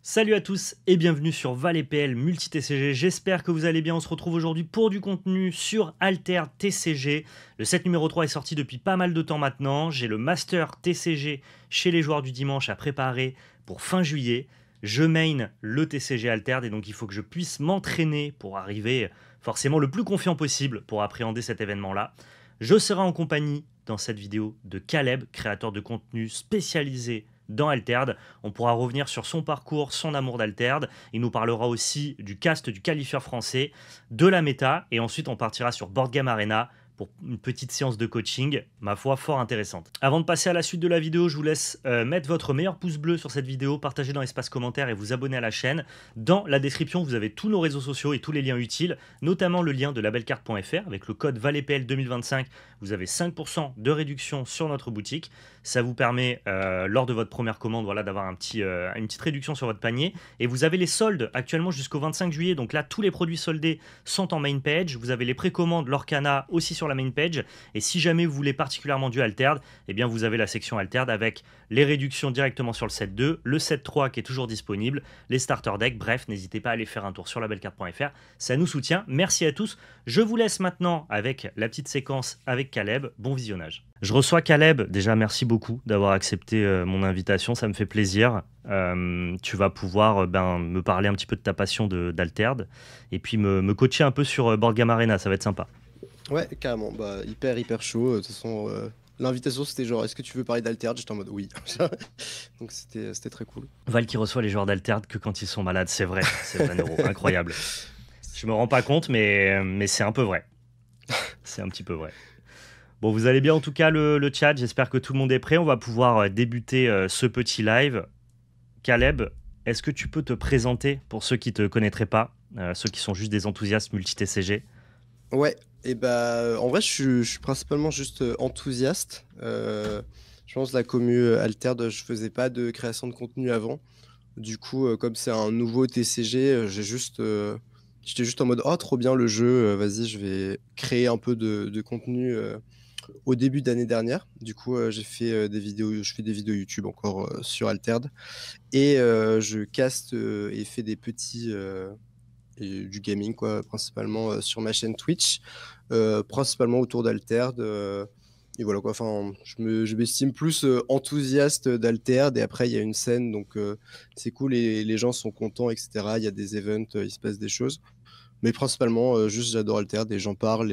Salut à tous et bienvenue sur ValetPL Multi TCG. J'espère que vous allez bien. On se retrouve aujourd'hui pour du contenu sur Altered TCG. Le set numéro 3 est sorti depuis pas mal de temps maintenant. J'ai le Master TCG chez les joueurs du dimanche à préparer pour fin juillet. Je main le TCG Altered et donc il faut que je puisse m'entraîner pour arriver forcément le plus confiant possible pour appréhender cet événement-là. Je serai en compagnie dans cette vidéo de Caleb, créateur de contenu spécialisé dans Altered. On pourra revenir sur son parcours, son amour d'Altered. Il nous parlera aussi du cast du qualifieur français, de la méta, et ensuite on partira sur Board Game Arena pour une petite séance de coaching, ma foi, fort intéressante. Avant de passer à la suite de la vidéo, je vous laisse mettre votre meilleur pouce bleu sur cette vidéo, partager dans l'espace commentaire et vous abonner à la chaîne. Dans la description, vous avez tous nos réseaux sociaux et tous les liens utiles, notamment le lien de labelcard.fr avec le code ValetPL 2025. Vous avez 5% de réduction sur notre boutique. Ça vous permet, lors de votre première commande, voilà, d'avoir une petite réduction sur votre panier. Et vous avez les soldes actuellement jusqu'au 25 juillet. Donc là, tous les produits soldés sont en main page. Vous avez les précommandes Lorcana aussi sur la main page. Et si jamais vous voulez particulièrement du Altered, eh bien vous avez la section Altered avec les réductions directement sur le set 2, le set 3 qui est toujours disponible, les starter decks. Bref, n'hésitez pas à aller faire un tour sur labelcard.fr. Ça nous soutient. Merci à tous. Je vous laisse maintenant avec la petite séquence avec Caleb. Bon visionnage. Je reçois Caleb. Déjà, merci beaucoup d'avoir accepté mon invitation. Ça me fait plaisir. Tu vas pouvoir me parler un petit peu de ta passion d'Altered et puis me coacher un peu sur Board Game Arena. Ça va être sympa. Ouais, carrément. Bah, hyper chaud. De toute façon, l'invitation, c'était genre, est-ce que tu veux parler d'Altered? J'étais en mode oui. Donc, c'était très cool. Val qui reçoit les joueurs d'Altered que quand ils sont malades. C'est vrai, Neuro. Incroyable. Je me rends pas compte, mais c'est un peu vrai. C'est un petit peu vrai. Bon, vous allez bien en tout cas le chat. J'espère que tout le monde est prêt. On va pouvoir débuter ce petit live. Caleb, est-ce que tu peux te présenter pour ceux qui ne te connaîtraient pas, ceux qui sont juste des enthousiastes multi-TCG? Ouais, et bah, en vrai, je suis principalement juste enthousiaste. Je pense que la commu Altered, je faisais pas de création de contenu avant. Du coup, comme c'est un nouveau TCG, j'étais juste en mode, oh, trop bien le jeu, vas-y, je vais créer un peu de contenu au début d'année dernière. Du coup, j'ai fait des vidéos, je fais des vidéos YouTube encore sur Altered. Et je caste et fais des petits et du gaming, quoi, principalement sur ma chaîne Twitch, principalement autour d'Altered. Et voilà quoi, enfin, je m'estime plus enthousiaste d'Altered. Et après, il y a une scène, donc c'est cool, et les gens sont contents, etc. Il y a des events, il se passe des choses. Mais principalement, juste j'adore Altered et j'en parle.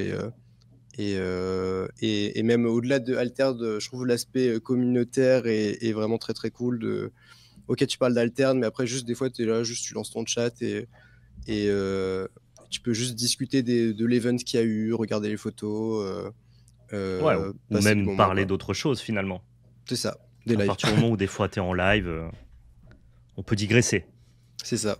Et même au-delà de Altered, je trouve l'aspect communautaire est vraiment très très cool. Ok, tu parles d'Alterne, mais après, juste des fois, tu es là, juste tu lances ton chat et tu peux juste discuter de l'event qu'il y a eu, regarder les photos, Ouais, ou passer du même moment, parler quoi. d'autres choses finalement. C'est ça, des À lives. partir du moment où des fois tu es en live, on peut digresser. C'est ça.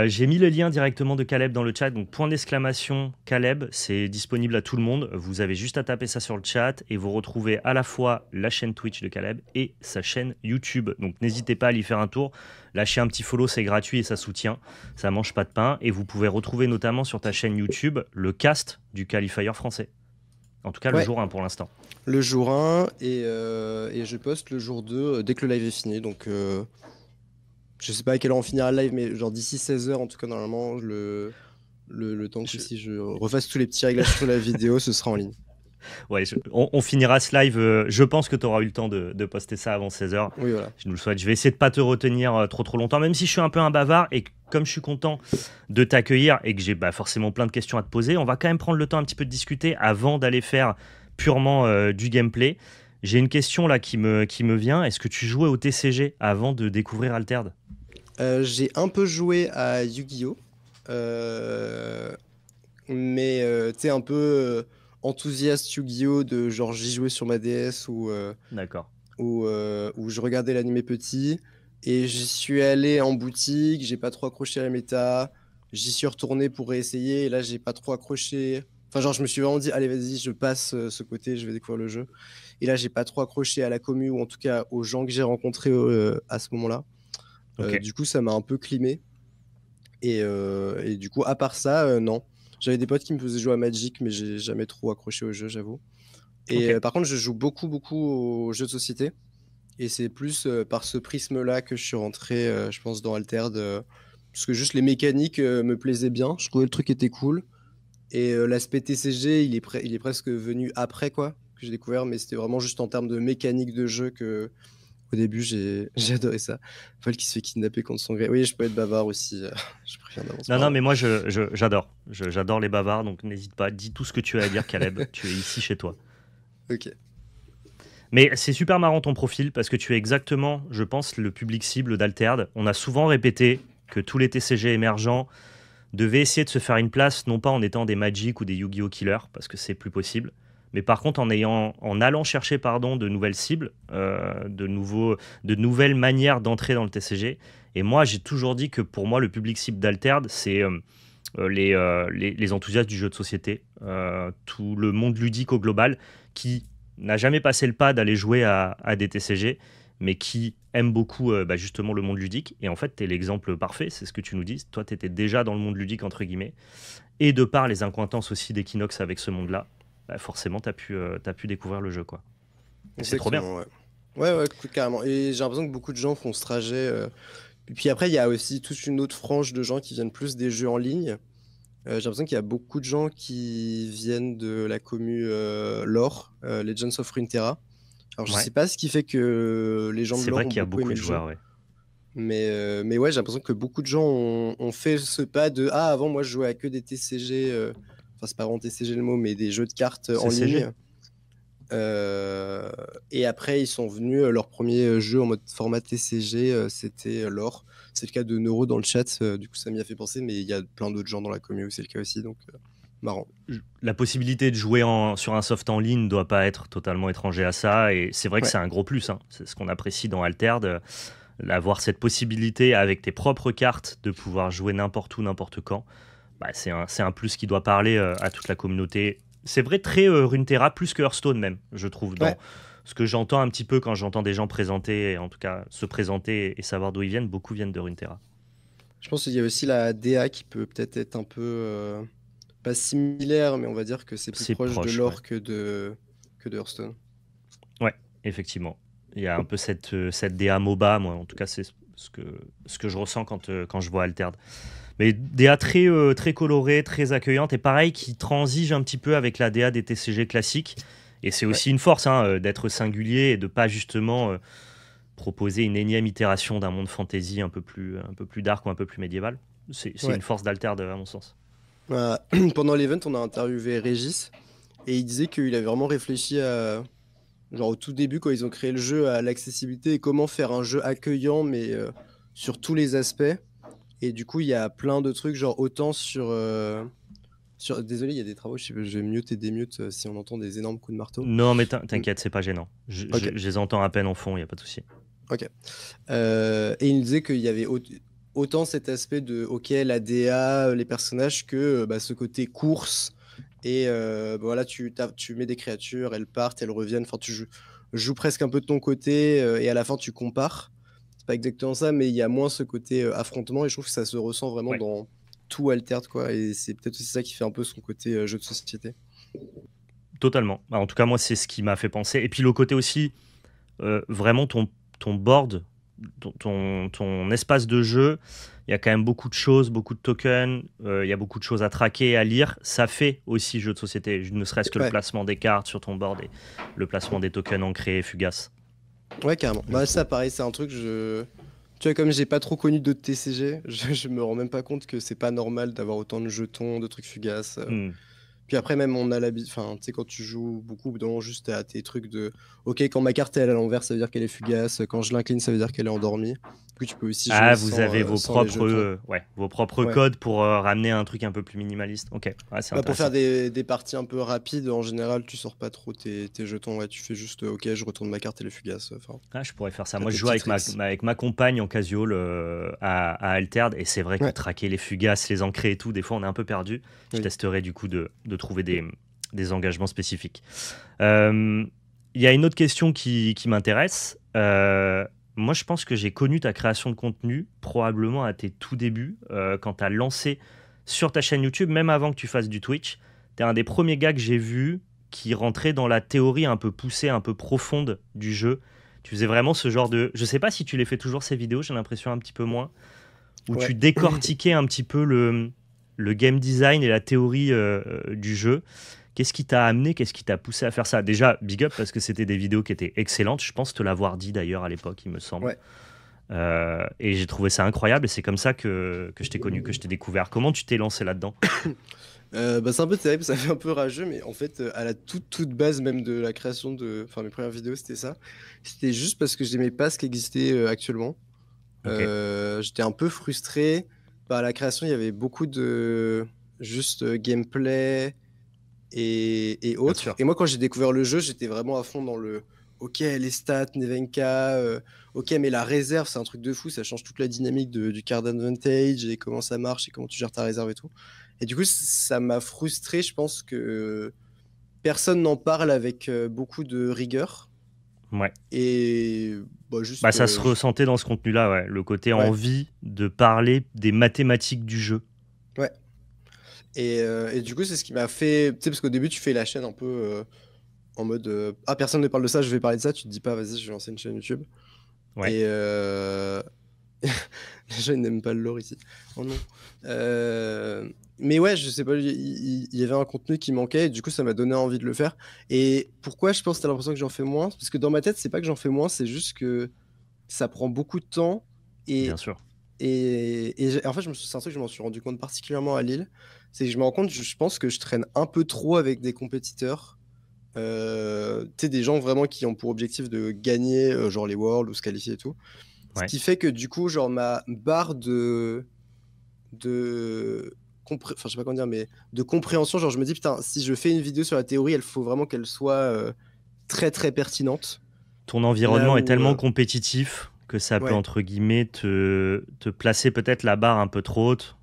J'ai mis le lien directement de Caleb dans le chat, donc point d'exclamation Caleb, c'est disponible à tout le monde. Vous avez juste à taper ça sur le chat et vous retrouvez à la fois la chaîne Twitch de Caleb et sa chaîne YouTube. Donc n'hésitez pas à y faire un tour. Lâchez un petit follow, c'est gratuit et ça soutient. Ça mange pas de pain. Et vous pouvez retrouver notamment sur ta chaîne YouTube le cast du qualifier français. En tout cas, le Ouais, jour 1 pour l'instant. le jour 1 et je poste le jour 2 dès que le live est fini. Donc, je sais pas à quelle heure on finira le live, mais genre d'ici 16h, en tout cas, normalement, le temps que Je- si je refasse tous les petits réglages sur la vidéo, ce sera en ligne. Ouais, on finira ce live. Je pense que tu auras eu le temps de poster ça avant 16h. Oui, voilà. Je nous le souhaite. Je vais essayer de pas te retenir trop longtemps, même si je suis un peu un bavard et comme je suis content de t'accueillir et que j'ai forcément plein de questions à te poser, on va quand même prendre le temps un petit peu de discuter avant d'aller faire purement du gameplay. J'ai une question là qui me vient. Est-ce que tu jouais au TCG avant de découvrir Altered? J'ai un peu joué à Yu-Gi-Oh! Euh, mais tu sais, un peu enthousiaste Yu-Gi-Oh! De genre j'y jouais sur ma DS D'accord. où je regardais l'animé petit et j'y suis allé en boutique, j'ai pas trop accroché à la méta, j'y suis retourné pour réessayer et là j'ai pas trop accroché. Enfin, genre, je me suis vraiment dit, allez, vas-y, je passe ce côté, je vais découvrir le jeu. Et là, j'ai pas trop accroché à la commu ou en tout cas aux gens que j'ai rencontrés à ce moment-là. Ok. Du coup, ça m'a un peu climé. Et du coup, à part ça, non. J'avais des potes qui me faisaient jouer à Magic, mais j'ai jamais trop accroché au jeu, j'avoue. Et Ok. par contre, je joue beaucoup aux jeux de société. Et c'est plus par ce prisme-là que je suis rentré, je pense, dans Altered. Parce que juste les mécaniques me plaisaient bien. Je trouvais le truc était cool. Et l'aspect TCG, il est presque venu après, quoi, que j'ai découvert. Mais c'était vraiment juste en termes de mécanique de jeu que, au début, j'ai adoré ça. Paul qui se fait kidnapper contre son gré. Oui, je peux être bavard aussi. Je préviens d'avance, Non, non, pardon. mais moi, j'adore. J'adore les bavards, donc n'hésite pas. Dis tout ce que tu as à dire, Caleb. Tu es ici chez toi. Ok. Mais c'est super marrant ton profil parce que tu es exactement, je pense, le public cible d'Alterd. On a souvent répété que tous les TCG émergents devaient essayer de se faire une place, non pas en étant des Magic ou des Yu-Gi-Oh! Killers, parce que c'est plus possible, mais par contre en allant chercher de nouvelles cibles, de nouvelles manières d'entrer dans le TCG. Et moi, j'ai toujours dit que pour moi, le public cible d'Alterd, c'est les enthousiastes du jeu de société, tout le monde ludique au global, qui n'a jamais passé le pas d'aller jouer à des TCG, mais qui aime beaucoup justement le monde ludique. Et en fait, tu es l'exemple parfait, c'est ce que tu nous dis. Toi, tu étais déjà dans le monde ludique, entre guillemets. Et de par les incointances aussi d'Equinox avec ce monde-là, forcément, tu as pu découvrir le jeu, quoi. Et c'est trop bien. Exactement, ouais. Ouais, ouais, carrément. Et j'ai l'impression que beaucoup de gens font ce trajet. Et puis après, il y a aussi toute une autre frange de gens qui viennent plus des jeux en ligne. J'ai l'impression qu'il y a beaucoup de gens qui viennent de la commu lore, Legends of Runeterra. Alors, je Ouais. sais pas ce qui fait que les gens de C'est lore vrai ont qu'il y a beaucoup beaucoup aimé de le jeu. joueurs, ouais. Mais ouais, j'ai l'impression que beaucoup de gens ont fait ce pas de Ah, avant, moi, je jouais à que des TCG. Enfin, c'est pas vraiment TCG le mot, mais des jeux de cartes en CCG. ligne. Et après, ils sont venus, leur premier jeu en mode format TCG, c'était lore. C'est le cas de Neuro dans le chat, du coup ça m'y a fait penser, mais il y a plein d'autres gens dans la commu où c'est le cas aussi, donc marrant. La possibilité de jouer sur un soft en ligne ne doit pas être totalement étranger à ça. Et c'est vrai que Ouais, c'est un gros plus, hein. C'est ce qu'on apprécie dans Altered. Avoir cette possibilité avec tes propres cartes de pouvoir jouer n'importe où, n'importe quand, c'est un plus qui doit parler à toute la communauté. C'est vrai, très Runeterra, plus que Hearthstone même, je trouve, ouais. dans ce que j'entends un petit peu quand j'entends des gens présenter, en tout cas se présenter et savoir d'où ils viennent, beaucoup viennent de Runeterra. Je pense qu'il y a aussi la DA qui peut peut-être être un peu, pas similaire, mais on va dire que c'est plus C'est proche de proche, ouais. lore que de Hearthstone. Ouais, effectivement. Il y a un peu cette DA MOBA, moi, en tout cas, c'est ce que je ressens quand je vois Altered. Mais DA très, très colorée, très accueillante, et pareil, qui transige un petit peu avec la DA des TCG classiques. Et c'est Ouais, aussi une force d'être singulier et de pas justement proposer une énième itération d'un monde fantasy un peu plus dark ou un peu plus médiéval. C'est ouais. une force d'Alterd, à mon sens. Pendant l'event, on a interviewé Régis, et il disait qu'il avait vraiment réfléchi à, genre au tout début, quand ils ont créé le jeu, à l'accessibilité et comment faire un jeu accueillant, mais sur tous les aspects. Et du coup, il y a plein de trucs, genre autant sur... Désolé, il y a des travaux, je vais mute et démute si on entend des énormes coups de marteau. Non, mais Mm. t'inquiète, c'est pas gênant. Ok, Je les entends à peine en fond, il n'y a pas de souci. ok. Et il nous disait qu'il y avait autant cet aspect de, ok, la DA, les personnages, que bah, ce côté course. Et bah, voilà, tu mets des créatures, elles partent, elles reviennent. Enfin, joues presque un peu de ton côté et à la fin, tu compares. C'est pas exactement ça, mais il y a moins ce côté affrontement et je trouve que ça se ressent vraiment Ouais. dans tout Altered, quoi. Et c'est peut-être aussi ça qui fait un peu son côté jeu de société. Totalement. En tout cas, moi, c'est ce qui m'a fait penser. Et puis le côté aussi, vraiment ton board, ton espace de jeu, il y a quand même beaucoup de choses, beaucoup de tokens, il y a beaucoup de choses à traquer, à lire. Ça fait aussi jeu de société, ne serait-ce que le Ouais, placement des cartes sur ton board et le placement des tokens ancrés, fugaces. ouais, carrément. Je Bah, ça, trouve. pareil, c'est un truc, tu vois, comme j'ai pas trop connu d'autres TCG, je me rends même pas compte que c'est pas normal d'avoir autant de jetons, de trucs fugaces. Hmm. Puis après, même, on a l'habitude. Enfin, tu sais, quand tu joues beaucoup, au bout d'un moment, juste à tes trucs de. Ok, quand ma carte elle est à l'envers, ça veut dire qu'elle est fugace. Quand je l'incline, ça veut dire qu'elle est endormie. Du coup, tu peux aussi jouer Ah, vous avez sans les jetons. vos propres Ouais. codes pour ramener un truc un peu plus minimaliste. Ok, ouais, c'est Bah, pour faire intéressant. des parties un peu rapides, en général, tu sors pas trop tes jetons. Ouais, tu fais juste, ok, je retourne ma carte, elle est fugace. Enfin, Ah, je pourrais faire ça. t'as Moi, je tes joue petits avec tricks. avec ma compagne en casual à Altered, et c'est vrai que Ouais, traquer les fugaces, les ancrés et tout, des fois, on est un peu perdu. Je oui. testerai du coup de trouver des engagements spécifiques. Euh, Il y a une autre question qui m'intéresse. Moi, je pense que j'ai connu ta création de contenu probablement à tes tout débuts, quand tu as lancé sur ta chaîne YouTube, même avant que tu fasses du Twitch. Tu es un des premiers gars que j'ai vu qui rentrait dans la théorie un peu poussée, un peu profonde du jeu. Tu faisais vraiment ce genre de... Je sais pas si tu les fais toujours ces vidéos, j'ai l'impression un petit peu moins, où Ouais. tu décortiquais un petit peu le game design et la théorie du jeu. Qu'est-ce qui t'a amené, qu'est-ce qui t'a poussé à faire ça? Déjà, big up parce que c'était des vidéos qui étaient excellentes. Je pense te l'avoir dit d'ailleurs à l'époque, il me semble. Ouais. Et j'ai trouvé ça incroyable et c'est comme ça que je t'ai connu, que je t'ai découvert. Comment tu t'es lancé là-dedans? Bah, c'est un peu terrible, ça fait un peu rageux, mais en fait, à la toute base même de la création de, enfin mes premières vidéos, c'était ça. C'était juste parce que j'aimais pas ce qui existait actuellement. Ok, J'étais un peu frustré. Par la création, il y avait beaucoup de juste gameplay et bien autres. sûr. Et moi, quand j'ai découvert le jeu, j'étais vraiment à fond dans le OK, les stats, Nevenka, OK, mais la réserve, c'est un truc de fou, ça change toute la dynamique du card advantage et comment ça marche et comment tu gères ta réserve et tout. Et du coup, ça m'a frustré, je pense que personne n'en parle avec beaucoup de rigueur. Ouais. Et bah, Bah, juste, ça se ressentait dans ce contenu-là, ouais. Le côté ouais, envie de parler des mathématiques du jeu. ouais. Et du coup, c'est ce qui m'a fait. Tu sais, parce qu'au début, tu fais la chaîne un peu en mode ah, personne ne parle de ça, je vais parler de ça. Tu te dis pas, vas-y, je vais lancer une chaîne YouTube. Ouais. Et les gens, ils n'aiment pas le lore ici. Oh non. Mais ouais, je sais pas, il y avait un contenu qui manquait. Et du coup, ça m'a donné envie de le faire. Et pourquoi je pense que t'as l'impression que j'en fais moins? Parce que dans ma tête, c'est pas que j'en fais moins, c'est juste que ça prend beaucoup de temps. Bien Et, sûr. en fait, c'est un truc que je m'en suis rendu compte particulièrement à Lille. C'est que je me rends compte, je pense que je traîne un peu trop avec des compétiteurs. Tu sais, des gens vraiment qui ont pour objectif de gagner, genre les Worlds ou se qualifier et tout. Ce Ouais. qui fait que du coup, genre ma barre de enfin, je sais pas comment dire, mais de compréhension, genre je me dis, putain, si je fais une vidéo sur la théorie, il faut vraiment qu'elle soit très très pertinente. Ton Là environnement est où, tellement compétitif que ça peut, ouais, entre guillemets, te placer peut-être la barre un peu trop haute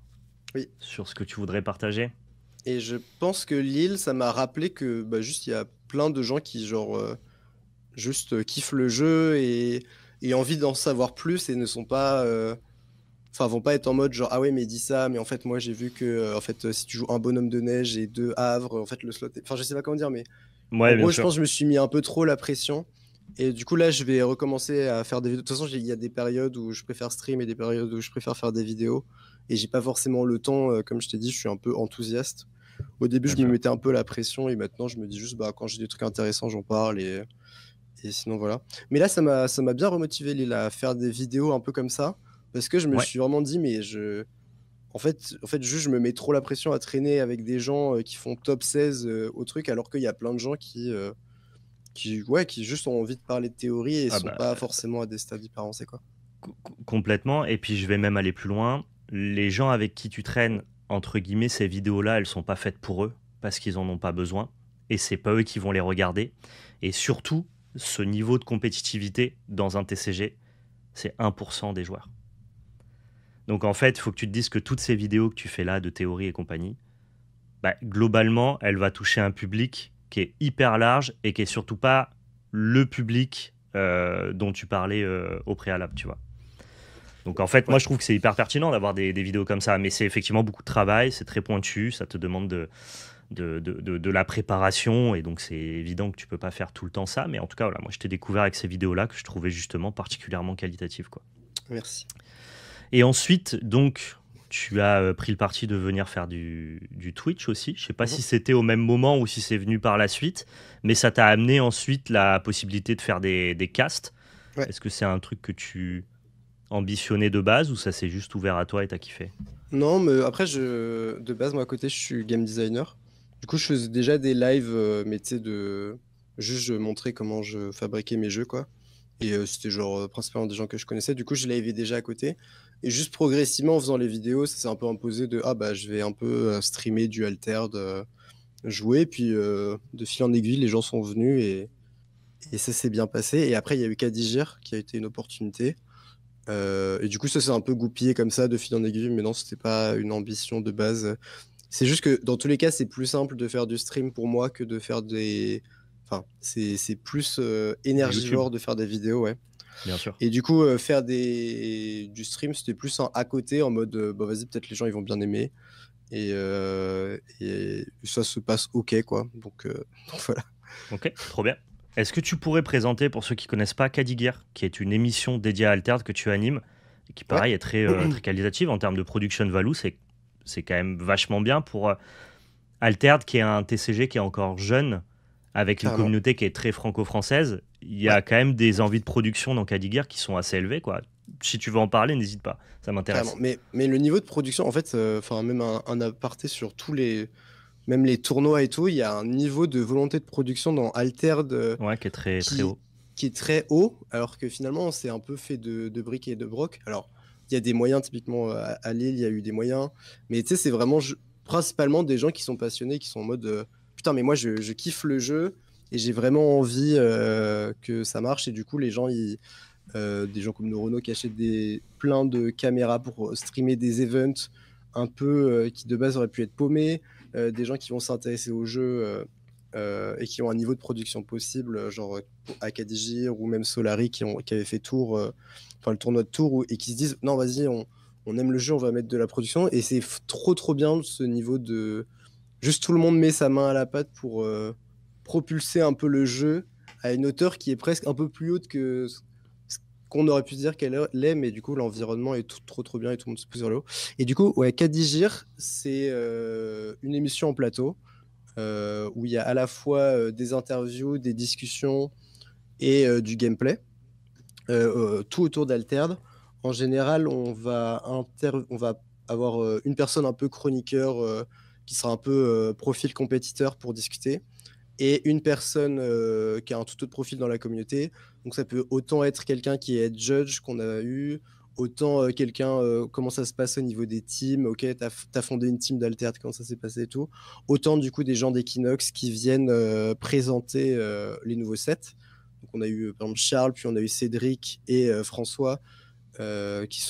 oui. sur ce que tu voudrais partager. Et je pense que Lille, ça m'a rappelé que bah, juste il y a plein de gens qui genre juste kiffent le jeu et envie d'en savoir plus et ne sont pas enfin vont pas être en mode genre ah ouais mais dis ça mais en fait moi j'ai vu que en fait si tu joues un bonhomme de neige et deux havres en fait le slot enfin je sais pas comment dire mais en Ouais, bien gros je sûr. pense que je me suis mis un peu trop la pression et du coup là je vais recommencer à faire des vidéos. De toute façon il y a des périodes où je préfère stream et des périodes où je préfère faire des vidéos et j'ai pas forcément le temps comme je t'ai dit je suis un peu enthousiaste. Au début, Bien je me sûr. mettais un peu la pression et maintenant, je me dis juste, bah, quand j'ai des trucs intéressants, j'en parle et sinon, voilà. Mais là, ça m'a bien remotivé, Lila, à faire des vidéos un peu comme ça parce que je me Ouais. suis vraiment dit, mais en fait, juste, je me mets trop la pression à traîner avec des gens qui font top 16 au truc alors qu'il y a plein de gens ouais, qui juste ont envie de parler de théorie et Ah sont bah, pas forcément à des stades hyper avancés, quoi. complètement. Et puis, je vais même aller plus loin. Les gens avec qui tu traînes, entre guillemets, ces vidéos-là, elles sont pas faites pour eux parce qu'ils en ont pas besoin. Et c'est pas eux qui vont les regarder. Et surtout, ce niveau de compétitivité dans un TCG, c'est 1% des joueurs. Donc en fait, il faut que tu te dises que toutes ces vidéos que tu fais là de théorie et compagnie, bah, globalement, elle va toucher un public qui est hyper large et qui est surtout pas le public dont tu parlais au préalable, tu vois. Donc en fait, moi Ouais, je trouve que c'est hyper pertinent d'avoir des vidéos comme ça, mais c'est effectivement beaucoup de travail, c'est très pointu, ça te demande de la préparation, et donc c'est évident que tu peux pas faire tout le temps ça, mais en tout cas, voilà, moi je t'ai découvert avec ces vidéos-là que je trouvais justement particulièrement qualitatives, quoi. merci. Et ensuite, donc, tu as pris le parti de venir faire du Twitch aussi. Je sais pas Mhm. si c'était au même moment ou si c'est venu par la suite, mais ça t'a amené ensuite la possibilité de faire des casts. Ouais. Est-ce que c'est un truc que tu ambitionnais de base ou ça s'est juste ouvert à toi et t'as kiffé? Non, mais après, de base, moi, à côté, je suis game designer. Du coup, je faisais déjà des lives, mais tu sais, juste je montrais comment je fabriquais mes jeux, quoi. Et c'était genre principalement des gens que je connaissais. Du coup, je livais déjà à côté. Et juste progressivement, en faisant les vidéos, ça s'est un peu imposé de ah bah je vais un peu streamer du Altered, jouer. Puis de fil en aiguille, les gens sont venus et ça s'est bien passé. Et après, il y a eu Kadigir qui a été une opportunité. Et du coup, ça s'est un peu goupillé comme ça, de fil en aiguille, mais non, c'était pas une ambition de base. C'est juste que dans tous les cas, c'est plus simple de faire du stream pour moi que de faire des. Enfin, c'est plus Du YouTube, énergivore de faire des vidéos, ouais. bien sûr. Et du coup, faire du stream, c'était plus un à côté, en mode bah vas-y, peut-être les gens ils vont bien aimer. Et ça se passe ok, quoi. Donc, donc voilà. Ok, trop bien. Est-ce que tu pourrais présenter, pour ceux qui connaissent pas, Caddy Gear, qui est une émission dédiée à Altered que tu animes, et qui Ouais, pareil est très qualitative en termes de production value, c'est quand même vachement bien pour Altered, qui est un TCG qui est encore jeune, avec une carrément. communauté qui est très franco-française. Il y Ouais, a quand même des envies de production dans Caddy Gear qui sont assez élevées, quoi. Si tu veux en parler, n'hésite pas, ça carrément. m'intéresse. Mais le niveau de production, en fait, enfin, même un aparté sur même les tournois et tout, il y a un niveau de volonté de production dans Altered Ouais, qui est très, très qui, haut. qui est très haut, alors que finalement, c'est un peu fait de briques et de broc. Alors, il y a des moyens, typiquement à Lille, il y a eu des moyens, mais tu sais, c'est vraiment principalement des gens qui sont passionnés, qui sont en mode putain, mais moi, je kiffe le jeu et j'ai vraiment envie que ça marche. Et du coup, les gens, des gens comme Neurono qui achètent plein de caméras pour streamer des events un peu qui de base auraient pu être paumés, des gens qui vont s'intéresser au jeu et qui ont un niveau de production possible, genre Akadijir ou même Solari qui avaient fait Tour, enfin le tournoi de Tour, et qui se disent non, vas-y, on aime le jeu, on va mettre de la production. Et c'est trop trop bien ce niveau de. Juste tout le monde met sa main à la pâte pour propulser un peu le jeu à une hauteur qui est presque un peu plus haute que ce qu'on aurait pu se dire qu'elle l'est, mais du coup l'environnement est trop trop bien et tout le monde se pousse vers le haut. Et du coup, ouais, Kadigir, c'est une émission en plateau où il y a à la fois des interviews, des discussions et du gameplay, tout autour d'Alterd. En général, on va avoir une personne un peu chroniqueur qui sera un peu profil compétiteur pour discuter, et une personne qui a un tout autre profil dans la communauté. Donc ça peut autant être quelqu'un qui est judge qu'on a eu, autant quelqu'un, comment ça se passe au niveau des teams, ok, t'as fondé une team d'Alterd, comment ça s'est passé et tout. Autant du coup des gens d'Equinox qui viennent présenter les nouveaux sets. Donc on a eu par exemple Charles, puis on a eu Cédric et François qui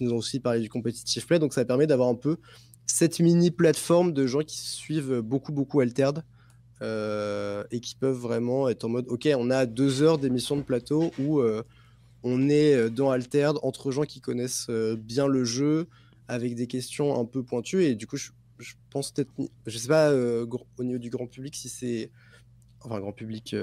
nous ont aussi parlé du competitive play. Donc ça permet d'avoir un peu cette mini plateforme de gens qui suivent beaucoup beaucoup Altered et qui peuvent vraiment être en mode ok, on a 2 heures d'émission de plateau où on est dans Altered entre gens qui connaissent bien le jeu avec des questions un peu pointues. Et du coup je pense peut-être, je sais pas au niveau du grand public si c'est enfin grand public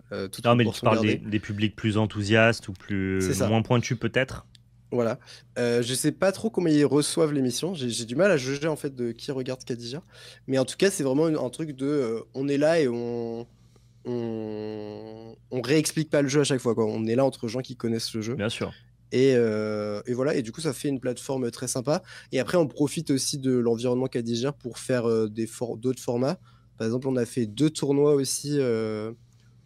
toute Non, mais tu proportion parles gardée, des publics plus enthousiastes ou c'est ça. moins pointus peut-être. Voilà. Je sais pas trop comment ils reçoivent l'émission. J'ai du mal à juger en fait de qui regarde Kadija. Mais en tout cas, c'est vraiment un truc de on est là et on réexplique pas le jeu à chaque fois, quoi. On est là entre gens qui connaissent le jeu. Bien sûr. Et voilà. Et du coup, ça fait une plateforme très sympa. Et après, on profite aussi de l'environnement Kadija pour faire d'autres formats. Par exemple, on a fait 2 tournois aussi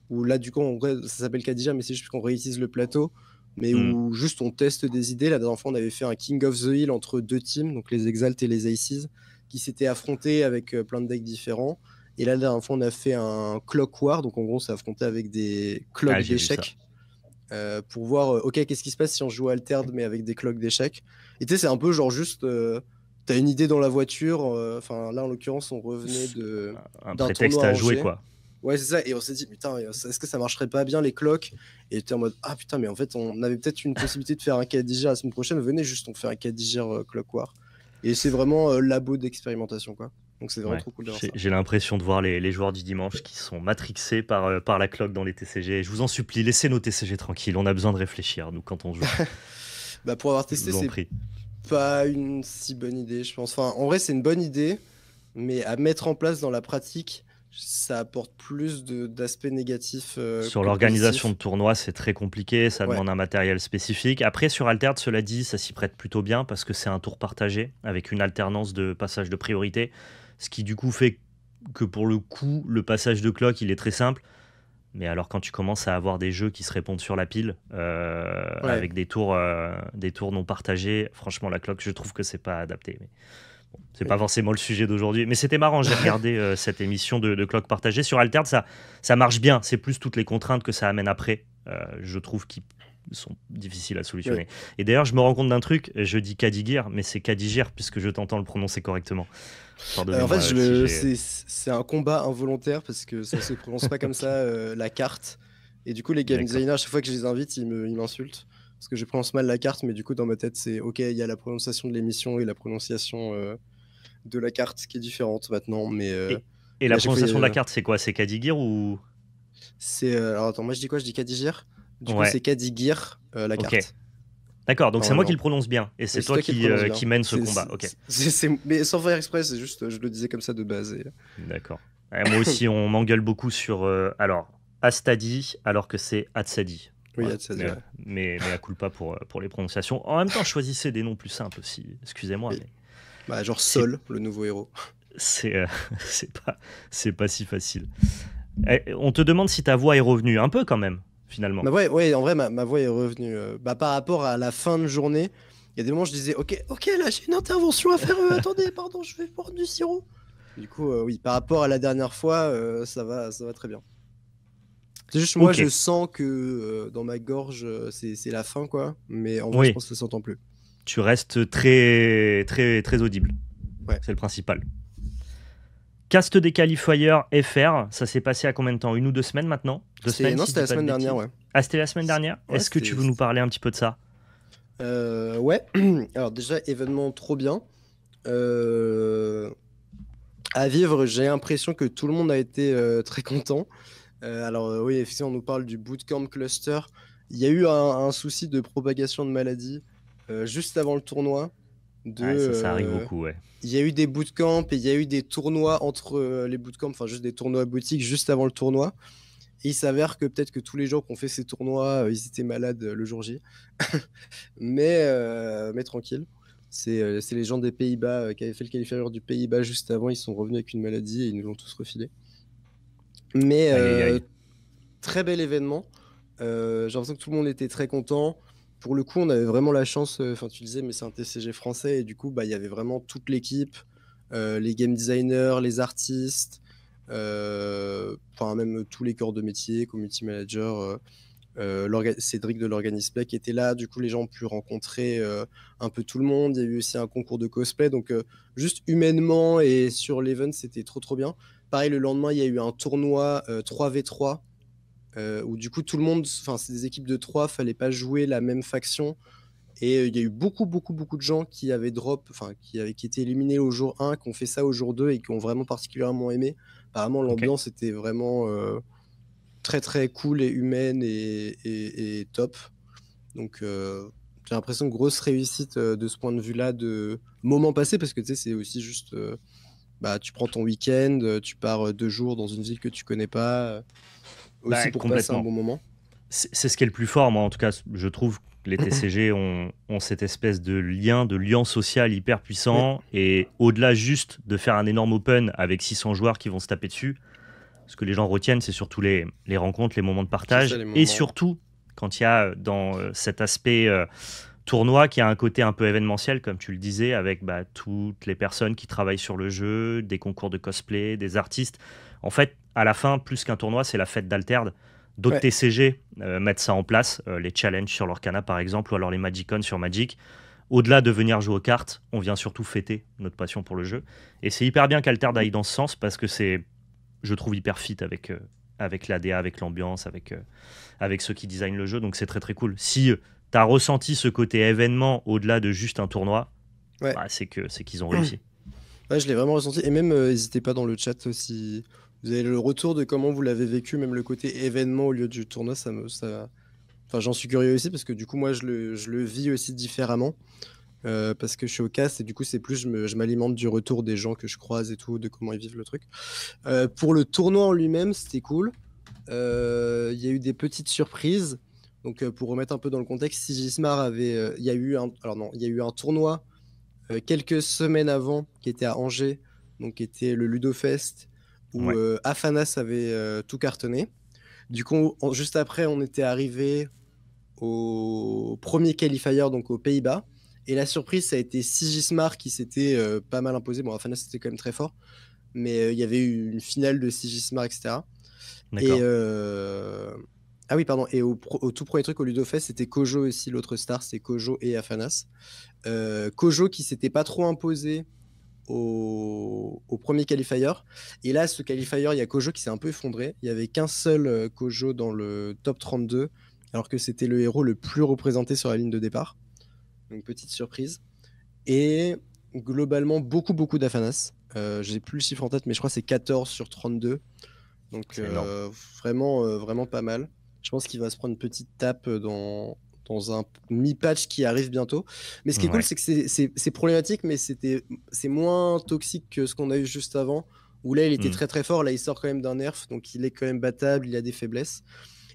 où là, du coup, en vrai, ça s'appelle Kadija, mais c'est juste qu'on réutilise le plateau, mais Hmm. où juste on teste des idées. La dernière fois, on avait fait un King of the Hill entre 2 teams, donc les Exalt et les Aces, qui s'étaient affrontés avec plein de decks différents. Et là, la dernière fois, on a fait un Clock War, donc en gros, on s'est affronté avec des Ah, clocks j'ai vu ça. d'échecs pour voir, ok, qu'est-ce qui se passe si on joue Altered, mais avec des clocks d'échecs. Et tu sais, c'est un peu genre juste, t'as une idée dans la voiture. Enfin, là, en l'occurrence, on revenait C'est un d'un prétexte tournoi à à jouer, Angers. quoi. Ouais, c'est ça. Et on s'est dit, putain, est-ce que ça marcherait pas bien les clocks? Et t'es en mode, ah putain, mais en fait, on avait peut-être une possibilité de faire un Kadigir la semaine prochaine. Venez juste, on fait un Kadigir Clock War. Et c'est vraiment labo d'expérimentation, quoi. Donc c'est vraiment Ouais. trop cool d'avoir ça. J'ai l'impression de voir les joueurs du dimanche qui sont matrixés par la cloque dans les TCG. Je vous en supplie, laissez nos TCG tranquilles. On a besoin de réfléchir, nous, quand on joue. Bah, pour avoir Je testé, vous en c'est prie. pas une si bonne idée, je pense. Enfin, en vrai, c'est une bonne idée, mais à mettre en place dans la pratique, ça apporte plus d'aspects négatifs Sur que l'organisation de positifs. tournois, c'est très compliqué, ça Ouais, demande un matériel spécifique. Après, sur Alterd, cela dit, ça s'y prête plutôt bien parce que c'est un tour partagé avec une alternance de passage de priorité, ce qui du coup fait que pour le coup, le passage de clock, il est très simple. Mais alors quand tu commences à avoir des jeux qui se répondent sur la pile, ouais. avec des tours non partagés, franchement, la clock, je trouve que c'est pas adapté. Mais bon, c'est pas Mais- forcément le sujet d'aujourd'hui. Mais c'était marrant, j'ai regardé cette émission de clock partagée. Sur Alterd, ça marche bien. C'est plus toutes les contraintes que ça amène après, je trouve, qui sont difficiles à Oui. solutionner. Et d'ailleurs, je me rends compte d'un truc, je dis Kadigir, mais c'est Kadigir puisque je t'entends le prononcer correctement. En fait, Pardonnez-moi si j'ai... c'est un combat involontaire parce que ça se prononce pas comme Ok, ça, la carte. Et du coup, les game d'accord. designers, à chaque fois que je les invite, ils m'insultent. Parce que je prononce mal la carte, mais du coup, dans ma tête, c'est ok, il y a la prononciation de l'émission et la prononciation de la carte qui est différente maintenant. Et, et Mais la à chaque fois, prononciation de la carte, c'est quoi? C'est Kadigir ou... Alors attends, moi je dis quoi? Je dis Kadigir. Du coup, Ouais, c'est Kadigir, la ok. carte. D'accord, donc c'est moi qui Normalement. le prononce bien, et c'est Oui, c'est toi toi qui le prononce bien. qui mène ce combat. Ok, Mais sans faire exprès, c'est juste, je le disais comme ça de base. d'accord. Ouais, moi aussi, on m'engueule beaucoup sur alors Astadi, alors que c'est Atsadi. Oui, il y Voilà. a de ça, ouais. Mais à culpa pour les prononciations. En même temps, choisissez des noms plus simples aussi. Excusez-moi, Oui. mais Bah, genre c'est Sol, le nouveau héros. c'est euh, c'est pas si facile. On te demande si ta voix est revenue, un peu quand même, finalement. Ouais, en vrai, ma voix est revenue. Bah, par rapport à la fin de journée, il y a des moments où je disais, ok, là, j'ai une intervention à faire. Attendez, pardon, je vais prendre du sirop. Du coup, oui, par rapport à la dernière fois, ça va très bien. C'est juste moi, Ok, je sens que dans ma gorge, c'est la fin, quoi. Mais en vrai, je oui, pense que ça s'entend plus. tu restes très très très audible. Ouais. C'est le principal. Cast des qualifiers FR, ça s'est passé à combien de temps? Une ou 2 semaines maintenant? 2 semaines Non, si je c'était dis la pas de semaine dernière, bêtises. ouais. Ah, c'était la semaine dernière? Ouais, Est-ce que tu veux nous parler un petit peu de ça? Ouais. Alors déjà, événement trop bien. Euh, À vivre, j'ai l'impression que tout le monde a été très content. Oui, effectivement, on nous parle du bootcamp cluster. Il y a eu un souci de propagation de maladie juste avant le tournoi. Ouais, ça arrive beaucoup, ouais. Il y a eu des bootcamps et il y a eu des tournois entre les bootcamps, enfin juste des tournois boutiques juste avant le tournoi. Et il s'avère que peut-être que tous les gens qui ont fait ces tournois, ils étaient malades le jour J. Mais tranquille. C'est les gens des Pays-Bas qui avaient fait le qualifier du Pays-Bas juste avant. Ils sont revenus avec une maladie et ils nous l'ont tous refilé. Mais Aïe, aïe, aïe. très bel événement. J'ai l'impression que tout le monde était très content. Pour le coup, on avait vraiment la chance. Enfin, tu disais, mais c'est un TCG français et du coup, bah, il y avait vraiment toute l'équipe, les game designers, les artistes, enfin même tous les corps de métier, community manager. Cédric de l'Organisplay qui était là. Du coup, les gens ont pu rencontrer un peu tout le monde. Il y a eu aussi un concours de cosplay. Donc, juste humainement et sur l'event, c'était trop, trop bien. Pareil, le lendemain, il y a eu un tournoi 3v3 où du coup, tout le monde, enfin, c'est des équipes de 3, fallait pas jouer la même faction. Et il y a eu beaucoup, beaucoup, beaucoup de gens qui avaient drop, enfin, qui étaient éliminés au jour 1, qui ont fait ça au jour 2 et qui ont vraiment particulièrement aimé. Apparemment, Ok. l'ambiance était vraiment très très cool et humaine et top. Donc j'ai l'impression de grosse réussite de ce point de vue-là de moment passé parce que tu sais c'est aussi juste bah tu prends ton week-end, tu pars 2 jours dans une ville que tu connais pas aussi Bah, pour passer un complètement. bon moment. C'est ce qui est le plus fort, moi en tout cas, je trouve que les TCG ont cette espèce de lien social hyper Oui, puissant, et au-delà juste de faire un énorme open avec 600 joueurs qui vont se taper dessus, ce que les gens retiennent, c'est surtout les rencontres, les moments de c'est ça partage, les et moments. surtout quand il y a dans cet aspect tournoi qui a un côté un peu événementiel, comme tu le disais, avec bah, toutes les personnes qui travaillent sur le jeu, des concours de cosplay, des artistes. En fait, à la fin, plus qu'un tournoi, c'est la fête d'Alterd. D'autres Ouais, TCG mettent ça en place, les challenges sur l'Orcana par exemple, ou alors les Magicon sur Magic. Au-delà de venir jouer aux cartes, on vient surtout fêter notre passion pour le jeu. Et c'est hyper bien qu'Alterd aille dans ce sens parce que c'est, je trouve, hyper fit avec l'ADA, avec l'ambiance, avec ceux qui designent le jeu. Donc c'est très très cool. Si tu as ressenti ce côté événement au-delà de juste un tournoi, ouais. bah, c'est qu'ils ont réussi. Ouais, je l'ai vraiment ressenti et même n'hésitez pas dans le chat si vous avez le retour de comment vous l'avez vécu, même le côté événement au lieu du tournoi, enfin j'en suis curieux aussi parce que du coup moi je le vis aussi différemment. Parce que je suis au cast et du coup c'est plus je m'alimente du retour des gens que je croise et tout, de comment ils vivent le truc. Pour le tournoi en lui-même, c'était cool. Il y a eu des petites surprises. Donc pour remettre un peu dans le contexte, Sigismar avait, il y a eu un, alors non, il y a eu un tournoi quelques semaines avant qui était à Angers, donc qui était le Ludofest où Ouais. Afanas avait tout cartonné. Du coup, juste après, on était arrivé au premier qualifier, donc aux Pays-Bas. Et la surprise, ça a été Sigismar qui s'était pas mal imposé. Bon, Afanas, c'était quand même très fort. Mais il y avait eu une finale de Sigismar, etc. Et D'accord. ah oui, pardon. Et au tout premier truc au Ludofest, c'était Kojo aussi, l'autre star, c'est Kojo et Afanas. Kojo qui s'était pas trop imposé au premier qualifier. Et là, ce qualifier, il y a Kojo qui s'est un peu effondré. Il y avait qu'un seul Kojo dans le top 32, alors que c'était le héros le plus représenté sur la ligne de départ. Donc, petite surprise. Et globalement, beaucoup, beaucoup d'Afanas. J'ai plus le chiffre en tête, mais je crois que c'est 14 sur 32. Donc C'est énorme. vraiment pas mal. Je pense qu'il va se prendre une petite tape dans un mi-patch qui arrive bientôt. Mais ce qui est cool, Ouais. c'est que c'est problématique, mais c'est moins toxique que ce qu'on a eu juste avant, où là, il était Mm. très très fort. Là, il sort quand même d'un nerf, donc il est quand même battable, il a des faiblesses.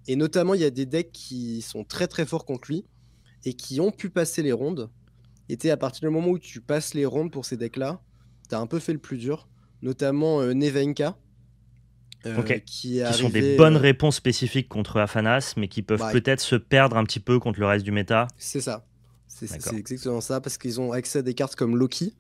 Et notamment, il y a des decks qui sont très très forts contre lui et qui ont pu passer les rondes. Et à partir du moment où tu passes les rondes pour ces decks-là, tu as un peu fait le plus dur. Notamment Nevenka, Ok. qui est Qui sont des arrivé. bonnes réponses spécifiques contre Afanas, mais qui peuvent Bah, peut-être se perdre un petit peu contre le reste du méta. c'est ça. C'est D'accord. exactement ça, parce qu'ils ont accès à des cartes comme Loki,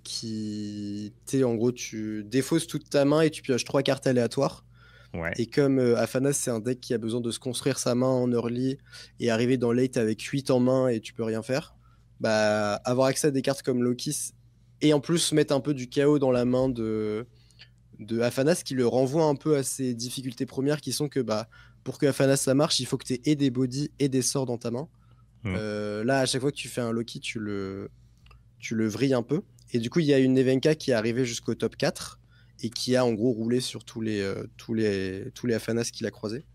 qui, tu sais, en gros, tu défausses toute ta main et tu pioches 3 cartes aléatoires. Ouais. Et comme Afanas, c'est un deck qui a besoin de se construire sa main en early et arriver dans late avec 8 en main et tu peux rien faire, bah, avoir accès à des cartes comme Loki et en plus mettre un peu du chaos dans la main de Afanas qui le renvoie un peu à ses difficultés premières qui sont que bah, pour que Afanas ça marche, il faut que tu aies et des bodies et des sorts dans ta main. Mm. Là, à chaque fois que tu fais un Loki, tu le vrilles un peu. Et du coup, il y a une Nevenka qui est arrivée jusqu'au top 4 et qui a en gros roulé sur tous les Afanas qu'il a croisés.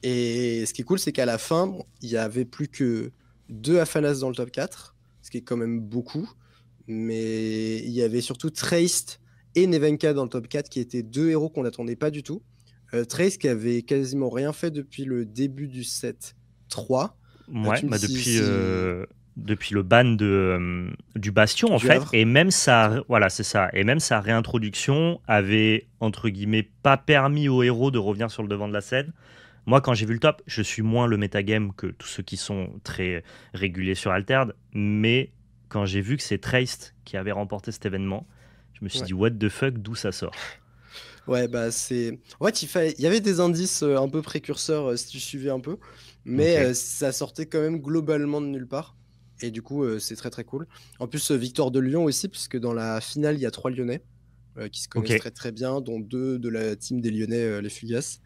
Et ce qui est cool, c'est qu'à la fin, bon, il y avait plus que 2 Afanas dans le top 4, ce qui est quand même beaucoup. Mais il y avait surtout Traced et Nevenka dans le top 4, qui étaient 2 héros qu'on n'attendait pas du tout. Traced qui avait quasiment rien fait depuis le début du set 3. Ouais, Tu me dis bah si depuis le ban du Bastion en du fait, Havre. et même voilà, c'est ça, et même sa réintroduction avait entre guillemets pas permis aux héros de revenir sur le devant de la scène. Moi, quand j'ai vu le top, je suis moins le metagame que tous ceux qui sont très réguliers sur Altered, mais quand j'ai vu que c'est Traced qui avait remporté cet événement, je me suis Ouais. dit what the fuck, d'où ça sort? Ouais, bah c'est. En fait, il y avait des indices un peu précurseurs si tu suivais un peu, mais Ok, ça sortait quand même globalement de nulle part. Et du coup, c'est très très cool. En plus, victoire de Lyon aussi, puisque dans la finale, il y a 3 Lyonnais qui se ok, connaissent très très bien, dont 2 de la team des Lyonnais, les Fugas.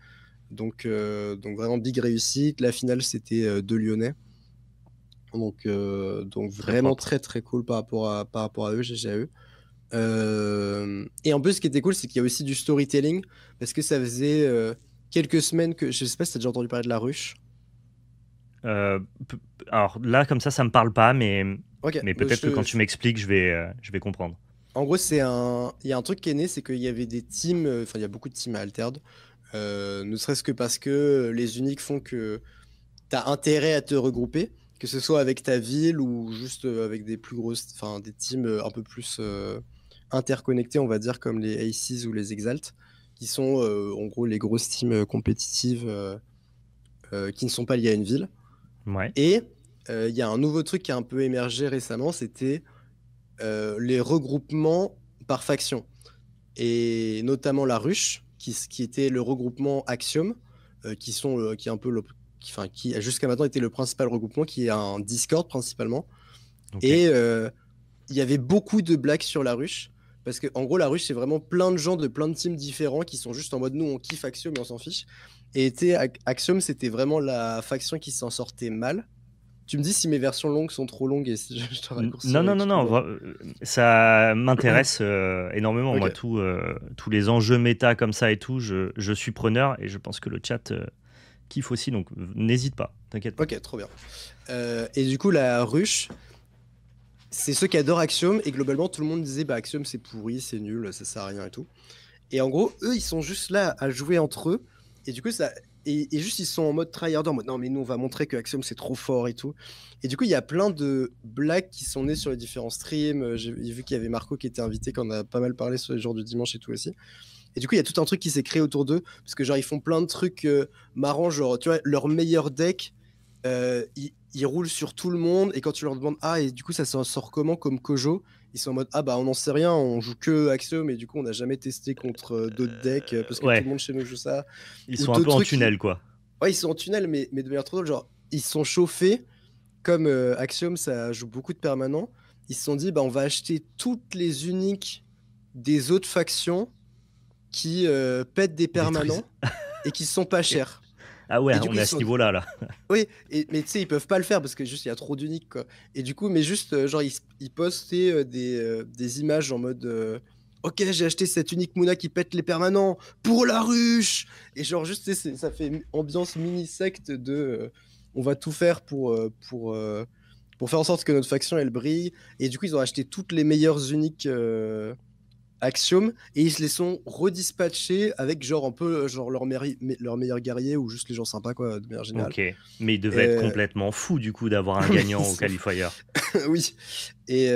Donc vraiment big réussite. La finale, c'était 2 Lyonnais. Donc très vraiment propre. très très cool par rapport à eux, GG à eux. Et en plus, ce qui était cool, c'est qu'il y a aussi du storytelling, parce que ça faisait quelques semaines que. Je sais pas si t'as déjà entendu parler de la ruche. Euh, p- alors là, comme ça me parle pas, Ok, mais bah, peut-être que quand tu m'expliques, je vais comprendre. en gros, il y a un truc qui est né, c'est qu'il y avait des teams, enfin, il y a beaucoup de teams à Altered, ne serait-ce que parce que les uniques font que t'as intérêt à te regrouper, que ce soit avec ta ville ou juste avec des plus grosses, enfin, des teams un peu plus interconnectés, on va dire, comme les Aces ou les Exalt, qui sont en gros les grosses teams compétitives qui ne sont pas liées à une ville. Ouais, Et il y a un nouveau truc qui a un peu émergé récemment, c'était les regroupements par faction. Et notamment la ruche, qui était le regroupement Axiom, qui est un peu qui jusqu'à maintenant était le principal regroupement, qui est un Discord principalement. ok. Et il y avait beaucoup de blagues sur la ruche. Parce que en gros, la ruche, c'est vraiment plein de gens de plein de teams différents qui sont juste en mode nous, on kiffe Axiom et on s'en fiche. Et Axiom, c'était vraiment la faction qui s'en sortait mal. Tu me dis si mes versions longues sont trop longues et si je te Non, raccourcirais non, et que non, je non, coupe. ça m'intéresse énormément. Moi, Ok, tous les enjeux méta comme ça et tout, je suis preneur et je pense que le chat kiffe aussi, donc n'hésite pas, t'inquiète pas. ok, trop bien. Et du coup, la ruche, c'est ceux qui adorent Axiom et globalement, tout le monde disait bah, Axiom c'est pourri, c'est nul, ça sert à rien et tout. Et en gros, eux, ils sont juste là à jouer entre eux. Et du coup, et juste, ils sont en mode tryhard, en mode non, mais nous, on va montrer que Axiom, c'est trop fort et tout. Et du coup, il y a plein de blagues qui sont nées sur les différents streams. J'ai vu qu'il y avait Marco qui était invité, qu'on a pas mal parlé sur les jours du dimanche et tout aussi. Et du coup, il y a tout un truc qui s'est créé autour d'eux. Parce que, genre, ils font plein de trucs marrants. Genre, tu vois, leur meilleur deck, ils roulent sur tout le monde. Et quand tu leur demandes, ah, et du coup, ça sort comment comme Kojo, ils sont en mode, ah, bah, on n'en sait rien. On joue que Axiom. Et du coup, on n'a jamais testé contre d'autres decks parce que tout Ouais, le monde chez nous joue ça. ils Ou sont un peu d'autres en trucs tunnel, quoi. ouais, ils sont en tunnel, mais de manière trop drôle. Genre, ils se sont chauffés. Comme Axiom, ça joue beaucoup de permanents. Ils se sont dit, bah, on va acheter toutes les uniques des autres factions qui pètent des Détruisent. permanents et qui sont pas Ok. chers. Ah ouais, Et du coup, on est ils à ce sont. niveau-là, là. Oui, mais tu sais, ils peuvent pas le faire parce que juste il y a trop d'uniques, quoi. Et du coup, mais juste, genre, ils postaient des images en mode Ok, j'ai acheté cette unique Moona qui pète les permanents pour la ruche. Et genre, juste, ça fait ambiance mini-secte de. On va tout faire pour faire en sorte que notre faction, elle brille. Et du coup, ils ont acheté toutes les meilleures uniques Axiom et ils se les sont redispatchés avec genre un peu genre leur meilleur guerrier ou juste les gens sympas, quoi, de manière générale. Ok, mais il devait être Euh, complètement fou du coup d'avoir un gagnant au qualifier. Oui. Et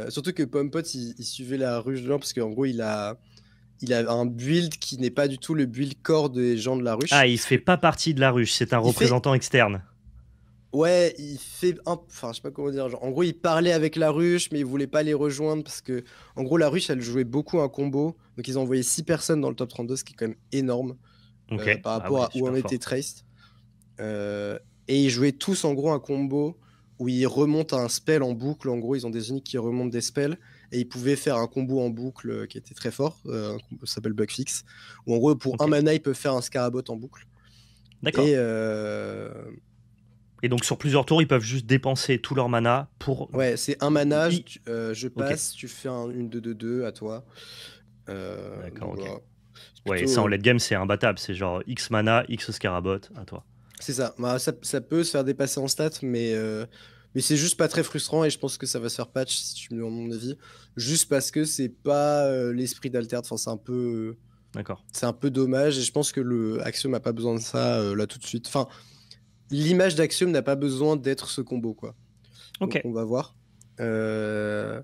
surtout que Pompot, il suivait la ruche de l'an parce qu'en gros, il a un build qui n'est pas du tout le build core des gens de la Ah, ruche. il Parce fait que pas partie de la ruche, c'est un il fait, représentant externe. ouais, il fait enfin, je sais pas comment dire. Genre, en gros, il parlait avec la ruche, mais il voulait pas les rejoindre parce que, en gros, la ruche, elle jouait beaucoup un combo. Donc, ils ont envoyé 6 personnes dans le top 32, ce qui est quand même énorme Ok, par bah rapport ouais, à où on super était fort. Traced. Et ils jouaient tous, en gros, un combo où ils remontent un spell en boucle. En gros, ils ont des uniques qui remontent des spells. Et ils pouvaient faire un combo en boucle qui était très fort. Un combo qui s'appelle Bugfix. Où, en gros, pour un Ok, mana, ils peuvent faire un Scarabot en boucle. d'accord. Et Et donc sur plusieurs tours, ils peuvent juste dépenser tout leur mana pour. ouais, c'est un mana, I- je Ok, passe, tu fais une 2-2-2 à toi. d'accord, Donc ok. voilà. C'est Ouais, plutôt. ça en late game, c'est imbattable. C'est genre X mana, X Scarabot, à toi. C'est ça. Bah, ça peut se faire dépasser en stats, mais c'est juste pas très frustrant et je pense que ça va se faire patch si tu me demandes mon avis. Juste parce que c'est pas l'esprit d'Alterd. Enfin, D'accord. c'est un peu dommage et je pense que le Axiom a pas besoin de ça là tout de suite. Enfin, l'image d'Axiom n'a pas besoin d'être ce combo, quoi. Ok. Donc on va voir. Euh,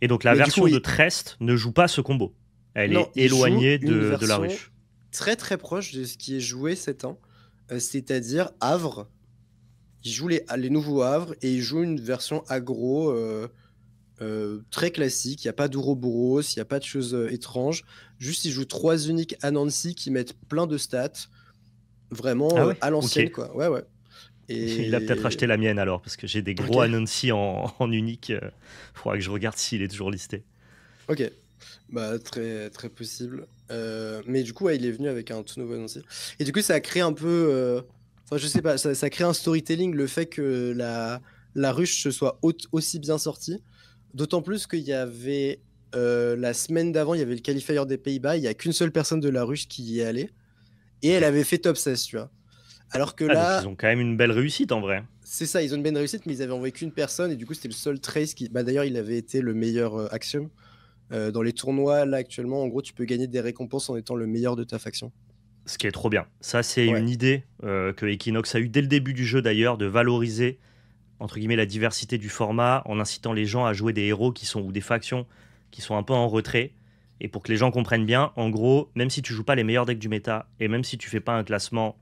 Et donc la Mais du coup, version de oui. Trest ne joue pas ce combo. Elle Non, est il joue éloignée une de la version ruche. très très proche de ce qui est joué cet an, c'est-à-dire Havre. Il joue les nouveaux Havres et il joue une version aggro très classique. Il n'y a pas d'Ouroboros, il n'y a pas de choses étranges. Juste, il joue 3 uniques Anansi qui mettent plein de stats, vraiment Ah ouais. à Ok. l'ancienne, quoi. Ouais, ouais. Il a peut-être Et. acheté la mienne alors, parce que j'ai des Ok, gros Anansi en unique. Faudra que je regarde s'il est toujours listé. ok. Bah, très, très possible. Mais du coup, ouais, il est venu avec un tout nouveau Anansi. Et du coup, ça a créé un peu. Enfin, je sais pas, ça crée un storytelling, le fait que la ruche se soit aussi bien sortie. D'autant plus qu'il y avait la semaine d'avant, il y avait le qualifier des Pays-Bas, il n'y a qu'une seule personne de la ruche qui y est allée. Et elle Ok. avait fait top 16, tu vois. Alors que Ah, donc ils là, ont quand même une belle réussite en vrai. c'est ça, ils ont une bonne réussite, mais ils avaient envoyé qu'une personne, et du coup, c'était le seul Trace qui. Bah, d'ailleurs, il avait été le meilleur Axiom. Dans les tournois, là, actuellement, en gros, tu peux gagner des récompenses en étant le meilleur de ta faction. Ce qui est trop bien. Ça, c'est Ouais. une idée que Equinox a eue dès le début du jeu d'ailleurs, de valoriser entre guillemets la diversité du format en incitant les gens à jouer des héros qui sont ou des factions qui sont un peu en retrait. Et pour que les gens comprennent bien, en gros, même si tu joues pas les meilleurs decks du méta et même si tu fais pas un classement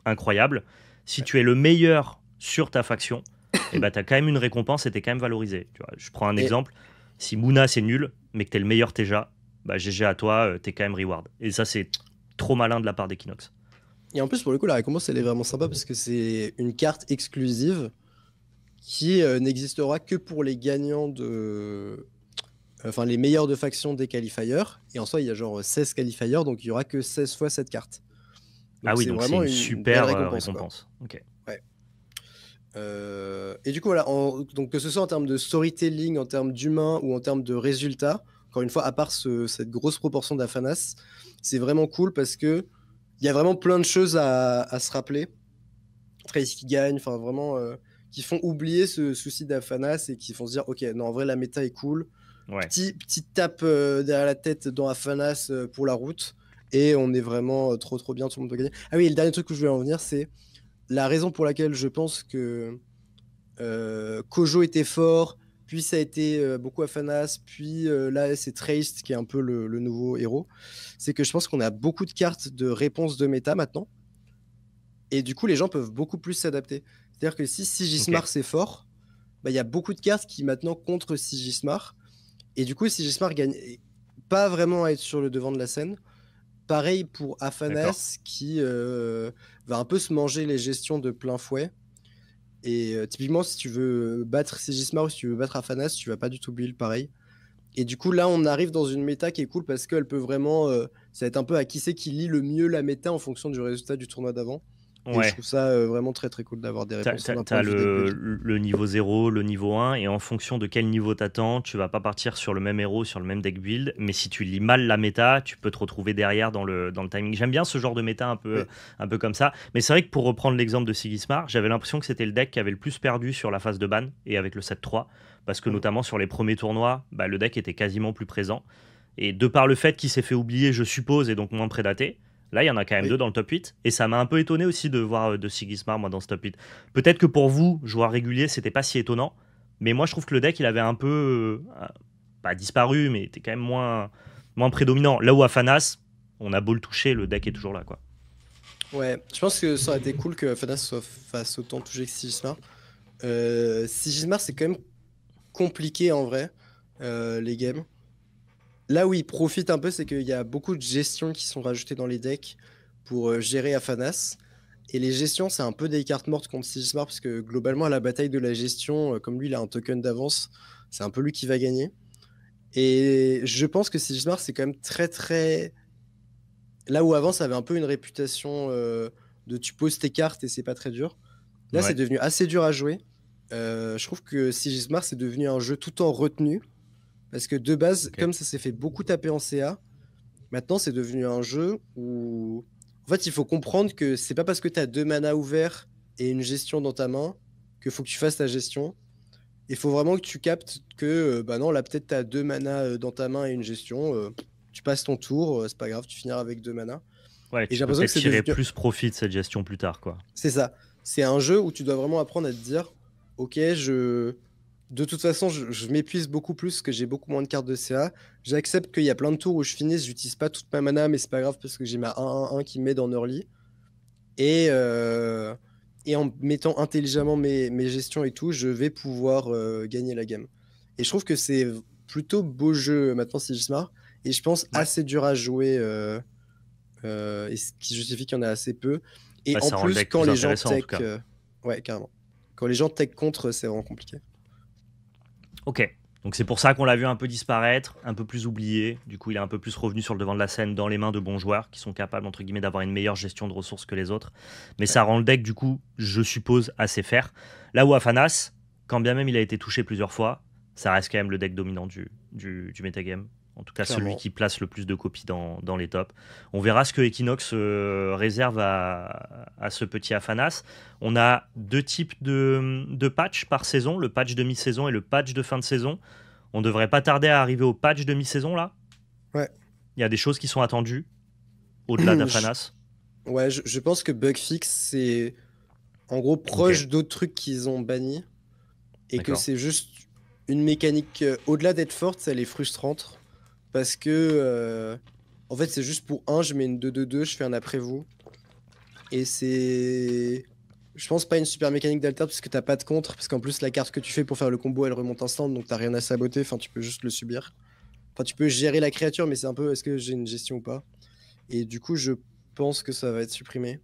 incroyable, si Ouais. tu es le meilleur sur ta faction, et bah, tu as quand même une récompense et tu es quand même valorisé. Tu vois, je prends un Et, exemple. Si Moona c'est nul, mais que tu es le meilleur TJ, bah, GG à toi, tu es quand même reward. Et ça, c'est trop malin de la part d'Equinox. et en plus, pour le coup, la récompense, elle est vraiment sympa parce que c'est une carte exclusive qui n'existera que pour les gagnants de. Enfin, les meilleurs de faction des qualifiers. Et en soi, il y a genre 16 qualifiers, donc il y aura que 16 fois cette carte. Ah Donc oui, c'est donc c'est vraiment une une belle super récompense, quoi. récompense. Ok. Ouais. Et du coup, voilà, donc que ce soit en termes de storytelling, en termes d'humain ou en termes de résultats, encore une fois, à part cette grosse proportion d'Afanas, c'est vraiment cool parce que il y a vraiment plein de choses à se rappeler. Trace qui gagne, enfin vraiment, qui font oublier ce souci d'Afanas et qui font se dire, ok, non, en vrai, la méta est cool. Ouais. Petite tape derrière la tête dans Afanas pour la route. Et on est vraiment trop trop bien, tout le monde peut gagner. Ah oui, et le dernier truc que je voulais en venir, c'est la raison pour laquelle je pense que Kojo était fort, puis ça a été beaucoup Afanas, puis là c'est Traced qui est un peu le nouveau héros. C'est que je pense qu'on a beaucoup de cartes de réponse de méta maintenant, et du coup les gens peuvent beaucoup plus s'adapter. C'est-à-dire que si Ok. Sigismar c'est fort, bah, il y a beaucoup de cartes qui maintenant contre Sigismar, et du coup Sigismar gagne pas vraiment à être sur le devant de la scène. Pareil pour D'accord. Afanas qui va un peu se manger les gestions de plein fouet. Et typiquement, si tu veux battre Sigismar ou si tu veux battre Afanas, tu vas pas du tout build pareil. Et du coup, là, on arrive dans une méta qui est cool parce qu'elle peut vraiment. Ça va être un peu à qui c'est qui lit le mieux la méta en fonction du résultat du tournoi d'avant. Et je Ouais. trouve ça vraiment très très cool d'avoir des réponses d'un point T'as de vue deck build. le niveau 0, le niveau 1, et en fonction de quel niveau t'attends, tu vas pas partir sur le même héros, sur le même deck build, mais si tu lis mal la méta, tu peux te retrouver derrière dans le timing. J'aime bien ce genre de méta Ouais. un peu comme ça, mais c'est vrai que pour reprendre l'exemple de Sigismar, j'avais l'impression que c'était le deck qui avait le plus perdu sur la phase de ban et avec le 7-3, parce que Mhm. notamment sur les premiers tournois, bah, le deck était quasiment plus présent, et de par le fait qu'il s'est fait oublier, je suppose, et donc moins prédaté, là, il y en a quand même Oui. deux dans le top 8. Et ça m'a un peu étonné aussi de voir de Sigismar, moi, dans ce top 8. Peut-être que pour vous, joueurs réguliers, c'était pas si étonnant. Mais moi, je trouve que le deck, il avait un peu. Pas disparu, mais était quand même moins prédominant. Là où Afanas, on a beau le toucher, le deck est toujours là, quoi. Ouais, je pense que ça aurait été cool que Fanas fasse autant toucher que Sigismar. Sigismar, c'est quand même compliqué en vrai, les games. Là où il profite un peu, c'est qu'il y a beaucoup de gestions qui sont rajoutées dans les decks pour gérer Afanas. Et les gestions, c'est un peu des cartes mortes contre Sigismar, parce que globalement, à la bataille de la gestion, comme lui, il a un token d'avance, c'est un peu lui qui va gagner. Et je pense que Sigismar, c'est quand même très très. Là où avant, ça avait un peu une réputation de tu poses tes cartes et c'est pas très dur. Là, c'est Ouais, devenu assez dur à jouer. Je trouve que Sigismar, c'est devenu un jeu tout en retenue. Parce que de base, ok. comme ça s'est fait beaucoup taper en CA, maintenant, c'est devenu un jeu où. En fait, il faut comprendre que c'est pas parce que tu as 2 mana ouverts et une gestion dans ta main qu'il faut que tu fasses ta gestion. Il faut vraiment que tu captes que, bah non, là, peut-être tu as 2 mana dans ta main et une gestion. Tu passes ton tour, c'est pas grave, tu finiras avec 2 mana. Ouais, Et tu j'ai peux l'impression que peut-être c'est tirer devenu. plus profit de cette gestion plus tard, quoi. C'est ça. C'est un jeu où tu dois vraiment apprendre à te dire, ok, de toute façon, je m'épuise beaucoup plus parce que j'ai beaucoup moins de cartes de CA. J'accepte qu'il y a plein de tours où je finis, j'utilise pas toute ma mana, mais c'est pas grave parce que j'ai ma 1-1-1 qui m'aide en early. Et, euh, et en mettant intelligemment mes gestions et tout, je vais pouvoir gagner la game. Et je trouve que c'est plutôt beau jeu maintenant, Sigismar. Et je pense Ouais. assez dur à jouer. Et ce qui justifie qu'il y en a assez peu. Et Bah, en ça rend le plus, deck quand plus les gens intéressant, en tech. tout cas. Ouais, carrément. Quand les gens tech contre, c'est vraiment compliqué. Ok. Donc c'est pour ça qu'on l'a vu un peu disparaître, un peu plus oublié. Du coup, il est un peu plus revenu sur le devant de la scène dans les mains de bons joueurs qui sont capables, entre guillemets, d'avoir une meilleure gestion de ressources que les autres. Mais Ouais. ça rend le deck, du coup, je suppose, assez fair. Là où Afanas, quand bien même il a été touché plusieurs fois, ça reste quand même le deck dominant du metagame. En tout cas, celui Clairement. qui place le plus de copies dans les tops. On verra ce que Equinox réserve à ce petit Afanas. On a deux types de patchs par saison, le patch de mi-saison et le patch de fin de saison. On devrait pas tarder à arriver au patch de mi-saison là. Ouais. Il y a des choses qui sont attendues au-delà Je, d'Afanas. ouais, je pense que Bugfix, c'est en gros Ok, proche d'autres trucs qu'ils ont bannis. Et que d'accord. c'est juste une mécanique, au-delà d'être forte, elle est frustrante. Parce que, en fait, c'est juste pour un, je mets une 2-2-2, je fais un après-vous. Et c'est. Je pense pas une super mécanique d'alter parce que t'as pas de contre. Parce qu'en plus, la carte que tu fais pour faire le combo, elle remonte instant. Donc t'as rien à saboter. Enfin, tu peux juste le subir. Enfin, tu peux gérer la créature, mais c'est un peu est-ce que j'ai une gestion ou pas. Et du coup, je pense que ça va être supprimé.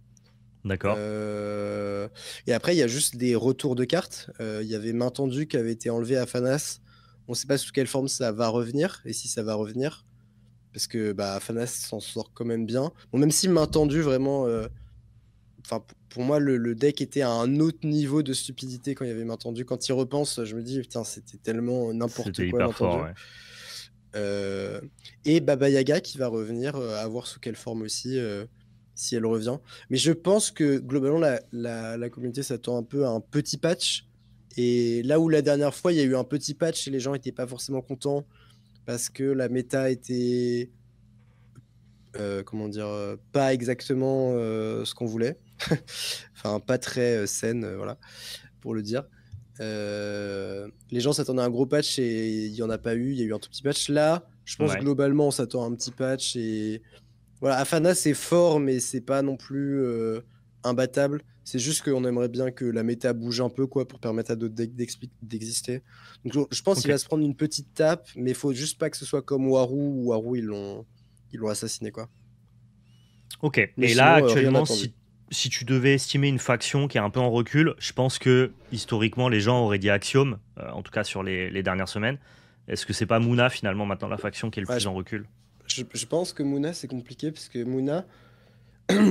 D'accord. Euh, Et après, il y a juste des retours de cartes. Il y avait main tendue qui avait été enlevé à Fanas. On sait pas sous quelle forme ça va revenir. Et si ça va revenir. Parce que bah, Fanas s'en sort quand même bien. Bon, même si main tendue, vraiment. Enfin, pour moi, le deck était à un autre niveau de stupidité quand il y avait main tendue. Quand il repense, je me dis, putain, c'était tellement n'importe C'était quoi hyper main fort, tendue. ouais. Euh, Et Baba Yaga qui va revenir, à voir sous quelle forme aussi, si elle revient. Mais je pense que globalement, la communauté s'attend un peu à un petit patch. Et là où la dernière fois, il y a eu un petit patch et les gens n'étaient pas forcément contents parce que la méta était, comment dire, pas exactement ce qu'on voulait. Enfin, pas très saine, voilà, pour le dire. Les gens s'attendaient à un gros patch et il n'y en a pas eu. Il y a eu un tout petit patch. Là, je pense Ouais. globalement, on s'attend à un petit patch. Et voilà, Afana, c'est fort, mais c'est pas non plus imbattable. C'est juste qu'on aimerait bien que la méta bouge un peu quoi, pour permettre à d'autres decks d'exister. Donc je pense qu'il Ok. va se prendre une petite tape, mais il faut juste pas que ce soit comme Waru, où Waru, ils l'ont assassiné, quoi. Ok. Mais Et là, sinon, rien actuellement, attendu. si tu devais estimer une faction qui est un peu en recul, je pense que historiquement, les gens auraient dit Axiom, en tout cas sur les dernières semaines. Est-ce que c'est pas Moona finalement maintenant la faction qui est le Ouais, plus en recul? je pense que Moona, c'est compliqué parce que Moona,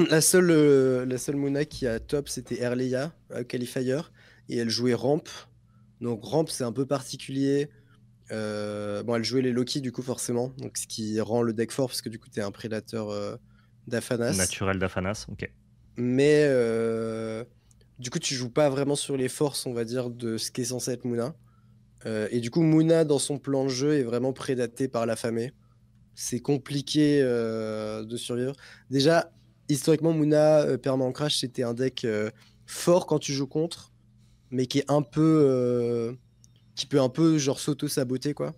La seule Mouna qui a top, c'était Erleia, Qualifier, et elle jouait Ramp. Donc Ramp, c'est un peu particulier. Bon, elle jouait les Loki, du coup, forcément. Donc, ce qui rend le deck fort, parce que du coup, t'es un prédateur d'Afanas. Naturel d'Afanas, ok. Mais du coup, tu joues pas vraiment sur les forces, on va dire, de ce qui est censé être Mouna. Et du coup, Mouna, dans son plan de jeu, est vraiment prédaté par l'affamé. C'est compliqué de survivre. Déjà, historiquement, Mouna, Permanent Crash, c'était un deck fort quand tu joues contre, mais qui est un peu. Qui peut un peu, genre, s'auto-saboter, quoi.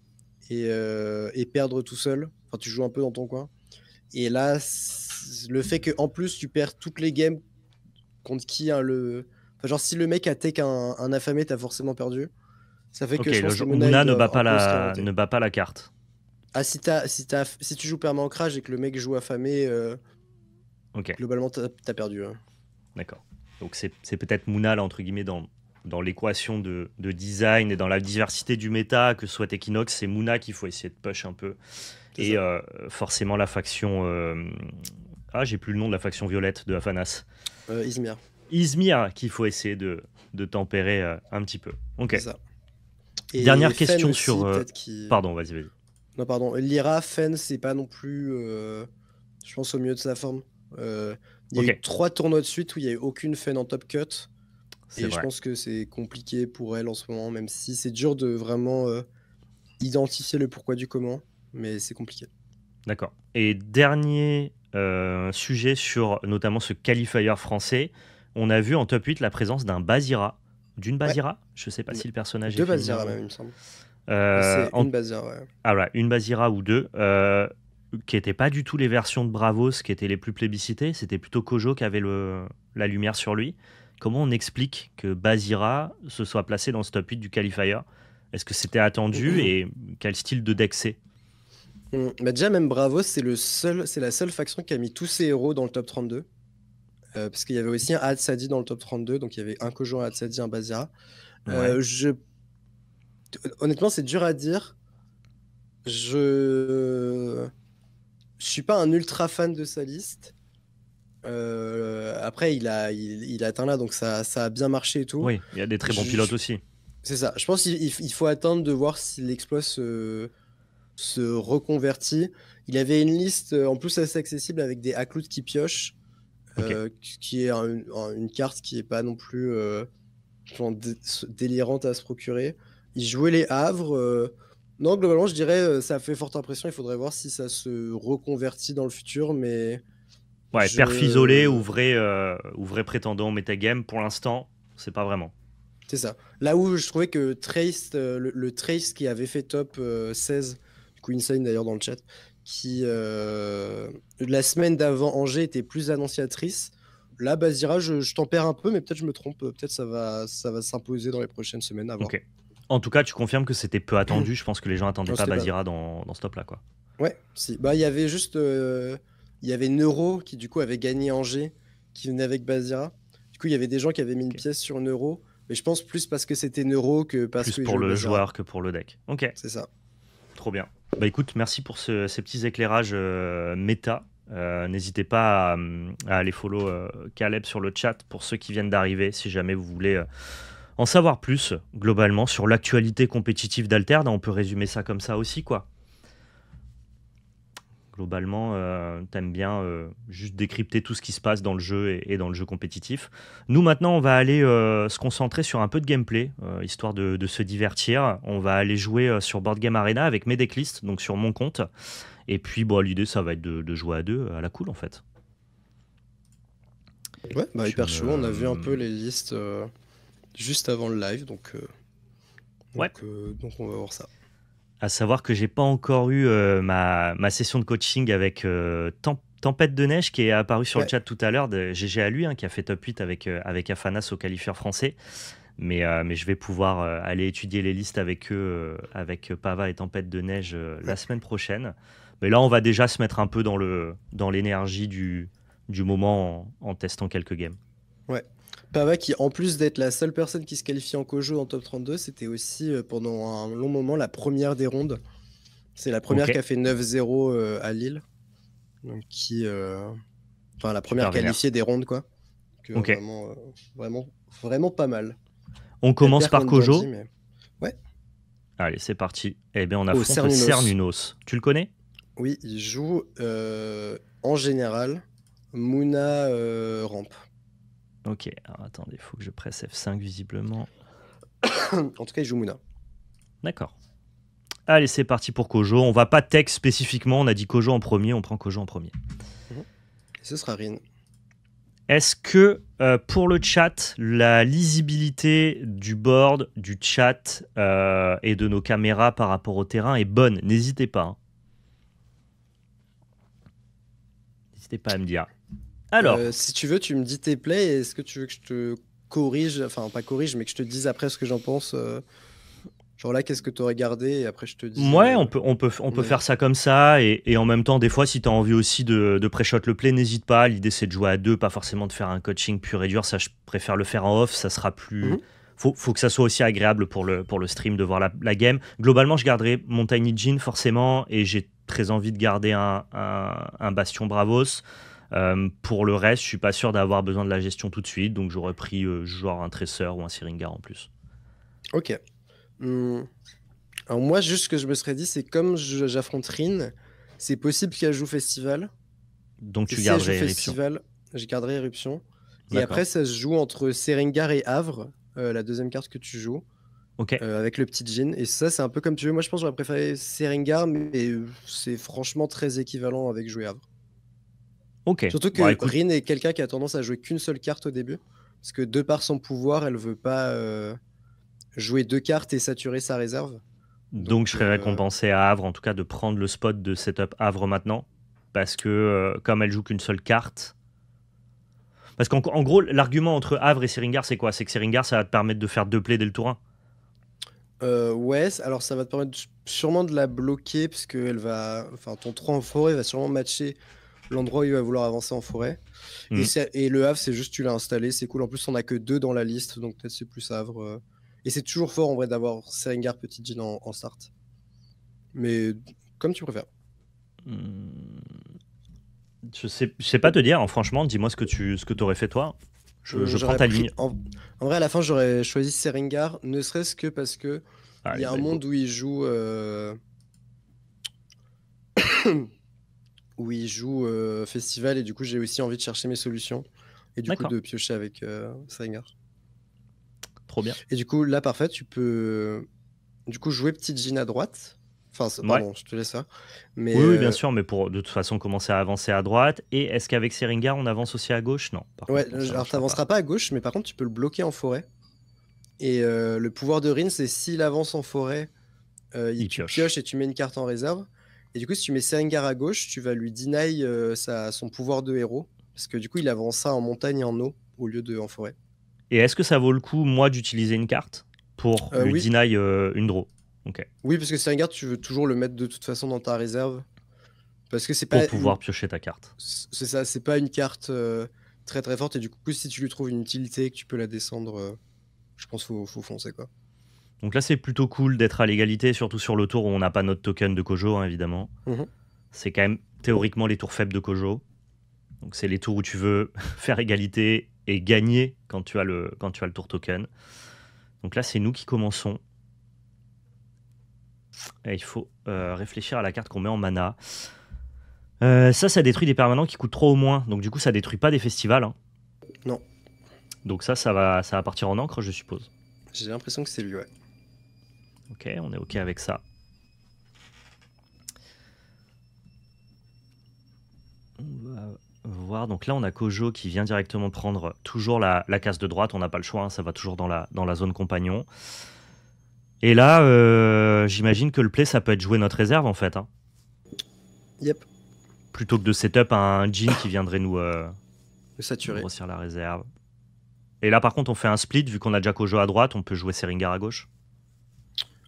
Et perdre tout seul. Enfin, tu joues un peu dans ton coin. Et là, le fait que en plus, tu perds toutes les games contre qui hein, le. Enfin, genre, si le mec a take un affamé, t'as forcément perdu. Ça fait Ok, que je pense que Mouna, ils Moona doivent un peu se réinventer. ne bat pas la carte. Ah, si tu joues permanent crash et que le mec joue affamé, Ok, globalement, t'as perdu. Hein. d'accord. Donc c'est peut-être Moona, là, entre guillemets, dans l'équation de design et dans la diversité du méta que soit Equinox, c'est Moona qu'il faut essayer de push un peu. C'est Et ça. forcément la faction... Ah, j'ai plus le nom de la faction violette de Afanas. Izmir, Izmir qu'il faut essayer de tempérer un petit peu. c'est Ok. ça. Et Dernière Fen question aussi, sur... peut-être qui. Pardon, vas-y, vas-y. Non, pardon. Lyra, Fen, c'est pas non plus, je pense, au mieux de sa forme. Il y a Ok, eu 3 tournois de suite où il n'y a eu aucune Fen en top cut. c'est Et je vrai. pense que c'est compliqué pour elle en ce moment, même si c'est dur de vraiment identifier le pourquoi du comment. Mais c'est compliqué. D'accord. Et dernier sujet sur notamment ce qualifier français, on a vu en top 8 la présence d'un Bazira, d'une Ouais, Bazira, je ne sais pas si le personnage est 2 féminin Bazira même, ou... il me semble. Euh, C'est en- une Bazira, ouais. Ah ouais, une Bazira ou deux, qui n'étaient pas du tout les versions de Bravos qui étaient les plus plébiscitées, c'était plutôt Kojo qui avait la lumière sur lui. Comment on explique que Bazira se soit placé dans ce top 8 du qualifier? Est-ce que c'était attendu et quel style de deck c'est? Bah déjà, même Bravos, c'est la seule faction qui a mis tous ses héros dans le top 32. Parce qu'il y avait aussi un Hatsadi dans le top 32, donc il y avait un Kojo, un Hatsadi, un Bazira. Ouais, Honnêtement, c'est dur à dire. Je je suis pas un ultra fan de sa liste. Après, il a atteint là, donc ça a bien marché et tout. oui, il y a des très bons Je- pilotes je- aussi. c'est ça. Je pense qu'il faut attendre de voir si l'exploit se reconvertit. Il avait une liste en plus assez accessible avec des Aklout qui piochent, Ok. qui est une carte qui est pas non plus genre délirante à se procurer. Il jouait les Havres. Non, globalement, je dirais ça a fait forte impression. Il faudrait voir si ça se reconvertit dans le futur, mais Ouais, perf isolé je. ou vrai prétendant au metagame, pour l'instant, c'est pas vraiment. C'est ça. Là où je trouvais que Trace, le Trace qui avait fait top 16, du coup Insane d'ailleurs dans le chat, qui la semaine d'avant Angers était plus annonciatrice. Là, Bazira, je t'en perds un peu, mais peut-être je me trompe. Peut-être ça va s'imposer dans les prochaines semaines, à voir. Ok. En tout cas, tu confirmes que c'était peu attendu. Je pense que les gens attendaient Non, pas c'était pas. Bazira dans ce top-là, quoi. Ouais, si. Bah, il y avait juste. Il y avait Neuro qui, du coup, avait gagné Angers, qui venait avec Bazira. Du coup, il y avait des gens qui avaient mis une Ok. pièce sur Neuro. Mais je pense plus parce que c'était Neuro que parce Plus qu'il pour jouait le Bazira. joueur que pour le deck. Ok, C'est ça. trop bien. Bah écoute, merci pour ces petits éclairages méta. N'hésitez pas à aller follow Caleb sur le chat pour ceux qui viennent d'arriver, si jamais vous voulez en savoir plus globalement sur l'actualité compétitive d'Alterd. On peut résumer ça comme ça aussi, quoi. Globalement, t'aimes bien juste décrypter tout ce qui se passe dans le jeu et dans le jeu compétitif. Nous, maintenant, on va aller se concentrer sur un peu de gameplay, histoire de se divertir. On va aller jouer sur Board Game Arena avec mes decklists, donc sur mon compte. Et puis, bon, l'idée, ça va être de jouer à deux, à la cool, en fait. Ouais, bah Tu hyper chaud. On a vu un peu me... les listes juste avant le live, Ouais. donc on va voir ça. À savoir que j'ai pas encore eu ma session de coaching avec Tempête de Neige qui est apparu sur le Ouais, chat tout à l'heure de GG à lui, hein, qui a fait top 8 avec Afanas au qualifieur français. Mais je vais pouvoir aller étudier les listes avec eux, avec Pava et Tempête de Neige la ouais, semaine prochaine. Mais là, on va déjà se mettre un peu dans l'énergie du moment en testant quelques games. ouais. Pava qui, en plus d'être la seule personne qui se qualifie en Kojo en top 32, c'était aussi pendant un long moment la première des rondes. C'est la Ok, première qui a fait 9-0 à Lille. Donc Enfin, la première Super vénère. qualifiée des rondes, quoi. Que Ok. vraiment pas mal. On commence Pire par contre Kojo. Genji, mais... Ouais. Allez, c'est parti. Eh bien, on Au affronte le Cernunnos. Cernunnos. Tu le connais? Oui, il joue en général Muna rampe. Ok, alors attendez, il faut que je presse F5 visiblement. En tout cas, il joue Muna. D'accord. Allez, c'est parti pour Kojo. On va pas tech spécifiquement, on a dit Kojo en premier, on prend Kojo en premier. Et ce sera Rin. Est-ce que pour le chat, la lisibilité du board, du chat et de nos caméras par rapport au terrain est bonne? N'hésitez pas. Hein. N'hésitez pas à me dire. Alors, si tu veux, tu me dis tes plays. Est-ce que tu veux que je te corrige, enfin pas corrige, mais que je te dise après ce que j'en pense genre là, qu'est-ce que tu aurais gardé et après je te dis. ouais, on peut faire ça comme ça. Et en même temps, des fois, si tu as envie aussi de pré-shot le play, n'hésite pas. L'idée, c'est de jouer à deux, pas forcément de faire un coaching pur et dur. Ça, je préfère le faire en off. Ça sera plus. Mhm. Faut que ça soit aussi agréable pour le stream de voir la game. Globalement, je garderai mon Tiny Jin forcément. Et j'ai très envie de garder un Bastion Bravos. Pour le reste, je suis pas sûr d'avoir besoin de la gestion tout de suite. Donc, j'aurais pris genre un Tracer ou un Syringar en plus. Ok. Alors moi, juste ce que je me serais dit, c'est comme j'affronte Rin, c'est possible qu'elle joue Festival. Donc, Et tu si elle joue garderais Éruption. Festival, je garderai Éruption. Et D'accord. après, ça se joue entre Seringar et Havre, la deuxième carte que tu joues, Ok. avec le petit Jin. Et ça, c'est un peu comme tu veux. Moi, je pense que j'aurais préféré Seringar, mais c'est franchement très équivalent avec jouer Havre. Ok. Surtout que Bon, écoute, Rin est quelqu'un qui a tendance à jouer qu'une seule carte au début. Parce que de par son pouvoir, elle veut pas jouer deux cartes et saturer sa réserve. donc je serais récompensé à Havre, en tout cas, de prendre le spot de setup Havre maintenant. Parce que comme elle joue qu'une seule carte. Parce qu'en gros, l'argument entre Havre et Seringar, c'est quoi? C'est que Seringar, ça va te permettre de faire deux plays dès le tour 1. Ouais, alors ça va te permettre sûrement de la bloquer, parce que elle va, enfin, ton 3 en forêt va sûrement matcher l'endroit où il va vouloir avancer en forêt. Mhm. Et le Havre, c'est juste tu l'as installé, c'est cool. En plus, on a que 2 dans la liste, donc peut-être c'est plus Havre. Et c'est toujours fort en vrai d'avoir Seringar Petit Jean en start. Mais comme tu préfères. Je sais pas te dire, hein, franchement, dis-moi ce que t'aurais fait toi. Je prends J'aurais ta pris- ligne. En vrai, à la fin, j'aurais choisi Seringar, ne serait-ce que parce que il y a un Allez, monde où il joue. Où il joue Festival, et du coup, j'ai aussi envie de chercher mes solutions. Et du coup, D'accord. de piocher avec Seringar. Trop bien. Et du coup, là, parfait, tu peux du coup jouer Petite Jean à droite. Enfin, Ouais. pardon, je te laisse ça. Mais Oui, bien sûr, mais pour de toute façon commencer à avancer à droite. Et est-ce qu'avec Seringar, on avance aussi à gauche? Non. Par ouais, contre, non, ça alors marchera t'avanceras pas à gauche, mais par contre, tu peux le bloquer en forêt. Et le pouvoir de Rin, c'est s'il avance en forêt, Il tu pioche. pioches et tu mets une carte en réserve. Et du coup, si tu mets Seringar à gauche, tu vas lui deny son pouvoir de héros. Parce que du coup, il avancera en montagne et en eau au lieu de en forêt. Et est-ce que ça vaut le coup, moi, d'utiliser une carte pour lui Oui. deny une draw? Ok. Oui, parce que Seringar, tu veux toujours le mettre de toute façon dans ta réserve. Parce que c'est Pour pas pouvoir piocher ta carte. c'est ça, c'est pas une carte très très forte. Et du coup, si tu lui trouves une utilité et que tu peux la descendre, je pense qu'il faut foncer, quoi. Donc là, c'est plutôt cool d'être à l'égalité, surtout sur le tour où on n'a pas notre token de Kojo, hein, évidemment. Mhm. C'est quand même théoriquement les tours faibles de Kojo. Donc c'est les tours où tu veux faire égalité et gagner quand tu as le tour token. Donc là, c'est nous qui commençons. Et il faut réfléchir à la carte qu'on met en mana. Ça détruit des permanents qui coûtent 3 ou moins. Donc du coup, ça détruit pas des festivals. Hein. Non. Donc ça va partir en encre, je suppose. J'ai l'impression que c'est lui, ouais. Ok, on est ok avec ça. On va voir. Donc là, on a Kojo qui vient directement prendre toujours la case de droite. On n'a pas le choix, hein, ça va toujours dans la zone compagnon. Et là, j'imagine que le play, ça peut être jouer notre réserve en fait. Hein. Yep. Plutôt que de setup un Jin qui viendrait nous Le saturer. grossir la réserve. Et là, par contre, on fait un split. Vu qu'on a déjà Kojo à droite, on peut jouer Seringar à gauche.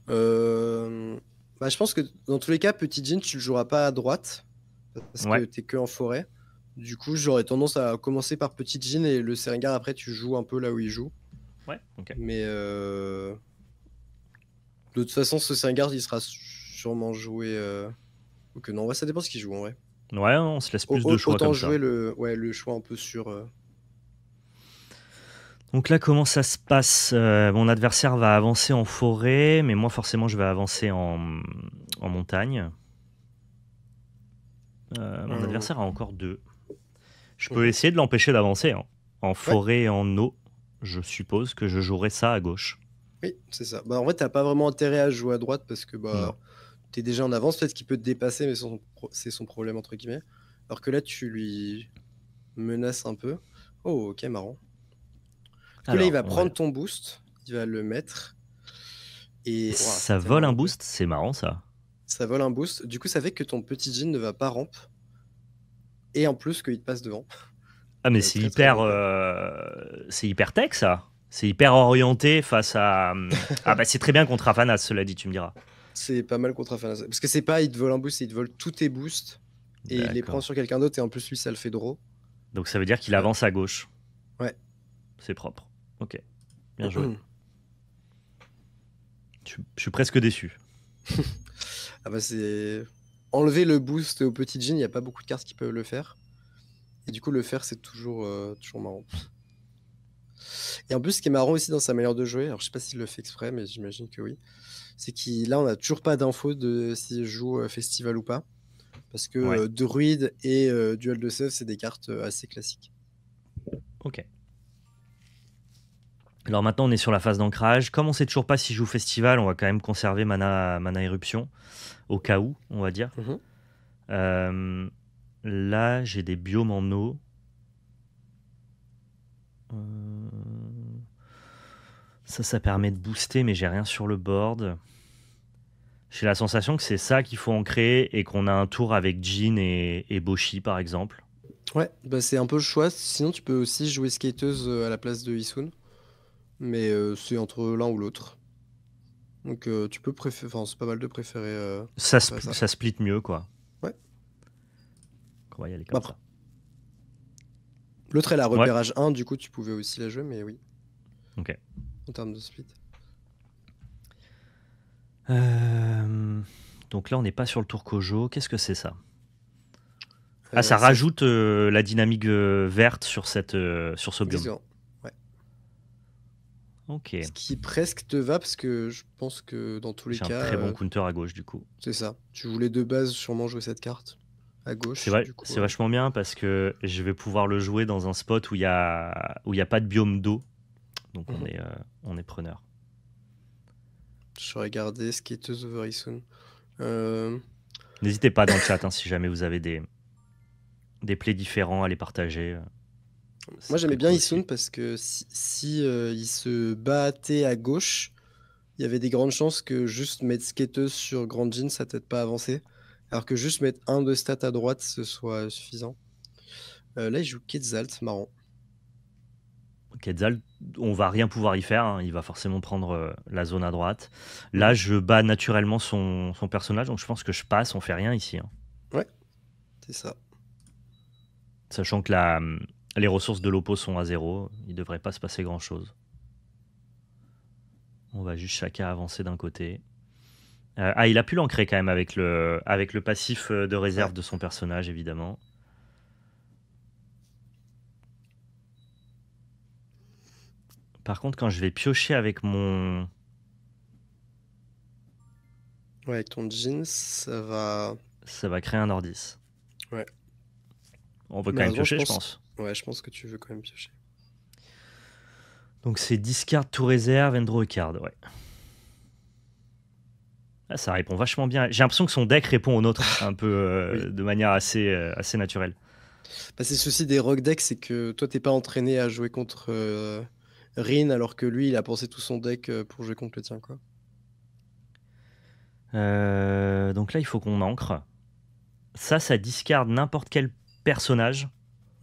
Je pense que dans tous les cas, Petit Jean, tu le joueras pas à droite. Parce Ouais. que t'es que en forêt. Du coup, j'aurais tendance à commencer par Petit Jean et le Seringar, après, tu joues un peu là où il joue. Ouais, ok. Mais de toute façon, ce Seringar, il sera sûrement joué. Ou que non, ça dépend ce qu'il joue en vrai. Ouais, on se laisse plus de choix Autant comme ça. jouer le choix un peu sur. Donc là, comment ça se passe? Mon adversaire va avancer en forêt, mais moi, forcément, je vais avancer en montagne. Mon euh, adversaire a encore 2. Je peux mhm. essayer de l'empêcher d'avancer, hein. En Ouais, forêt et en eau, je suppose que je jouerai ça à gauche. oui, c'est ça. Bah, en vrai, t'as pas vraiment intérêt à jouer à droite parce que Non. bah, t'es déjà en avance. Peut-être qu'il peut te dépasser, mais c'est son problème, entre guillemets. Alors que là, tu lui menaces un peu. Oh, ok, marrant. Du coup, là, il Alors, va on va... prendre ton boost. Il va le mettre. Et ouah, Ça c'est vole tellement un OP. boost, c'est marrant ça. Ça vole un boost. Du coup, ça fait que ton petit jean ne va pas ramp. Et en plus, qu'il te passe devant. Ah mais Très, très OP. c'est hyper tech ça. C'est hyper orienté face à... Ah bah c'est très bien contre Afanas, cela dit, tu me diras. C'est pas mal contre Afanas. Parce que c'est pas, il te vole un boost, il te vole tous tes boosts. Et il les prend D'accord. sur quelqu'un d'autre. Et en plus, lui, ça le fait draw. Donc ça veut dire qu'il Euh, avance à gauche. ouais. C'est propre. Ok, bien joué. Je suis presque déçu. Ah bah c'est. Enlever le boost au petit jean, il n'y a pas beaucoup de cartes qui peuvent le faire. Et du coup, le faire, c'est toujours marrant. Et en plus, ce qui est marrant aussi dans sa manière de jouer, alors je sais pas s'il le fait exprès, mais j'imagine que oui, c'est qu'il là, on n'a toujours pas d'infos de s'il joue Festival ou pas. Parce que Ouais, Druid et Duel de Sèvres, c'est des cartes assez classiques. ok. Alors maintenant on est sur la phase d'ancrage. Comme on sait toujours pas s'il joue festival, on va quand même conserver mana éruption. Au cas où, on va dire. Mhm. Euh, Là j'ai des biomes en eau. Euh, ça permet de booster, mais j'ai rien sur le board. J'ai la sensation que c'est ça qu'il faut en créer et qu'on a un tour avec Jin et Boshi par exemple. Ouais, bah c'est un peu le choix. Sinon, tu peux aussi jouer skateuse à la place de Isun. Mais c'est entre l'un ou l'autre. Donc tu peux préférer. Enfin, c'est pas mal de préférer ça. Ça split mieux, quoi. Ouais. On va y aller Bah, comme ça. l'autre, elle a Ouais, repérage 1, du coup, tu pouvais aussi la jouer, mais oui, ok. en termes de split. Euh, Donc là, on n'est pas sur le tour Kojo. Qu'est-ce que c'est ça? Ah, ça Ça, rajoute la dynamique verte sur, sur ce biome. exactement. Ouais. Ok. Ce qui presque te va, parce que je pense que dans tous les J'ai un cas, très bon counter à gauche, du coup. c'est ça. Tu voulais de base sûrement jouer cette carte à C'est gauche, vrai, du coup. c'est vachement bien parce que je vais pouvoir le jouer dans un spot où il y a pas de biome d'eau. Donc Mhm. on est preneur. Je vais regarder Skateuse Very Soon. Euh, N'hésitez pas dans le chat hein, si jamais vous avez des plays différents à les partager. Moi, C'est j'aimais très bien cool Isun aussi. parce que si il se battait à gauche, il y avait des grandes chances que juste mettre Skateuse sur Grand Jean, ça t'aide pas à avancer. Alors que juste mettre un de stats à droite, ce soit suffisant. Là, il joue Quetzalt, marrant. Quetzal, on va rien pouvoir y faire. Hein. Il va forcément prendre la zone à droite. Là, Mhm. je bats naturellement son personnage, donc je pense que je passe. On fait rien ici. Hein. Ouais, c'est ça. Sachant que les ressources de l'oppo sont à 0, il devrait pas se passer grand chose. On va juste chacun avancer d'un côté. Il a pu l'ancrer quand même avec le passif de Ouais. réserve de son personnage, évidemment. Par contre, quand je vais piocher avec Ouais, avec ton jeans, ça va. ça va créer un Ordis. Ouais. On veut quand même Malheureusement, piocher, je pense. Ouais, je pense que tu veux quand même piocher. Donc c'est discard tout réserve and draw a card, ouais. Ah, ça répond vachement bien. J'ai l'impression que son deck répond au nôtre, un peu Oui. de manière assez naturelle. Bah, c'est le souci des rock decks, c'est que toi, t'es pas entraîné à jouer contre Rin, alors que lui, il a pensé tout son deck pour jouer contre le tien, quoi. Donc là, il faut qu'on ancre. Ça discard n'importe quel personnage.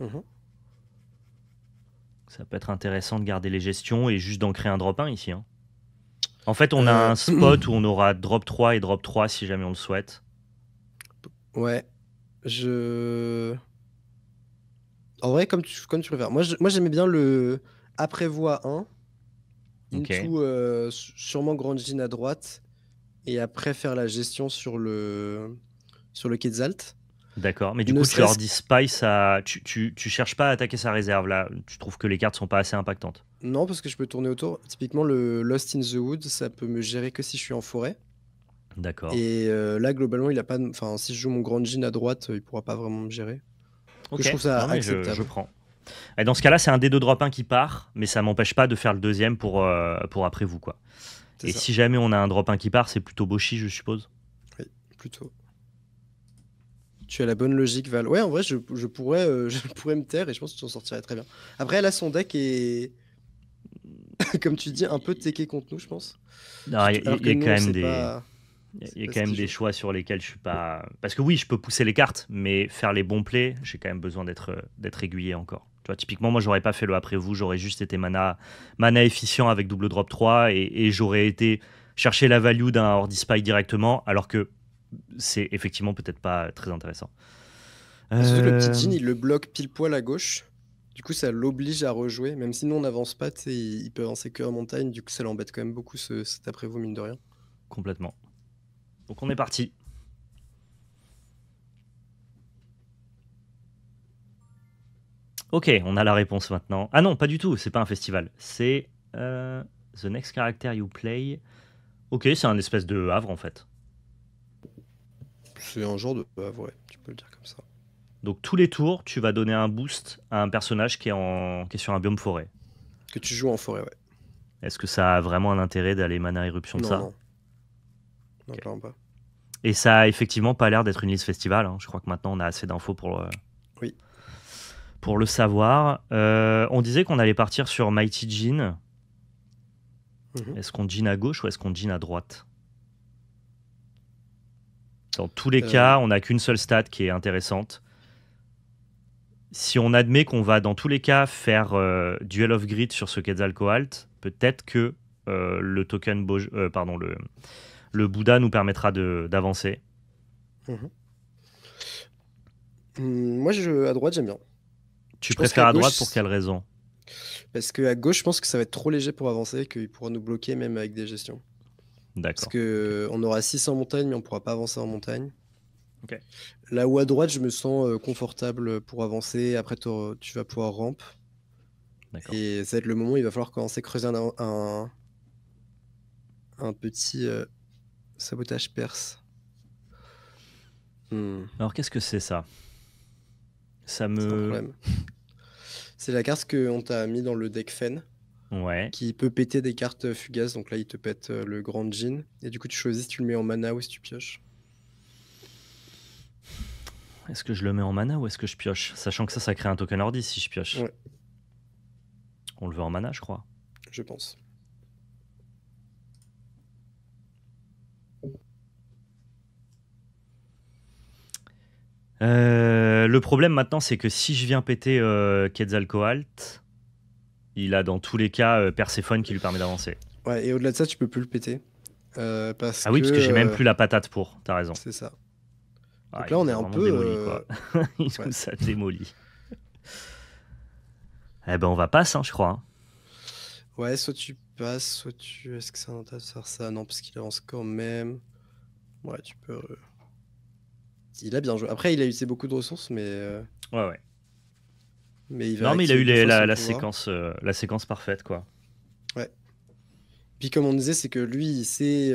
Mhm. Ça peut être intéressant de garder les gestions et juste d'en créer un drop 1 ici. Hein. En fait, on a Euh, un spot où on aura drop 3 et drop 3 si jamais on le souhaite. Ouais, je... En vrai, comme tu préfères. Moi, j'aimais bien le après-voix 1, Ok. into sûrement Grand Jean à droite, et après faire la gestion sur le Quetzalt. D'accord, mais du Ne coup, tu serait-ce Ordi Spy, tu cherches pas à attaquer sa réserve là. Tu trouves que les cartes sont pas assez impactantes. non, parce que je peux tourner autour. Typiquement, le Lost in the Woods, ça peut me gérer que si je suis en forêt. D'accord. Et là, globalement, il a pas. Enfin, si je joue mon Grand Djinn à droite, il pourra pas vraiment me gérer. Que je Ok, trouve ça non mais je acceptable. prends. Et dans ce cas-là, c'est un D2 drop 1 qui part, mais ça m'empêche pas de faire le deuxième pour après vous, quoi. C'est Et ça. si jamais on a un drop 1 qui part, c'est plutôt Boshi, je suppose. Oui, plutôt. Tu as la bonne logique, Val. Ouais, en vrai, je pourrais, je pourrais me taire et je pense que tu t'en sortirais très bien. Après, là, son deck est, comme tu dis, un peu teké contre nous, je pense. Non, il Alors y, que a quand nous, on même sait des, pas, il y a pas quand ce même qu'il des joue. choix sur lesquels je suis pas. Parce que oui, je peux pousser les cartes, mais faire les bons plays, j'ai quand même besoin d'être aiguillé encore. Tu vois, typiquement, moi, j'aurais pas fait le après vous, j'aurais juste été mana efficient avec double drop 3 et j'aurais été chercher la value d'un Ordi Spy directement, alors que c'est effectivement peut-être pas très intéressant. Bah, surtout que le petit Euh, Jin, il le bloque pile poil à gauche. Du coup, ça l'oblige à rejouer. Même si nous, on n'avance pas, tu sais, il peut avancer que en montagne. Du coup, ça l'embête quand même beaucoup, cet après-vous, mine de rien. Complètement. Donc on est parti. Ok, on a la réponse maintenant. Ah non, pas du tout, c'est pas un festival. C'est The Next Character You Play. Ok, c'est un espèce de Havre en fait. C'est un genre de. Ah, ouais, tu peux le dire comme ça. Donc tous les tours, tu vas donner un boost à un personnage qui est sur un biome forêt. Que tu joues en forêt, ouais. Est-ce que ça a vraiment un intérêt d'aller mana éruption de Non, ça? non. Non, Ok. clairement pas. Et ça a effectivement pas l'air d'être une liste festival, hein. Je crois que maintenant on a assez d'infos Oui. pour le savoir. On disait qu'on allait partir sur Mighty Jin. Mhm. Est-ce qu'on Jin à gauche ou est-ce qu'on Jin à droite? Dans tous les Euh, cas, on n'a qu'une seule stat qui est intéressante. Si on admet qu'on va dans tous les cas faire Duel of Grid sur ce Quetzalcoatl, peut-être que le token pardon, le Bouddha nous permettra d'avancer. mhm. Moi, à droite, j'aime bien. Tu Je pense préfères qu'à à droite pour gauche, quelle raison? parce qu'à gauche, je pense que ça va être trop léger pour avancer et qu'il pourra nous bloquer même avec des gestions. Parce D'accord. Ok. que on aura 6 en montagne, mais on pourra pas avancer en montagne. Ok. Là où à droite, je me sens confortable pour avancer. Après, tu vas pouvoir ramp. D'accord. Et ça va être le moment où il va falloir commencer à creuser un petit sabotage perse. Hmm, Alors qu'est-ce que c'est ça? Ça c'est un me... problème. C'est la carte qu'on t'a mis dans le deck Fen, Ouais. qui peut péter des cartes fugaces. Donc là, il te pète le Grand Djinn. Et du coup, tu choisis si tu le mets en mana ou si tu pioches. Est-ce que je le mets en mana ou est-ce que je pioche? Sachant que ça crée un token ordi si je pioche. Ouais, On le veut en mana, je crois. je pense. Le problème maintenant, c'est que si je viens péter Quetzalcoatl, il a dans tous les cas Perséphone qui lui permet d'avancer. Ouais, et au-delà de ça, tu peux plus le péter. Parce Ah oui, que parce que j'ai même plus la patate pour, t'as raison. c'est ça. Ah, Donc il là, on nous est a un vraiment peu. démoli, quoi. Il Ouais. nous a démoli. Eh ben, on va passer, hein, je crois. Hein. Ouais, soit tu passes, soit tu. Est-ce que c'est un intérêt de faire ça? Non, parce qu'il avance quand même. Ouais, tu peux. Il a bien joué. Après, il a usé beaucoup de ressources, Ouais, ouais. mais il va Non, mais il a eu réactiver 2 fois son la pouvoir. la séquence parfaite, quoi. Ouais. Puis comme on disait, c'est que lui, il sait.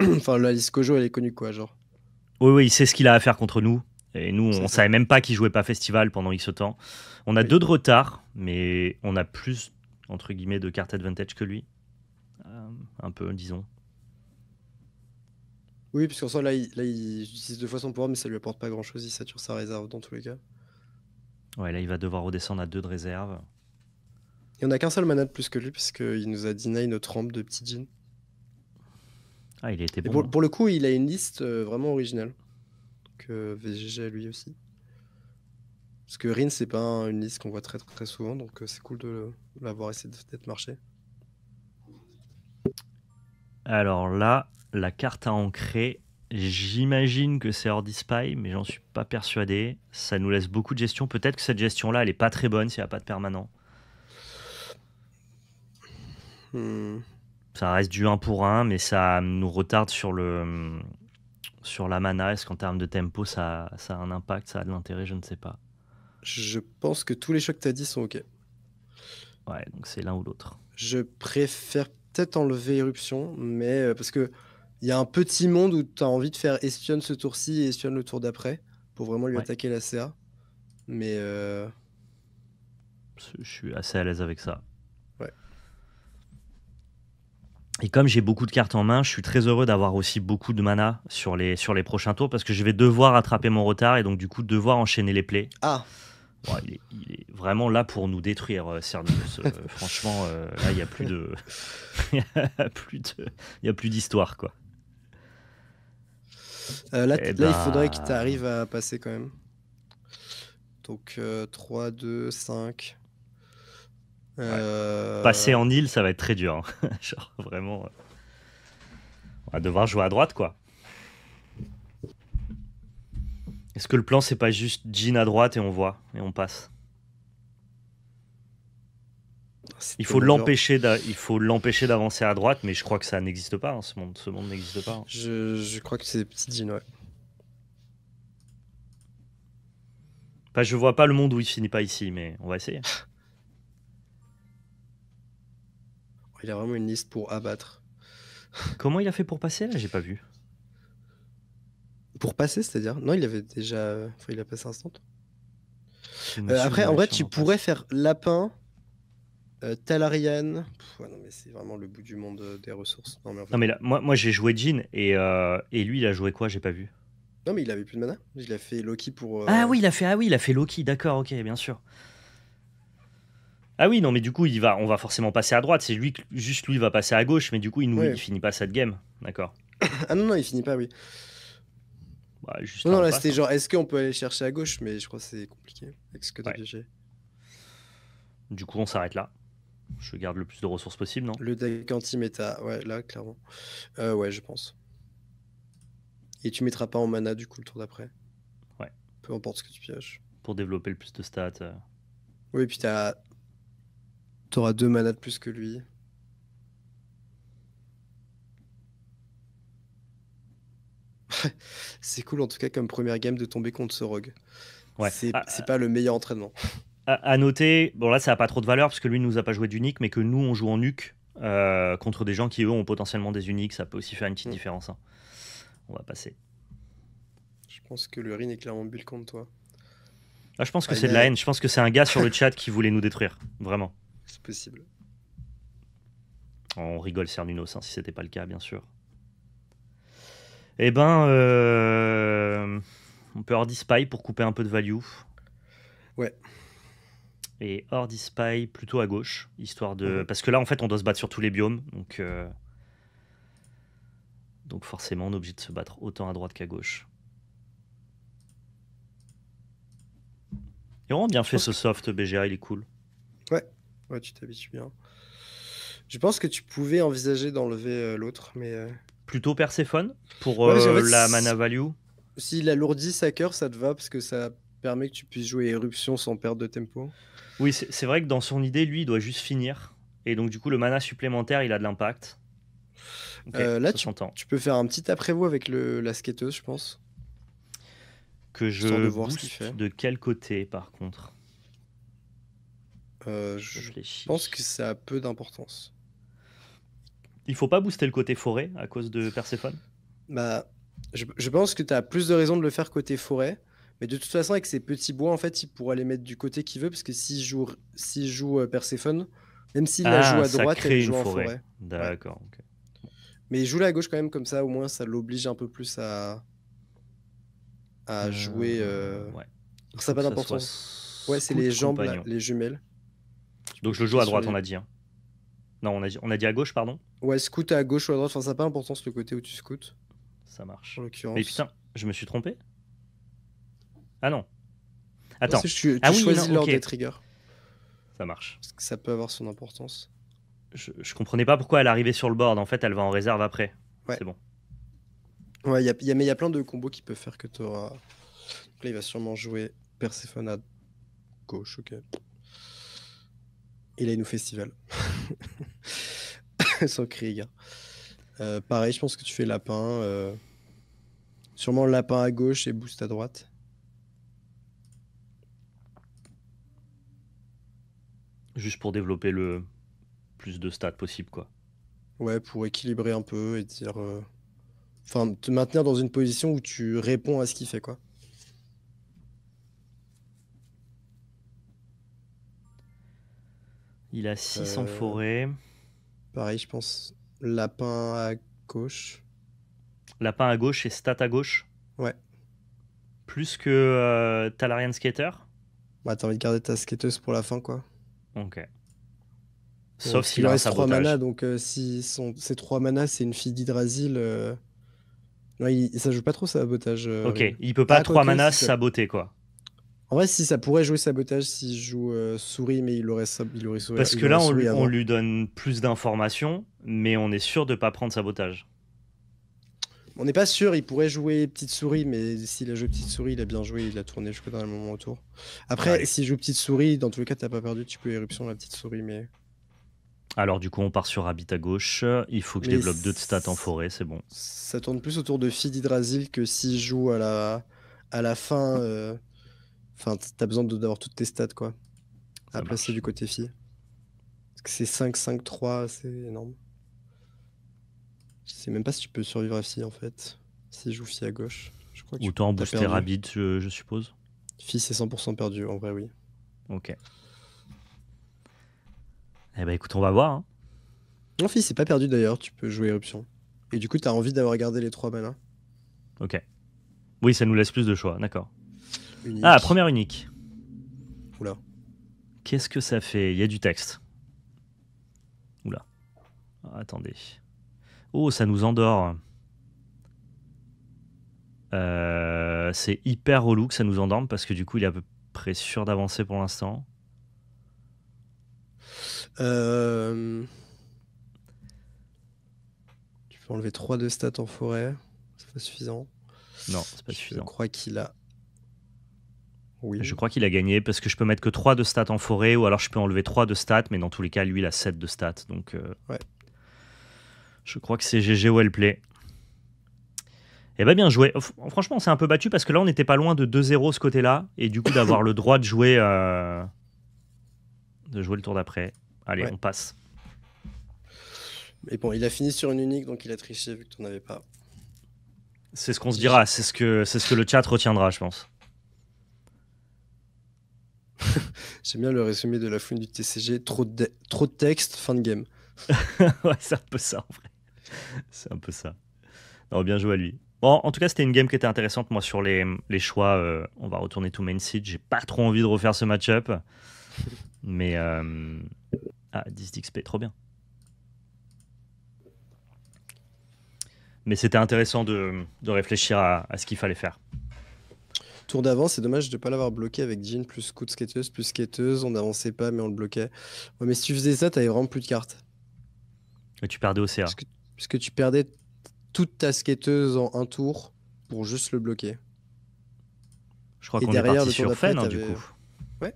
Enfin, la liste Kojo, elle est connue, quoi, genre. Oui, oui, il sait ce qu'il a à faire contre nous. Et nous, C'est on ça. savait même pas qu'il jouait pas festival pendant X temps. On a Oui. 2 de retard, mais on a plus, entre guillemets, de carte advantage que lui. Un peu, disons. Oui, puisqu'en soi, là, il utilise 2 fois son pouvoir, mais ça lui apporte pas grand-chose. Il sature sa réserve dans tous les cas. Ouais, là, il va devoir redescendre à 2 de réserve. Et on a qu'un seul mana de plus que lui, puisqu'il nous a deny notre rampe de petit Jin. Ah, il a été Mais bon. Hein. pour le coup, il a une liste vraiment originale. Que VGG a lui aussi. Parce que Rin, c'est pas une liste qu'on voit très très souvent, donc c'est cool de l'avoir essayé d'être marché. Alors là, la carte à ancrer, j'imagine que c'est Ordi Spy, mais j'en suis pas persuadé. Ça nous laisse beaucoup de gestion. Peut-être que cette gestion-là, elle est pas très bonne s'il n'y a pas de permanent. Hmm. Ça reste du 1 pour 1, mais ça nous retarde sur la mana? Est-ce qu'en termes de tempo, ça a un impact, ça a de l'intérêt? Je ne sais pas. Je pense que tous les choix que tu as dit sont OK. Ouais, donc c'est l'un ou l'autre. Je préfère peut-être enlever éruption, mais parce que il y a un petit monde où tu as envie de faire espionne ce tour-ci et espionne le tour d'après pour vraiment lui Ouais. attaquer la CA. Mais Je suis assez à l'aise avec ça. Ouais. Et comme j'ai beaucoup de cartes en main, je suis très heureux d'avoir aussi beaucoup de mana sur les prochains tours parce que je vais devoir attraper mon retard et donc du coup devoir enchaîner les plays. Ah, Ouais, il est vraiment là pour nous détruire, Cernunnos. Franchement, là, il n'y a plus de... il y a plus d'histoire, quoi. là, Eh il faudrait que ben, tu arrives à passer quand même. Donc 3, 2, 5. passer en île, ça va être très dur, hein. Genre, vraiment... on va devoir jouer à droite, quoi. Est-ce que le plan, c'est pas juste Jean à droite et on voit, et on passe? C'est Il faut tellement dur. l'empêcher d'avancer à droite, mais je crois que ça n'existe pas, hein, ce monde. Ce monde n'existe pas, hein. Je crois que c'est des petits jeans, ouais. Enfin, je vois pas le monde où il finit pas ici, mais on va essayer. Il a vraiment une liste pour abattre. Comment il a fait pour passer, là? J'ai pas vu. Pour passer, c'est-à-dire? Non, il avait déjà... Enfin, il a passé instant. C'est monsieur Après, le en vrai, machin tu en pourrais face. faire Lapin, Talarian. Ouais, non, mais c'est vraiment le bout du monde des ressources. Non, mais en fait... Non, mais là, moi j'ai joué Jean et lui, il a joué quoi? J'ai pas vu. Non, mais il avait plus de mana. Il a fait Loki pour... Ah oui, il a fait Loki, d'accord, ok, bien sûr. Ah oui, non, mais du coup, on va forcément passer à droite. C'est juste lui va passer à gauche, mais du coup, Ouais. il finit pas cette game, d'accord. Ah non, non, il finit pas, oui. Bah, juste Non, là, non, on là, passe, c'était hein. genre, est-ce qu'on peut aller chercher à gauche? Mais je crois que c'est compliqué avec ce que t'as Ouais. piégé. Du coup, on s'arrête là. Je garde le plus de ressources possible, non? Le deck anti-méta, ouais, là, clairement. Ouais, je pense. Et tu mettras pas en mana, du coup, le tour d'après. Ouais. Peu importe ce que tu pièges. Pour développer le plus de stats. Oui, puis t'auras 2 mana de plus que lui. C'est cool, en tout cas, comme première game de tomber contre ce rogue. Ouais. C'est pas le meilleur entraînement. À noter, bon là ça n'a pas trop de valeur parce que lui nous a pas joué d'unique, mais que nous on joue en nuque contre des gens qui eux ont potentiellement des uniques, ça peut aussi faire une petite différence, hein. On va passer. Je pense que le Rin est clairement bulle contre toi. Ah, je pense que c'est de la haine, je pense que c'est un gars sur le chat qui voulait nous détruire, vraiment. C'est possible. On rigole Cernunnos, hein, si c'était pas le cas bien sûr. Eh ben, on peut Hardy Spy pour couper un peu de value. Ouais. Et Hardy Spy plutôt à gauche, histoire de... Parce que là, en fait, on doit se battre sur tous les biomes, donc forcément, on est obligé de se battre autant à droite qu'à gauche. Il a vraiment bien fait ce soft BGA, il est cool. Ouais, tu t'habitues bien. Je pense que tu pouvais envisager d'enlever l'autre, mais... Plutôt Perséphone pour Ouais, parce qu'en fait, la mana value. S'il alourdit sa cœur, ça te va, parce que ça permet que tu puisses jouer Éruption sans perdre de tempo. Oui, c'est vrai que dans son idée, lui, il doit juste finir. Et donc, du coup, le mana supplémentaire, il a de l'impact. Okay, là, ça s'entend. tu peux faire un petit après-vous avec la skateuse, je pense. Que je Histoire de voir ce booste qu'il fait. de quel côté, par contre? Je pense que ça a peu d'importance. Il faut pas booster le côté forêt à cause de Perséphone? Bah, je pense que tu as plus de raisons de le faire côté forêt. Mais de toute façon, avec ces petits bois, en fait, il pourra les mettre du côté qu'il veut, parce que s'il joue Perséphone, même s'il la joue à droite, elle joue en forêt. D'accord, ouais. Ok. Mais il joue la gauche quand même, comme ça, au moins, ça l'oblige un peu plus à jouer. Ouais. Ça n'a pas d'importance. Ouais, c'est les jambes, là, les jumelles. Donc je le joue à droite, on a dit. Hein. Non, on a dit à gauche, pardon. Ouais, scout à gauche ou à droite, enfin, ça n'a pas d'importance le côté où tu scoutes. Ça marche. En l'occurrence. Mais putain, je me suis trompé? Ah non. Attends. Tu choisis l'ordre des triggers. Ça marche. Parce que ça peut avoir son importance. Je comprenais pas pourquoi elle arrivait sur le board. En fait, elle va en réserve après. Ouais. C'est bon. Ouais, mais il y a plein de combos qui peuvent faire que tu auras. Donc là, il va sûrement jouer Perséphone à gauche, ok. Il a une festival. Sans Krieg. Pareil, je pense que tu fais lapin. Sûrement lapin à gauche et boost à droite. Juste pour développer le plus de stats possible, quoi. Ouais, pour équilibrer un peu et dire. Enfin, te maintenir dans une position où tu réponds à ce qu'il fait, quoi. Il a 6 en Euh, forêt. Pareil, je pense. Lapin à gauche. Lapin à gauche et stat à gauche. Ouais. Plus que Talarian Skater. Bah, t'as envie de garder ta skateuse pour la fin, quoi. Ok. Bon, Sauf parce qu'il s'il lui a un reste 3 manas, sabotage. donc si ces 3 manas, c'est une fille d'Hydrasil. Non, ça joue pas trop sabotage, Ok, Rin. il peut pas Ah, 3 quoique, manas si ça. saboter, quoi. En vrai, si ça pourrait jouer sabotage s'il joue souris, mais Parce il que aurait là, souris on avant. lui donne plus d'informations, mais on est sûr de pas prendre sabotage. On n'est pas sûr, il pourrait jouer petite souris, mais s'il a joué petite souris, il a bien joué, il a tourné jusqu'au dernier moment autour. Après, Allez. s'il joue petite souris, dans tous les cas, t'as pas perdu, tu peux éruption la petite souris, mais. Alors du coup, on part sur Rabbit à gauche. Il faut que je Mais développe 2 de stats en forêt, c'est bon. ça tourne plus autour de Fille d'Hydrasil que s'il joue à la fin. Enfin, t'as besoin d'avoir toutes tes stats, quoi, Ça à placer marche. du côté fille. Parce que c'est 5-5-3, c'est énorme. Je sais même pas si tu peux survivre à fille, en fait. S'il joue fille à gauche. Je crois que Autant t'as booster perdu. Rabbit, je suppose. Fille, c'est 100% perdu, en vrai, oui. Ok. Eh ben écoute, on va voir, hein. Non, fille, c'est pas perdu d'ailleurs, tu peux jouer éruption. Et du coup, t'as envie d'avoir gardé les 3 manas. Ok. Oui, ça nous laisse plus de choix, d'accord. Ah, Unique. première unique. Oula. Qu'est-ce que ça fait? Il y a du texte. Oula. Ah, attendez. Oh, ça nous endort. C'est hyper relou que ça nous endorme parce que du coup, il est à peu près sûr d'avancer pour l'instant. Euh... Tu peux enlever 3 de stats en forêt. C'est pas suffisant. Non, c'est pas Je suffisant. crois qu'il a. Je Oui. crois qu'il a gagné parce que je peux mettre que 3 de stats en forêt ou alors je peux enlever 3 de stats, mais dans tous les cas, lui, il a 7 de stats. Donc, Ouais. je crois que c'est GG well play. Eh ben bien joué. Franchement, on s'est un peu battu parce que là, on n'était pas loin de 2-0 ce côté-là. Et du coup, d'avoir le droit de jouer le tour d'après. Allez, Ouais. on passe. Mais bon, il a fini sur une unique, donc il a triché vu que t'en avais pas. C'est ce qu'on se dira. C'est ce que le chat retiendra, je pense. J'aime bien le résumé de la fouine du TCG. Trop de texte, fin de game. Ouais, c'est un peu ça, en vrai. C'est un peu ça. Non, bien joué à lui. Bon, en tout cas, c'était une game qui était intéressante. Moi, sur les choix, on va retourner tout main seed. J'ai pas trop envie de refaire ce match-up. Mais. Ah, 10 d'XP, trop bien. Mais c'était intéressant de réfléchir à ce qu'il fallait faire. Tour d'avant, c'est dommage de ne pas l'avoir bloqué avec Jean plus scout skateuse plus skateuse. On n'avançait pas, mais on le bloquait. Ouais, mais si tu faisais ça, t'avais vraiment plus de cartes. Et tu perdais au CA. Puisque tu perdais toute ta skateuse en un tour pour juste le bloquer. Je crois Et qu'on est derrière, parti le tour sur d'après, Fen, hein, du t'avais. coup. Ouais.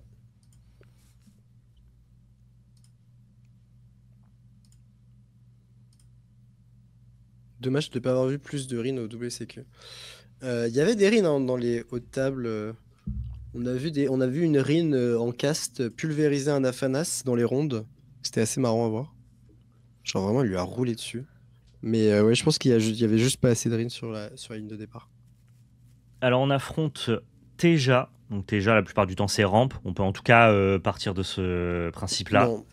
Dommage de ne pas avoir vu plus de Rin au WCQ. Il y avait des Rin dans les hautes tables. On a vu une Rin en cast pulvériser un Aphanas dans les rondes. C'était assez marrant à voir. Genre vraiment, il lui a roulé dessus. Mais ouais, je pense il y avait juste pas assez de Rin sur la ligne de départ. Alors, on affronte Teja. Donc, Teja, la plupart du temps, c'est rampe. On peut en tout cas partir de ce principe-là. Non,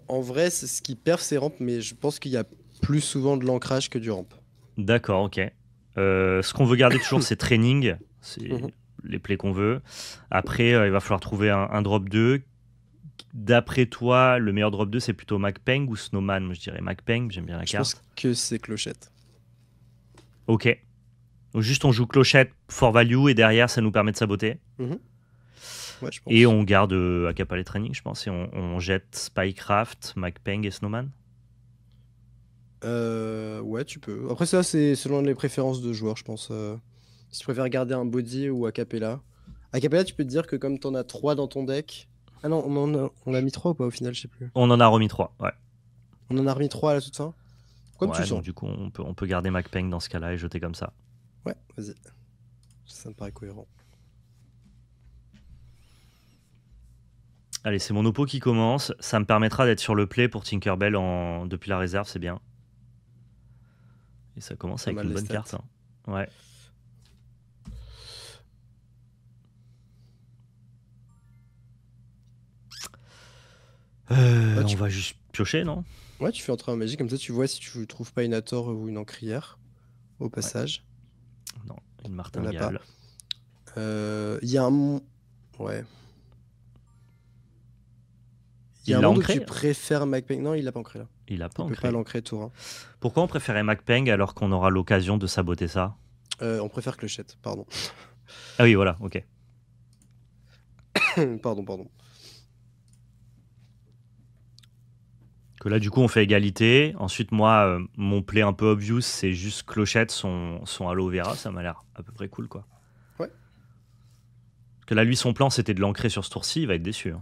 en vrai, c'est ce qui perf, c'est rampe, mais je pense qu'il y a plus souvent de l'ancrage que du rampe. D'accord, ok. Ce qu'on veut garder toujours, c'est training. C'est Mhm. les plays qu'on veut. Après, il va falloir trouver un drop 2. D'après toi, le meilleur drop 2, c'est plutôt MacPeng ou Snowman? Moi, je dirais MacPeng, j'aime bien la Je pense carte. que c'est clochette. Ok. Donc, juste, on joue clochette for value et derrière, ça nous permet de saboter. Mhm. Ouais, je Et pense. on garde Acapalé Training, je pense. Et on jette Spycraft, MacPeng et Snowman. Ouais, tu peux. Après ça, c'est selon les préférences de joueurs, je pense. Si tu préfères garder un body ou Acapella. Acapella, tu peux te dire que comme t'en as 3 dans ton deck. Ah non, on a mis 3 ou pas au final, je sais plus. On en a remis 3, ouais. On en a remis 3 à la toute fin. Comme tu Ouais, le donc sens. du coup, on peut garder MacPeng dans ce cas-là et jeter comme ça. Ouais, vas-y. Ça me paraît cohérent. Allez, c'est mon oppo qui commence. Ça me permettra d'être sur le play pour Tinkerbell depuis la réserve, c'est bien. Et ça commence Pas avec mal une les bonne stats. carte. Hein. Ouais. Ouais, On va juste piocher, non? ouais, tu fais entrer un magie, comme ça tu vois si tu trouves pas une Hathor ou une encrière au passage. Non, une On l'a pas. martingale. Il y a un... Ouais. Il y a Il un l'a monde où ancré? tu préfères MacPeng. Non, il l'a pas ancré là. Il a pas Il peut ancré. pas l'ancrer tour 1. Pourquoi on préférait MacPeng alors qu'on aura l'occasion de saboter ça? On préfère Clochette, pardon. Ah oui, voilà, ok. Pardon. Que là, du coup, on fait égalité. Ensuite, moi, mon play un peu obvious, c'est juste Clochette, son aloe vera. Ça m'a l'air à peu près cool, quoi. Ouais. Parce que là, lui, son plan, c'était de l'ancrer sur ce tour-ci. Il va être déçu. Hein.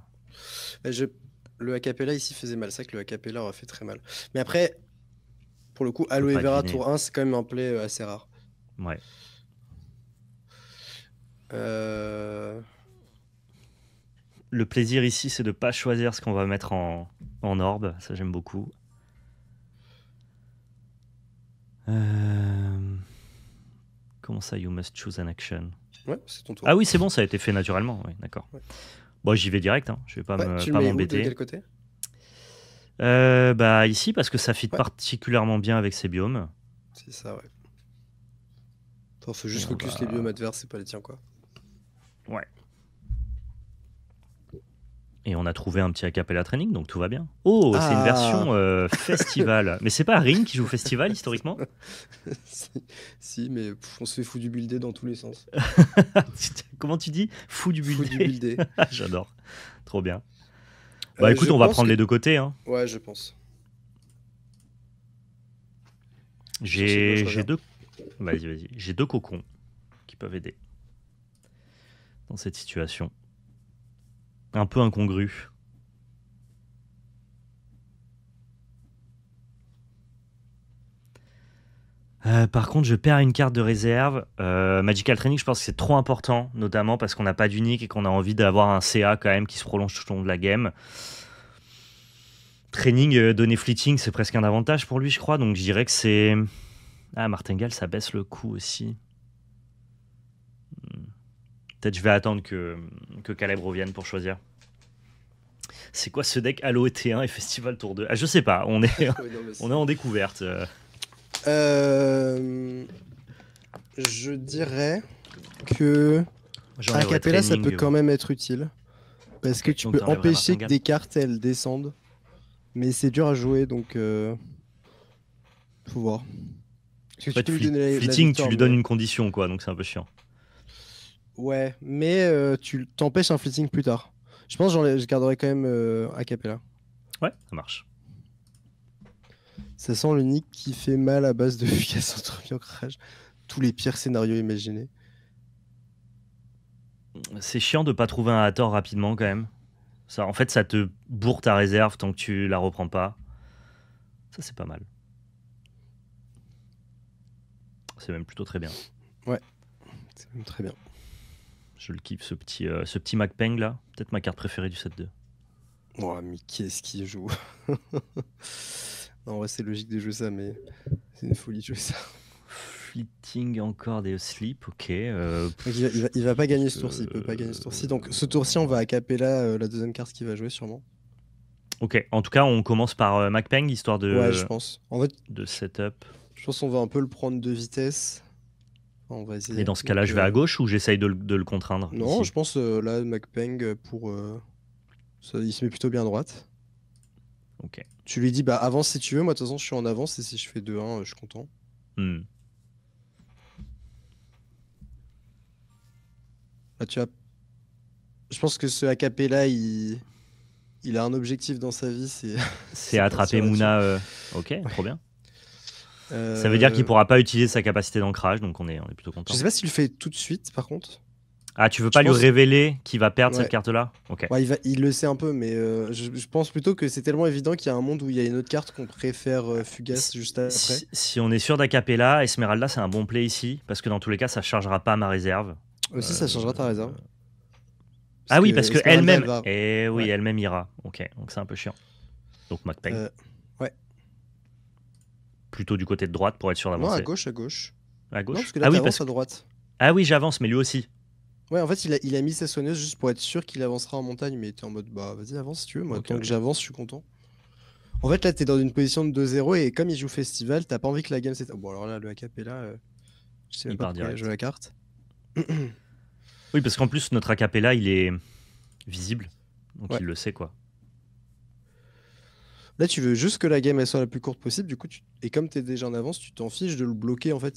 Le acapella ici faisait mal. C'est vrai que le acapella aurait fait très mal. Mais après, pour le coup, peut aloe pas vera deviner. tour 1, c'est quand même un play assez rare. Ouais. Le plaisir ici, c'est de pas choisir ce qu'on va mettre en orbe. Ça, j'aime beaucoup. Comment ça, you must choose an action? Ouais, c'est ton tour. Ah oui, c'est bon, ça a été fait naturellement. Oui, d'accord. Ouais. Bon, j'y vais direct. Hein. Je vais pas Tu le mets où, de m'embêter. quel côté? Bah ici, parce que ça fit Ouais. particulièrement bien avec ces biomes. C'est ça, ouais. Attends, faut juste Et on focus va- les biomes adverses, c'est pas les tiens, quoi. Ouais. Et on a trouvé un petit acapella training, donc tout va bien. Oh, c'est une Ah. version festival. Mais c'est pas Ring qui joue festival historiquement? Si, mais on se fait fou du buildé dans tous les sens. Comment tu dis? Fou du Fou buildé. du buildé. J'adore. Trop bien. Bah écoute, Je on va pense prendre que- les deux côtés. Hein. Ouais, je pense. J'ai Sur ce, deux. Vas-y. J'ai deux cocons qui peuvent aider dans cette situation. Un peu incongrue. Par contre, je perds une carte de réserve. Magical Training, je pense que c'est trop important, notamment parce qu'on n'a pas d'unique et qu'on a envie d'avoir un CA quand même qui se prolonge tout au long de la game. Training, donner fleeting, c'est presque un avantage pour lui, je crois. Donc je dirais que c'est... Ah, Martingale, ça baisse le coût aussi. Peut-être je vais attendre que Caleb revienne pour choisir. C'est quoi ce deck Halo T1 et Festival Tour 2? Ah, je sais pas, on est, Ouais, non, mais on est en découverte. je dirais que J'enlèverai Acapella, ça training, peut quand même être utile. Parce que tu donc peux t'enlèverais empêcher que Martingale. des cartes, elles descendent. Mais c'est dur à jouer, donc... Faut voir. Parce que En fait, tu peux lui donner la fleeting, victoire, tu lui donnes mais- une condition, quoi, donc c'est un peu chiant. Ouais, mais tu t'empêches un fleeting plus tard. Je pense que je garderai quand même Acapella. Ouais, ça marche. Ça sent le nick qui fait mal à base de Fugace entre ancrage. Tous les pires scénarios imaginés. C'est chiant de pas trouver un Hathor rapidement, quand même. Ça, en fait, ça te bourre ta réserve tant que tu la reprends pas. Ça, c'est pas mal. C'est même plutôt très bien. C'est même très bien. Je le kiffe, ce petit MacPeng, là. Peut-être ma carte préférée du set 2. Oh, mais qu'est-ce qu'il joue? Non, en vrai, c'est logique de jouer ça, mais c'est une folie de jouer ça. Fleeting encore des sleep, ok. Donc, il va pas gagner ce tour-ci, il peut pas gagner ce tour-ci. Donc ce tour-ci, on va Acapella la deuxième carte qu'il va jouer sûrement. Ok, en tout cas, on commence par MacPeng, histoire Ouais, je pense. En fait, de setup. je pense qu'on va un peu le prendre de vitesse. Enfin, on va essayer. Et dans ce cas-là, Donc, je vais à gauche ou j'essaye de le contraindre Non, ici je pense là, MacPeng, pour... il se met plutôt bien à droite. Ok. Tu lui dis, bah avance si tu veux, moi de toute façon je suis en avance et si je fais 2-1, je suis content. Hmm. Là, tu vois, je pense que ce Acapella, il a un objectif dans sa vie, c'est... C'est attraper partir Mouna. là-dessus. Ok, trop bien. Ça veut dire qu'il pourra pas utiliser sa capacité d'ancrage, donc on est plutôt Je content. sais pas s'il le fait tout de suite, par contre. Ah, tu veux Je pas lui pense. révéler qu'il va perdre cette Ouais. carte-là? Ok. Ouais, il le sait un peu, mais je pense plutôt que c'est tellement évident qu'il y a un monde où il y a une autre carte qu'on préfère fugace Si, juste après. si on est sûr d'Acapella, Esmeralda, c'est un bon play ici, parce que dans tous les cas, ça chargera pas ma réserve. Aussi, ça changera ta réserve. Parce Ah oui, que parce que Esmeralda, elle elle-même. va. Eh oui, Ouais. elle-même ira. Ok, donc c'est un peu chiant. Donc McPay, Euh, ouais. plutôt du côté de droite pour être sûr Non, à d'avancer. gauche, à gauche. À Non, parce gauche. que là, Ah oui, parce t'avances à que. droite. Ah oui, j'avance, mais lui aussi. Ouais, en fait, il a mis sa soigneuse juste pour être sûr qu'il avancera en montagne, mais il était en mode, bah, vas-y, avance si tu veux. Moi, Ok, tant que ok. j'avance, je suis content. En fait, là, t'es dans une position de 2-0 et comme il joue festival, t'as pas envie que la game s'éteinte. Bon, alors là, le Acapella, je sais même Il pas part pourquoi il a joué direct. la carte. Oui, parce qu'en plus, notre Acapella, il est visible. Donc Ouais. il le sait, quoi. Là, tu veux juste que la game elle soit la plus courte possible, du coup, et comme t'es déjà en avance, tu t'en fiches de le bloquer, en fait.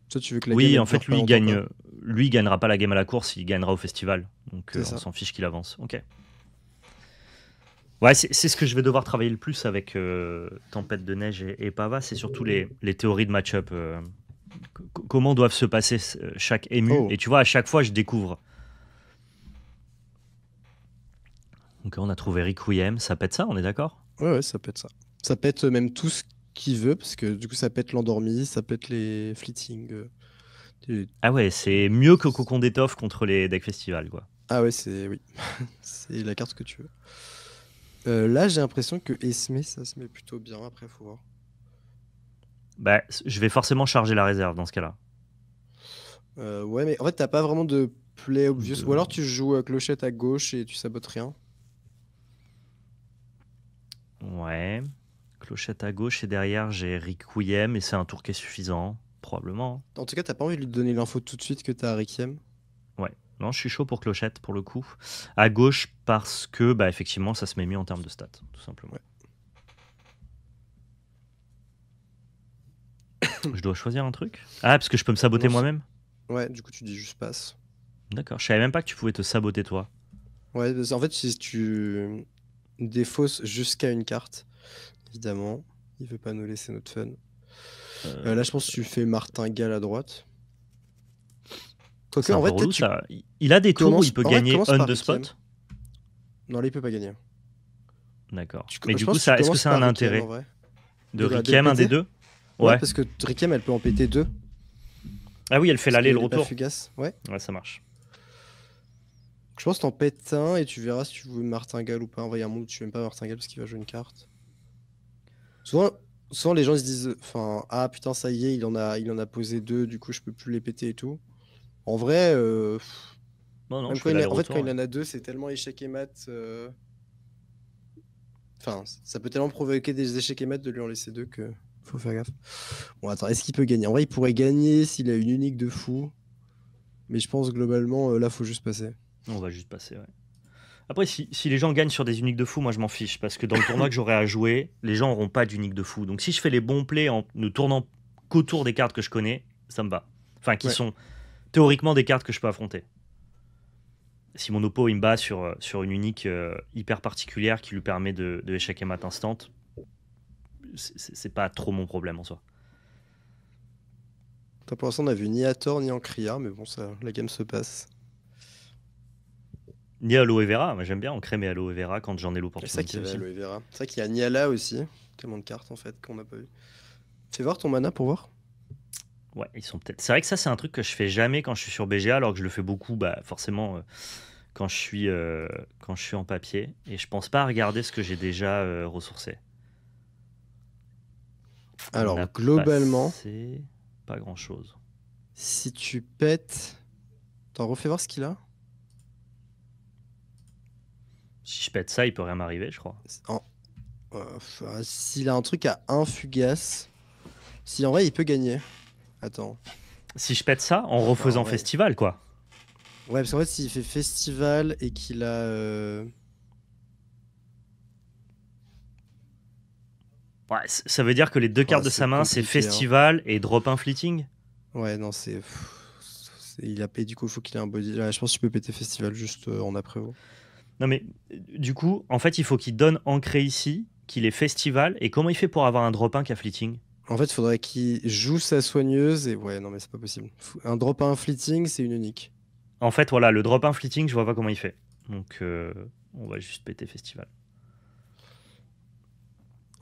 Toi, tu veux que la game Oui, elle en dure fait, pas longtemps, quoi. lui, il gagnera pas la game à la course, il gagnera au festival. Donc C'est on ça. s'en fiche qu'il avance. Ok. Ouais, c'est ce que je vais devoir travailler le plus avec Tempête de Neige et Pava, c'est surtout les théories de match-up. Comment doivent se passer chaque ému. Oh, Et tu vois, à chaque fois, je découvre. Donc on a trouvé Requiem, ça pète ça, on est d'accord? ouais, ouais, ça pète ça. Ça pète même tout ce qu'il veut, parce que du coup, ça pète l'endormi, ça pète les fleeting. Tu- Ah ouais, c'est mieux que Cocon d'étoffe contre les decks festival, quoi. Ah ouais, c'est oui. C'est la carte que tu veux. Là, j'ai l'impression que Esme, ça se met plutôt bien. Après, faut voir. Bah, je vais forcément charger la réserve dans ce cas-là. Ouais, mais en fait, t'as pas vraiment de play obvious. Ou De- alors tu joues clochette à gauche et tu sabotes rien. Ouais. Clochette à gauche et derrière j'ai Requiem et c'est un tour qui est suffisant, probablement. En tout cas, t'as pas envie de lui donner l'info tout de suite que t'as Requiem. Ouais. Non, je suis chaud pour Clochette pour le coup. À gauche parce que bah effectivement ça se met mieux en termes de stats, tout simplement. Ouais. Je dois choisir un truc. Ah, parce que je peux me saboter Non, moi-même. ouais, du coup, tu dis juste passe. D'accord. Je savais même pas que tu pouvais te saboter toi. Ouais, en fait, si tu défausses jusqu'à une carte, évidemment, il veut pas nous laisser notre fun. Là, je pense que tu fais martingale à droite. Quoique, C'est un en peu fait, peut-être relou tu ça. Il a des tours où il commences. peut En vrai, gagner commence on par the Requiem. spot. Non, là, il peut pas gagner. D'accord. Mais Je du coup, pense que tu est-ce que commences ça a un par Requiem en intérêt vrai. de De le Requiem, un des péter. deux? Ouais, Ouais. parce que Requiem, elle peut en péter deux. Ah oui, elle fait Parce l'aller et le qu'il est pas retour. fugace. Ouais. Ouais, ça marche. Je pense que t'en pètes un et tu verras si tu veux martingale ou pas. En vrai, il y a un monde où tu aimes pas martingale parce qu'il va jouer une carte. Souvent, souvent les gens ils se disent, enfin, ah putain, ça y est, il en a posé deux, du coup je peux plus les péter et tout. En vrai, Non, non, même je quand fais en fait, quand l'aller-retour. il Ouais. en a deux, c'est tellement échec et mat. Enfin, ça peut tellement provoquer des échecs et mat de lui en laisser deux que faut faire gaffe. Bon, attends, est-ce qu'il peut gagner? En vrai, il pourrait gagner s'il a une unique de fou. Mais je pense globalement, là, faut juste passer. On va juste passer, ouais. Après, si les gens gagnent sur des uniques de fou, moi je m'en fiche. Parce que dans le tournoi que j'aurai à jouer, les gens n'auront pas d'unique de fou. Donc si je fais les bons plays en ne tournant qu'autour des cartes que je connais, ça me va. Enfin, qui Ouais. sont théoriquement des cartes que je peux affronter. Si mon oppo il me bat sur une unique hyper particulière qui lui permet de échec et mat instant, c'est pas trop mon problème en soi. Pour l'instant, on a vu ni à tort ni en Kriya, mais bon, ça, la game se passe. Ni aloe vera, moi j'aime bien ancrer mes aloe vera quand j'en ai C'est ça l'opportunité qu'il y avait aussi. aloe vera. C'est ça qu'il y a Niala aussi. Tellement de cartes en fait qu'on n'a pas vu. Fais voir ton mana pour voir. Ouais, ils sont peut-être. C'est vrai que ça, c'est un truc que je fais jamais quand je suis sur BGA, alors que je le fais beaucoup, bah, forcément, quand quand je suis en papier. Et je pense pas à regarder ce que j'ai déjà ressourcé. On Alors, a globalement, passé pas grand-chose. si tu pètes. T'en refais voir ce qu'il a. Si je pète ça, il peut rien m'arriver, je crois. En- S'il a un truc à un fugace. Si en vrai il peut gagner. Attends. Si je pète ça, en refaisant ouais. festival, quoi. Ouais, parce qu'en fait, s'il fait festival et qu'il a. Ouais, ça veut dire que les deux cartes de c'est sa main, c'est compliqué, hein. festival et drop un fleeting. Ouais, non, il a payé du coup, il faut qu'il ait un body. Là, je pense que tu peux péter festival juste en après-haut. Non mais du coup, en fait, il faut qu'il donne ancré ici, qu'il ait festival. Et comment il fait pour avoir un drop 1 qui a fleeting? En fait, il faudrait qu'il joue sa soigneuse et ouais, non, mais c'est pas possible. Un drop à un fleeting, c'est une unique. En fait, voilà, le drop 1 fleeting, je vois pas comment il fait. Donc, on va juste péter festival.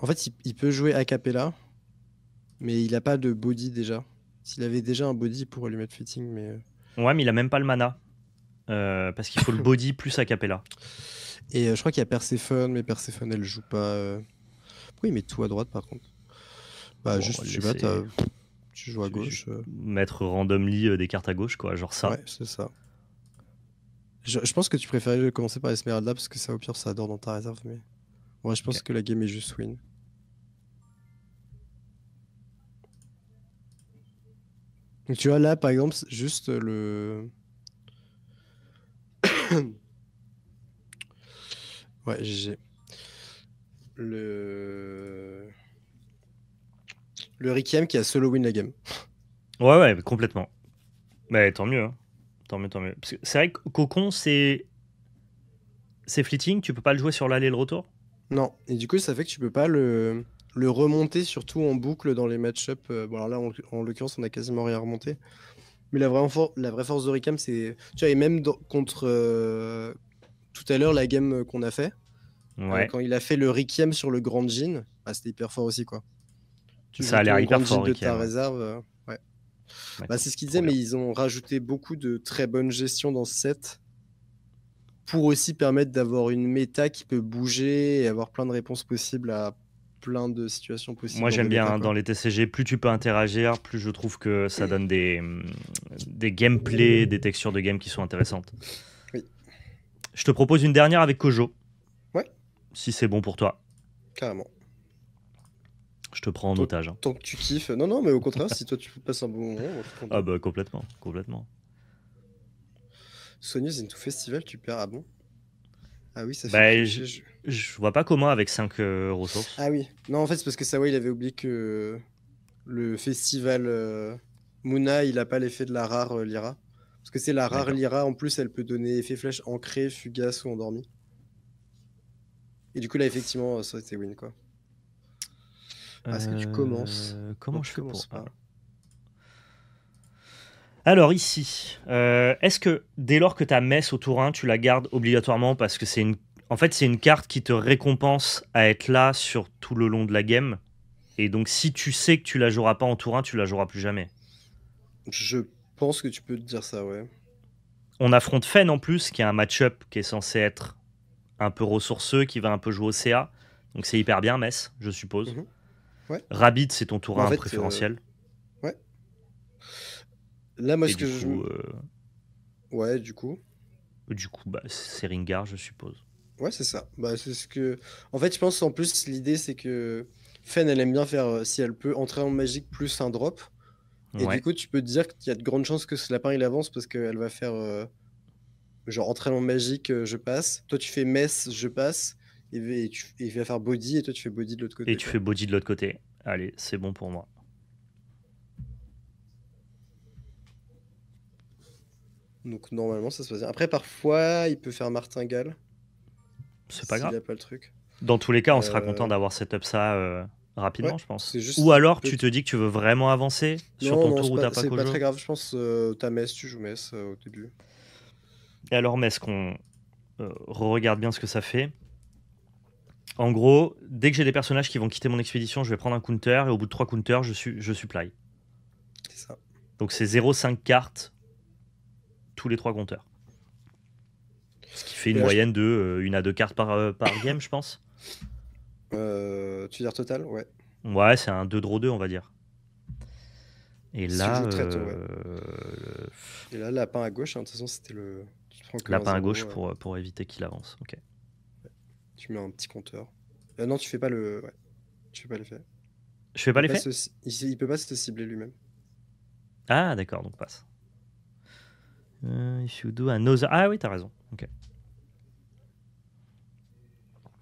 En fait, il peut jouer a cappella, mais il a pas de body déjà. S'il avait déjà un body, il pourrait lui mettre fitting, mais. Ouais, mais il a même pas le mana. Parce qu'il faut le body plus a cappella. Et je crois qu'il y a Perséphone, mais Perséphone, elle joue pas. Pourquoi il met tout à droite par contre? Bah, Bon, on juste, va le je sais pas, laisser. tu joues à gauche. Mettre randomly des cartes à gauche, quoi, genre ça. Ouais, c'est ça. Je pense que tu préférais commencer par Esmeralda parce que ça, au pire, ça adore dans ta réserve. Mais ouais, je pense Ok. que la game est juste win. Donc, tu vois, là, par exemple, juste le. Ouais, GG. Le. Le Requiem qui a solo win la game. Ouais, complètement. Mais tant mieux, hein. Tant mieux, tant mieux. Parce que c'est vrai que Cocon, c'est fleeting, tu peux pas le jouer sur l'aller et le retour. Non, et du coup, ça fait que tu peux pas le remonter, surtout en boucle dans les match-up. Bon, alors là, en l'occurrence, on a quasiment rien remonté. Mais la vraie force de Ricam, c'est. Tu vois, et même contre tout à l'heure, la game qu'on a fait, Ouais, quand il a fait le Requiem sur le Grand Jean, bah, c'était hyper fort aussi, quoi. Tu ça joues a l'air ton hyper Grand Jean fort, de ta Rikiem, ouais. réserve. Ouais. Ouais, Bah, c'est ce qu'ils trop disaient, mais bien. ils ont rajouté beaucoup de très bonne gestion dans ce set pour aussi permettre d'avoir une méta qui peut bouger et avoir plein de réponses possibles à plein de situations possibles Moi, dans j'aime des bien méta, hein, quoi. dans les TCG, plus tu peux interagir, plus je trouve que ça donne des gameplays, des textures de game qui sont intéressantes. Oui. Je te propose une dernière avec Kojo, Ouais, si c'est bon pour toi. carrément. Je te prends en Tant, otage, hein. tant que tu kiffes. Non, non, mais au contraire, si toi tu passes un bon moment, moi je suis Ah content. bah complètement, complètement. Soigneuse Into Festival, tu perds. Ah bon? Ah oui, ça fait Bah, piocher. je vois pas comment avec 5 ressources. Ah oui. Non, en fait, c'est parce que Sawa, il avait oublié que le festival Muna, il a pas l'effet de la rare Lyra. Parce que c'est la rare D'accord. Lyra, en plus, elle peut donner effet flèche ancré, fugace ou endormi. Et du coup, là, effectivement, ça c'était win, quoi. Ah, est-ce que tu commences? Non, Comment je tu fais pour... commences pas. Alors ici, est-ce que dès lors que tu as Mess au tour 1, tu la gardes obligatoirement parce que c'est une... En fait, c'est une carte qui te récompense à être là sur tout le long de la game. Et donc, si tu sais que tu la joueras pas en tour 1, tu la joueras plus jamais. Je pense que tu peux te dire ça, ouais. On affronte Fen en plus, qui est un match-up qui est censé être un peu ressourceux, qui va un peu jouer au CA. Donc c'est hyper bien, Mess, je suppose. Mhm. Ouais. Rabbit, c'est ton tour Bah, en 1 fait, préférentiel. ouais. Là, moi, Et ce que du je. coup, Ouais, du coup. bah, c'est Ringar, je suppose. Ouais, c'est ça. Bah, c'est ce que. En fait, je pense en plus, l'idée, c'est que Fen, elle aime bien faire, si elle peut, entrer en magique plus un drop. Et du Ouais. coup, tu peux te dire qu'il y a de grandes chances que ce lapin il avance parce qu'elle va faire genre entraînement magique, je passe. Toi, tu fais mess, je passe. Et il va faire body et toi, tu fais body de l'autre Et côté, tu quoi. fais body de l'autre côté. Allez, c'est bon pour moi. Donc, normalement, ça se passe bien. Après, parfois, il peut faire martingale C'est pas s'il grave. a pas le truc. Dans tous les cas, on sera content Euh, d'avoir setup ça Ouais, rapidement, je pense. c'est juste Ou qu'il alors, peut. tu te dis que tu veux vraiment avancer sur Non, ton non, tour où t'as pas c'est pas très Kojo. grave. Je pense t'as mess, tu joues mess au début. Et alors, mais est-ce qu'on regarde bien ce que ça fait? En gros, dès que j'ai des personnages qui vont quitter mon expédition, je vais prendre un counter et au bout de 3 counters, je supply. C'est ça. Donc c'est 0,5 cartes tous les 3 compteurs. Ce qui fait une Et là, moyenne de 1 à 2 cartes par game, je pense. tu veux dire total? Ouais. Ouais, c'est un 2 draw 2, on va dire. Et Si tu le là, joues très tôt, ouais. Et là, lapin à gauche, hein, de toute façon, c'était le. Tu te prends que un lapin à 0, gauche pour éviter qu'il avance. Ok. tu mets un petit compteur. Non, tu fais pas le. Ouais, tu fais pas l'effet. Je fais Il pas peut pas l'effet. il peut pas se cibler lui-même. Ah, d'accord, donc passe. If you do another... Ah oui, t'as raison. Ok.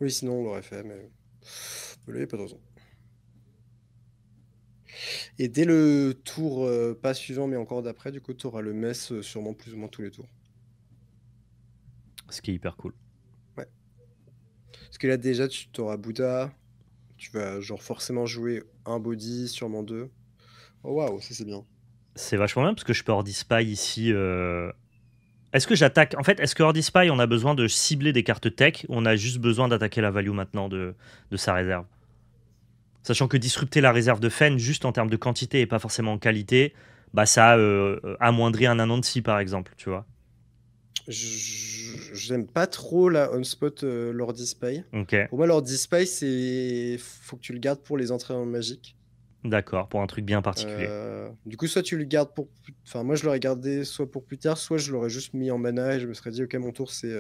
Oui, sinon on l'aurait fait, mais là, il n'y a pas de raison. Et dès le tour, pas suivant, mais encore d'après, du coup, tu auras le mess sûrement plus ou moins tous les tours. Ce qui est hyper cool. Ouais. Parce que là, déjà, tu auras Bouddha. Tu vas genre forcément jouer un body, sûrement deux. Oh waouh, ça c'est bien. C'est vachement bien parce que je peux hors spy ici. Est-ce que j'attaque... En fait, est-ce que Horde Spy, on a besoin de cibler des cartes tech ou on a juste besoin d'attaquer la value maintenant de sa réserve? Sachant que disrupter la réserve de Fen, juste en termes de quantité et pas forcément en qualité, bah ça amoindrit un Anansi, par exemple, tu vois. J'aime pas trop la on-spot Lord Spy. Ok, Pour moi, Lord Spy, c'est faut que tu le gardes pour les entrées en magique. d'accord, pour un truc bien particulier. Du coup, soit tu le gardes pour... Enfin, moi, je l'aurais gardé soit pour plus tard, soit je l'aurais juste mis en mana et je me serais dit, ok, mon tour, c'est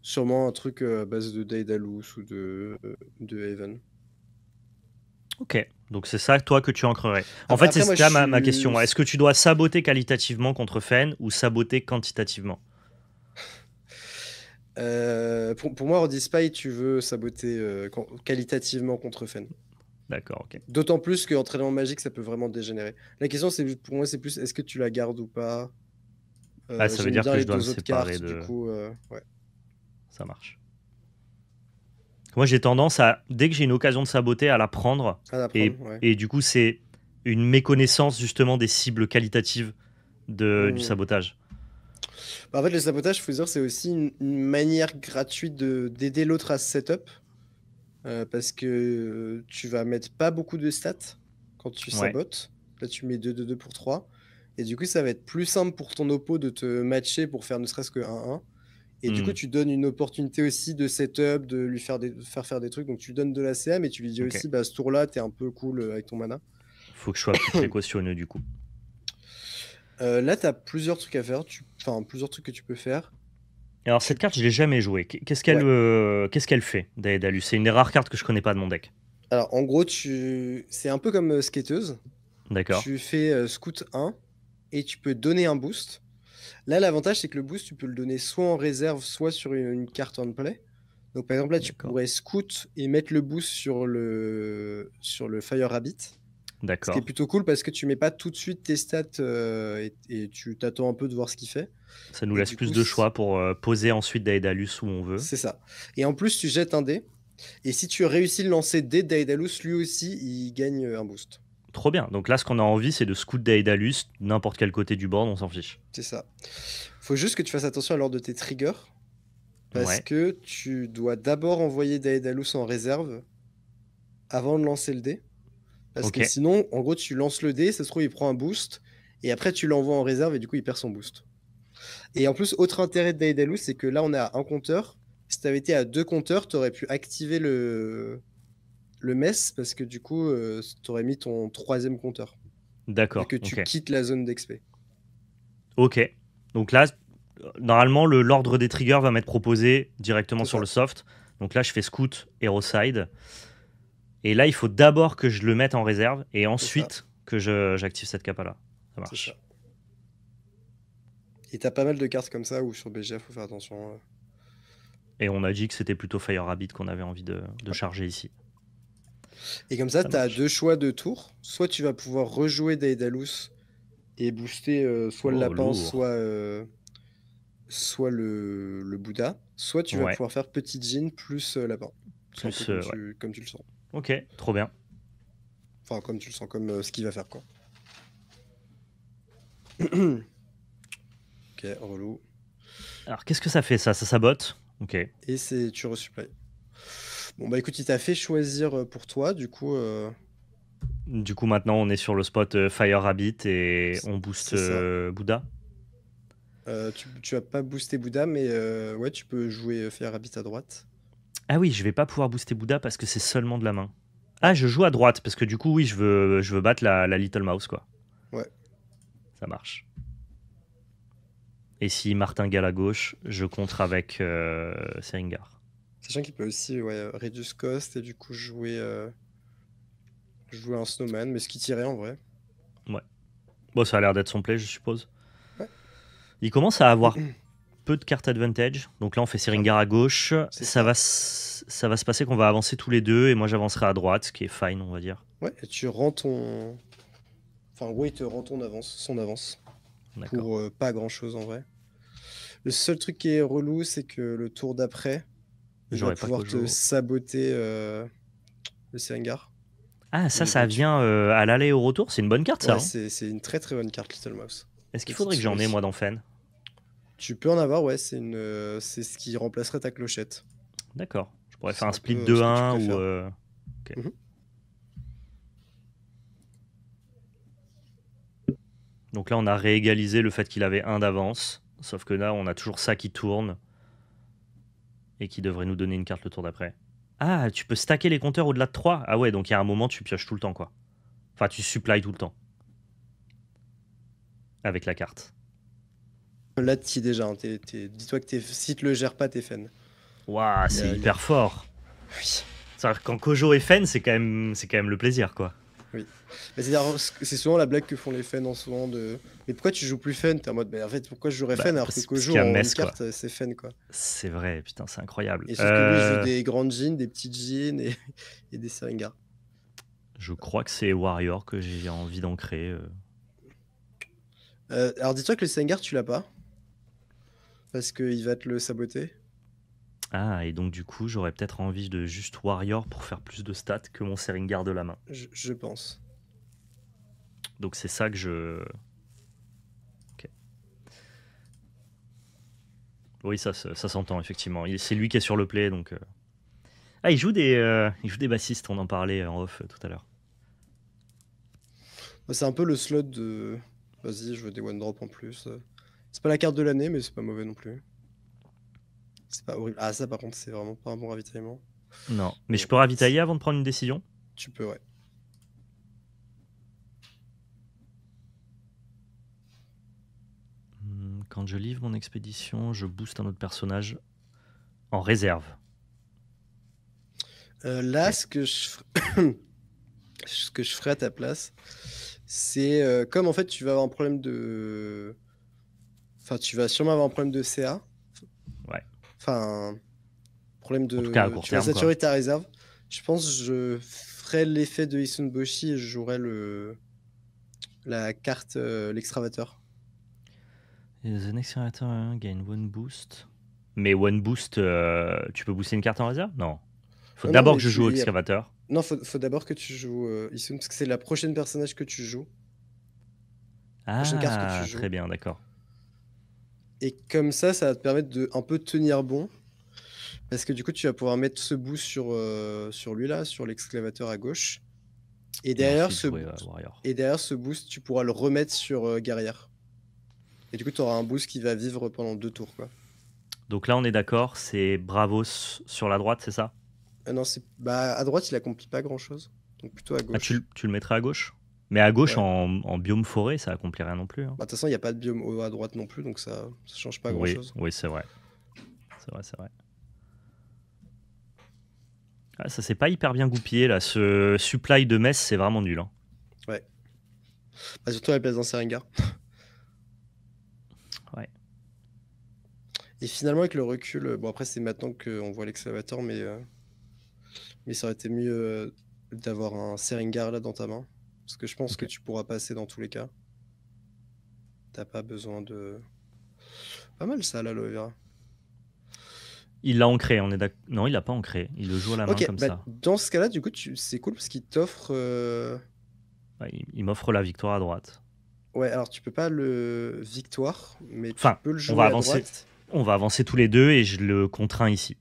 sûrement un truc à base de Daedalus ou de Haven. Ok, donc c'est ça, toi, que tu ancrerais. En Après, fait, c'est moi, ça ma je question. Est-ce que tu dois saboter qualitativement contre Fen ou saboter quantitativement? pour moi, Horde Spy, tu veux saboter qualitativement contre Fen. D'accord, ok. D'autant plus qu'entraînement magique, ça peut vraiment dégénérer. La question, c'est pour moi, c'est plus est-ce que tu la gardes ou pas. Ah, ça veut J'aime dire bien que les je dois me deux autres séparer cartes, du de... coup, ouais. Ça marche. Moi, j'ai tendance à, dès que j'ai une occasion de saboter, à la prendre. À la prendre, ouais. Et du coup, c'est une méconnaissance justement des cibles qualitatives du Hmm. sabotage. Bah, en fait, le sabotage, faut dire, c'est aussi une manière gratuite d'aider l'autre à se setup. Parce que tu vas mettre pas beaucoup de stats quand tu Ouais. sabotes. Là, tu mets 2 pour 3. Et du coup, ça va être plus simple pour ton oppo de te matcher pour faire ne serait-ce que 1-1. Et du coup, Hmm. tu donnes une opportunité aussi de setup, de lui faire faire des trucs. Donc, tu lui donnes de la CA, mais tu lui dis Ok. aussi, bah, ce tour-là, t'es un peu cool avec ton mana. Faut que je sois plus précautionneux du coup. Là, t'as plusieurs trucs à faire. Enfin, plusieurs trucs que tu peux faire. Et alors, Tu... cette carte, je l'ai jamais jouée. Ouais. Qu'est-ce qu'elle fait, Daedalus? C'est une des rares cartes que je connais pas de mon deck. Alors, en gros, c'est un peu comme skateuse. D'accord. Tu fais scout 1 et tu peux donner un boost. Là, l'avantage, c'est que le boost, tu peux le donner soit en réserve, soit sur une carte en play. Donc, par exemple, là, tu D'accord. pourrais scout et mettre le boost sur le Fire Rabbit. Ce qui est D'accord. plutôt cool parce que tu mets pas tout de suite tes stats et tu t'attends un peu de voir ce qu'il fait. Ça nous Et laisse du plus coup, de choix pour poser ensuite Daedalus où on veut. c'est ça. Et en plus, tu jettes un dé. Et si tu réussis le lancer dé Daedalus, lui aussi, il gagne un boost. Trop bien. Donc là, ce qu'on a envie, c'est de scout Daedalus, n'importe quel côté du board, on s'en fiche. C'est ça. Faut juste que tu fasses attention à l'ordre de tes triggers. Parce Ouais. que tu dois d'abord envoyer Daedalus en réserve avant de lancer le dé. Parce que Ok. sinon, en gros, tu lances le dé, ça se trouve, il prend un boost. Et après, tu l'envoies en réserve et du coup, il perd son boost. Et en plus, autre intérêt de Daedalus, c'est que là, on est à un compteur. Si tu avais été à 2 compteurs, tu aurais pu activer le mess parce que du coup, tu aurais mis ton 3e compteur. Vu D'accord. que tu Ok. quittes la zone d'XP. Ok. Donc là, normalement, l'ordre des triggers va m'être proposé directement C'est sur ça. le soft. Donc là, je fais scout, hero side. Et là, il faut d'abord que je le mette en réserve et C'est ça. ensuite que j'active cette capa-là. Ça C'est ça. marche. Et t'as pas mal de cartes comme ça où sur BGF, faut faire attention. Et on a dit que c'était plutôt Fire Rabbit qu'on avait envie de Ouais. charger ici. Et comme ça, Ça tu as marche. 2 choix de tour. Soit tu vas pouvoir rejouer Daedalus et booster soit le Oh, lapin, lourd. soit le Bouddha. Soit tu vas Ouais. pouvoir faire petit Djinn plus lapin. C'est un peu Plus, comme ouais. comme tu le sens. Ok, trop bien. Enfin, comme tu le sens, comme ce qu'il va faire, quoi. Ok, relou. Alors, qu'est-ce que ça fait, ça? Ça sabote. Ok. Et tu resupply. Bon, bah écoute, il t'a fait choisir pour toi, du coup... Du coup, maintenant, on est sur le spot Fire Rabbit et on booste c'est ça. Bouddha. Tu vas pas booster Bouddha, mais ouais, tu peux jouer Fire Rabbit à droite. Ah oui, je vais pas pouvoir booster Bouddha parce que c'est seulement de la main. Ouais. Ah, je joue à droite parce que du coup, oui, je veux battre la Little Mouse, quoi. Ouais. Ça marche. Et si Martingale à gauche, je contre avec Seringar. Sachant qu'il peut aussi reduce cost et du coup jouer un snowman, mais ce qui tirait en vrai. Ouais. Bon, ça a l'air d'être son play, je suppose. Ouais. Il commence à avoir peu de cartes advantage. Donc là, on fait Seringar à gauche. C'est Ça va se passer qu'on va avancer tous les deux et moi, j'avancerai à droite, ce qui est fine, on va dire. Ouais, et tu rends ton... Enfin, ouais, il te rend son avance. D'accord. Pour pas grand-chose en vrai. Le seul truc qui est relou, c'est que le tour d'après, il va J'aurais pas pouvoir te Kojo. saboter le Seringar. Ah, Et du ça coup, vient à l'aller et au retour. C'est une bonne carte, ça. Ouais, Hein. c'est une très très bonne carte, Little Mouse. Est-ce qu'il Petite faudrait que j'en ai, souris. moi, dans Fen? Tu peux en avoir, ouais, c'est ce qui remplacerait ta clochette. D'accord. Je pourrais faire C'est un un split peu ce que tu 2-1 ou... préfères. Ok. Mhm. Donc là, on a réégalisé le fait qu'il avait 1 d'avance. Sauf que là, on a toujours ça qui tourne et qui devrait nous donner une carte le tour d'après. Ah, tu peux stacker les compteurs au-delà de 3. Ah ouais, donc il y a un moment, tu pioches tout le temps, quoi. Enfin, tu supplies tout le temps avec la carte. Là, t'y es déjà. Hein, dis-toi que si tu le gères pas, t'es fan. Waouh, Il y c'est a- il y a- hyper fort. Oui. C'est-à-dire que quand Kojo est Fen, c'est quand même le plaisir, quoi. Oui. Mais c'est souvent la blague que font les fans en ce moment de. Mais pourquoi tu joues plus fan? T'es en mode, en fait, pourquoi je jouerais Bah, fan alors que parce qu'il Kojo y a en une Metz, quoi. carte, c'est fan quoi. C'est vrai, putain, c'est incroyable. Et sauf que lui, il joue des grandes jeans, des petites jeans et, et des seringas. Je crois que c'est Warrior que j'ai envie d'ancrer. Alors dis-toi que le Sengar, tu l'as pas. Parce qu'il va te le saboter. Ah, et donc du coup, j'aurais peut-être envie de juste Warrior pour faire plus de stats que mon Seringar de la main. Je pense. Donc c'est ça que je... Ok. Oui, ça s'entend, effectivement. C'est lui qui est sur le play, donc... Ah, il joue des bassistes, on en parlait en off tout à l'heure. C'est un peu le slot de. Vas-y, je veux des one drop en plus. C'est pas la carte de l'année, mais c'est pas mauvais non plus. C'est pas horrible. Ah, ça par contre, c'est vraiment pas un bon ravitaillement. Non, mais Bon, je peux ravitailler avant de prendre une décision? tu peux, ouais. Quand je livre mon expédition, je booste un autre personnage en réserve. Là, Ok. ce que je ferais à ta place, c'est comme en fait, tu vas avoir un problème de. Enfin, tu vas sûrement avoir un problème de CA. Ouais. Enfin, problème En tout cas, à de. court Tu vas terme, quoi. saturer ta réserve. Je pense que je ferais l'effet de Isunboshi et je jouerais la carte, l'extravateur. The next generator gain one boost. Mais one boost, tu peux booster une carte en réserve? Non. Il faut Non, non, d'abord mais que je joue excavateur. Non, faut d'abord que tu joues Isun, parce que c'est la prochaine personnage que tu joues. Prochaine carte que tu Ah, joues. très bien, d'accord. Et comme ça va te permettre de un peu tenir bon. Parce que du coup, tu vas pouvoir mettre ce boost sur lui là, sur l'exclavateur à gauche. Et Et derrière, ensuite jouer Warrior. ce boost, tu pourras le remettre sur guerrière. Et du coup, tu auras un boost qui va vivre pendant 2 tours, quoi. Donc là, on est d'accord, c'est Bravos sur la droite, c'est ça? Ah non, bah, à droite, il accomplit pas grand chose. Donc plutôt à Ah, gauche. tu le mettrais à gauche? Mais à gauche, Ouais. en biome forêt, ça accomplit rien non plus. Hein. Bah, de toute façon, il n'y a pas de biome haut à droite non plus, donc ça change pas grand Oui, chose. oui, c'est vrai. C'est vrai. Ah, ça, c'est pas hyper bien goupillé, là. Ce supply de Metz, c'est vraiment nul. Hein. Ouais. Bah, surtout à la place d'un Seringar. Ouais. Et finalement, avec le recul, bon, après, c'est maintenant qu'on voit l'excavateur, mais ça aurait été mieux d'avoir un Seringar là dans ta main. Parce que je pense que tu pourras passer dans tous les cas. T'as pas besoin de. Pas mal ça, là, l'aloe vera. Il l'a ancré, on est d'accord. Non, il l'a pas ancré. Il le joue à la main Ok, comme bah, ça. dans ce cas-là, du coup, c'est cool parce qu'il t'offre. Ouais, il m'offre la victoire à droite. Ouais, alors tu peux pas le victoire, mais Enfin, tu peux le on jouer va à avancer. droite. On va avancer tous les deux et je le contrains ici.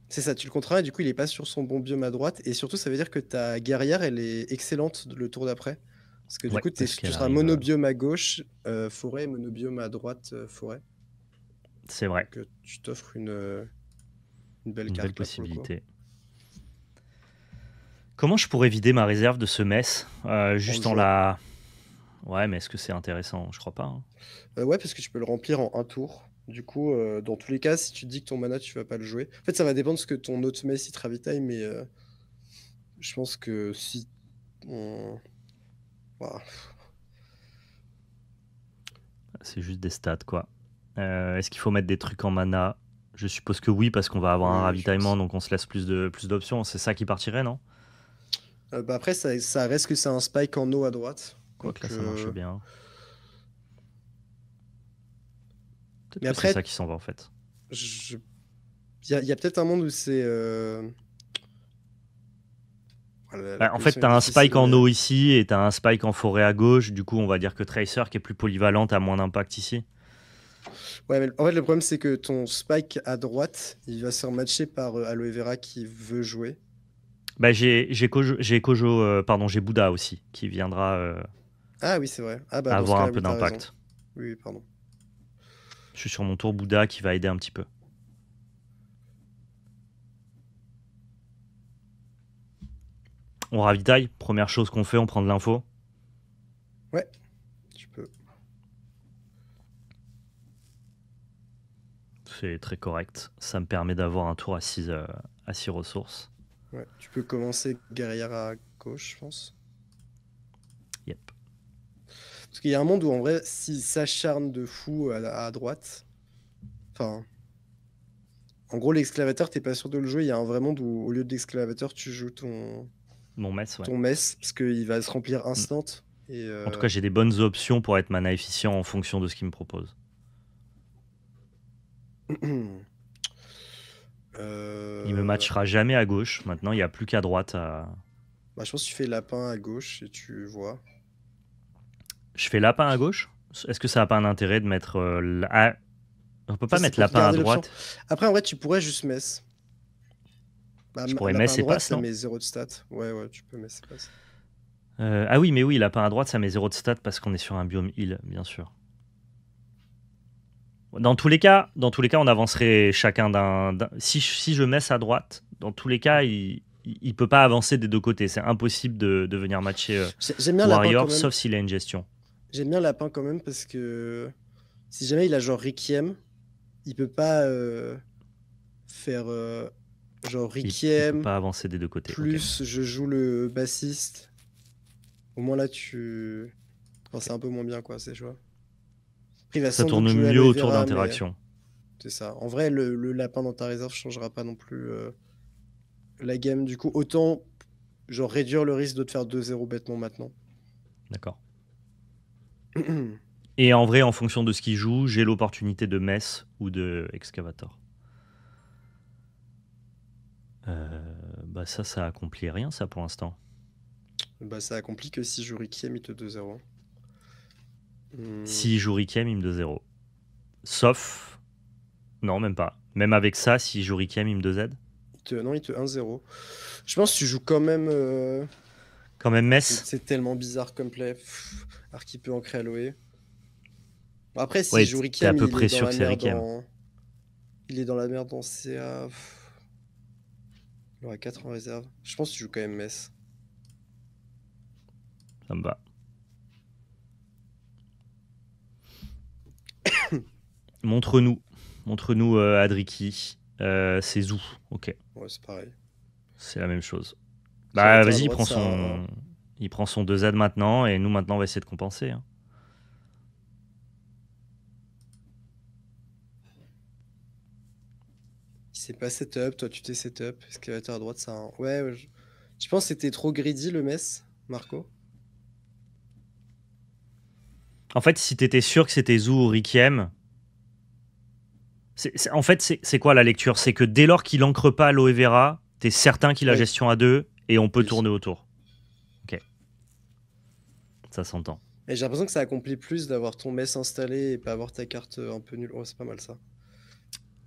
C'est ça, tu le contrains et du coup, il est pas sur son bon biome à droite. Et surtout, ça veut dire que ta guerrière, elle est excellente le tour d'après. Parce que du Ouais, coup, parce tu qu'elle seras arrive, monobiome à gauche, forêt, et monobiome à droite, forêt. c'est vrai. Donc tu t'offres une belle Une carte belle là, pour le coup. possibilité. Comment je pourrais vider ma réserve de ce mess juste en jouant. la... Ouais, mais est-ce que c'est intéressant? Je crois pas. Hein. Ouais, parce que tu peux le remplir en un tour. Du coup, dans tous les cas, si tu te dis que ton mana, tu vas pas le jouer. En fait, ça va dépendre de ce que ton autre mess il te ravitaille, mais je pense que si on. Voilà. C'est juste des stats, quoi. Est-ce qu'il faut mettre des trucs en mana? Je suppose que oui, parce qu'on va avoir un Oui, je ravitaillement, pense. donc on se laisse plus d'options. C'est ça qui partirait, non? Bah après, ça reste que c'est un spike en eau à droite. Quoique là, Donc, ça marche bien. Peut-être mais que c'est après, ça qui s'en va, en fait. il y a peut-être un monde où c'est. La Bah, en fait, position tu est as un difficile, spike en mais eau ici et tu as un spike en forêt à gauche. Du coup, on va dire que Tracer, qui est plus polyvalente, a moins d'impact ici. ouais, mais en fait, le problème, c'est que ton spike à droite, il va se faire matcher par Aloe Vera qui veut jouer. Bah, j'ai Bouddha aussi, qui viendra Ah oui, c'est vrai. Ah bah dans ce avoir un cas-là, peu oui, t'as raison. d'impact. Oui, pardon. Je suis sur mon tour Bouddha qui va aider un petit peu. On ravitaille. Première chose qu'on fait, on prend de l'info. Ouais, tu peux. C'est très correct. Ça me permet d'avoir un tour à 6 ressources. Ouais, tu peux commencer guerrière à gauche, je pense. Yep. Parce qu'il y a un monde où en vrai, s'il s'acharne de fou à droite, enfin, en gros, l'exclavateur, t'es pas sûr de le jouer. Il y a un vrai monde où au lieu de l'exclavateur, tu joues Mon mess, ouais. ton mess, parce qu'il va se remplir instant. Et, En tout cas, j'ai des bonnes options pour être mana efficient en fonction de ce qu'il me propose. Il me matchera jamais à gauche. Maintenant, il n'y a plus qu'à droite. Bah, je pense que tu fais lapin à gauche et tu vois. Je fais lapin à gauche. Est-ce que ça n'a pas un intérêt de mettre... On peut pas Ça, c'est mettre pour lapin à garder l'option. droite. Après, en vrai, tu pourrais juste mess. Bah, Je pourrais lapin mess à et droite, passe, ça non met 0 de stats. Ouais, tu peux mess et passe. Ah oui, mais oui, lapin à droite, ça met 0 de stats parce qu'on est sur un biome heal, bien sûr. Dans tous les cas, on avancerait chacun Si je mess à droite, dans tous les cas, il peut pas avancer des deux côtés. C'est impossible de venir matcher J'aime bien lapin quand Warrior, même. sauf s'il a une gestion. J'aime bien lapin quand même parce que si jamais il a genre Requiem, il peut pas faire genre Il peut Requiem pas avancer des deux côtés. plus Ok. je joue le bassiste. Au moins là, enfin, c'est un peu moins bien quoi, ces choix. Après, il va Ça sans doute tourne jouer mieux Aloe autour Vera, mais d'interaction. c'est ça. En vrai, le lapin dans ta réserve changera pas non plus la game. Du coup, autant genre réduire le risque de te faire 2-0 bêtement maintenant. D'accord. Et en vrai, en fonction de ce qu'il joue, j'ai l'opportunité de mess ou de excavator. Bah ça accomplit rien, ça, pour l'instant. Bah, ça accomplit que si je joue Requiem, il te 2-0. Si joue Requiem, il me 2-0. Sauf... Non, même pas. Même avec ça, si joue Requiem, il me 2Z. Non, il te 1-0. Je pense que tu joues quand même... Quand même mess. C'est tellement bizarre comme play. Alors qu'il peut ancrer Aloe. Bon, après, si Ouais, je joue t'es à Requiem, peu il près est dans sûr la que c'est merde Requiem. Il est dans la merde en CA. Il aura 4 en réserve. Je pense que tu joues quand même Mess. Ça me va. Montre-nous Adriki. C'est Zou. Ok. Ouais, c'est pareil. C'est la même chose. Sur Bah la terre à vas-y, droite, il prend son 2Z maintenant et nous maintenant on va essayer de compenser. Hein. Il s'est pas setup, toi tu t'es setup. Excavateur à droite, ça. Ouais, je pense que c'était trop greedy le Mess, Marco. En fait, si t'étais sûr que c'était Zou ou Requiem, en fait, c'est quoi la lecture? C'est que dès lors qu'il ancre pas Aloe Vera, t'es certain qu'il a Ouais. gestion à 2 et on peut Oui. tourner autour. Ok. Ça s'entend. Et j'ai l'impression que ça accomplit plus d'avoir ton Mess installé et pas avoir ta carte un peu nulle. Oh, c'est pas mal ça.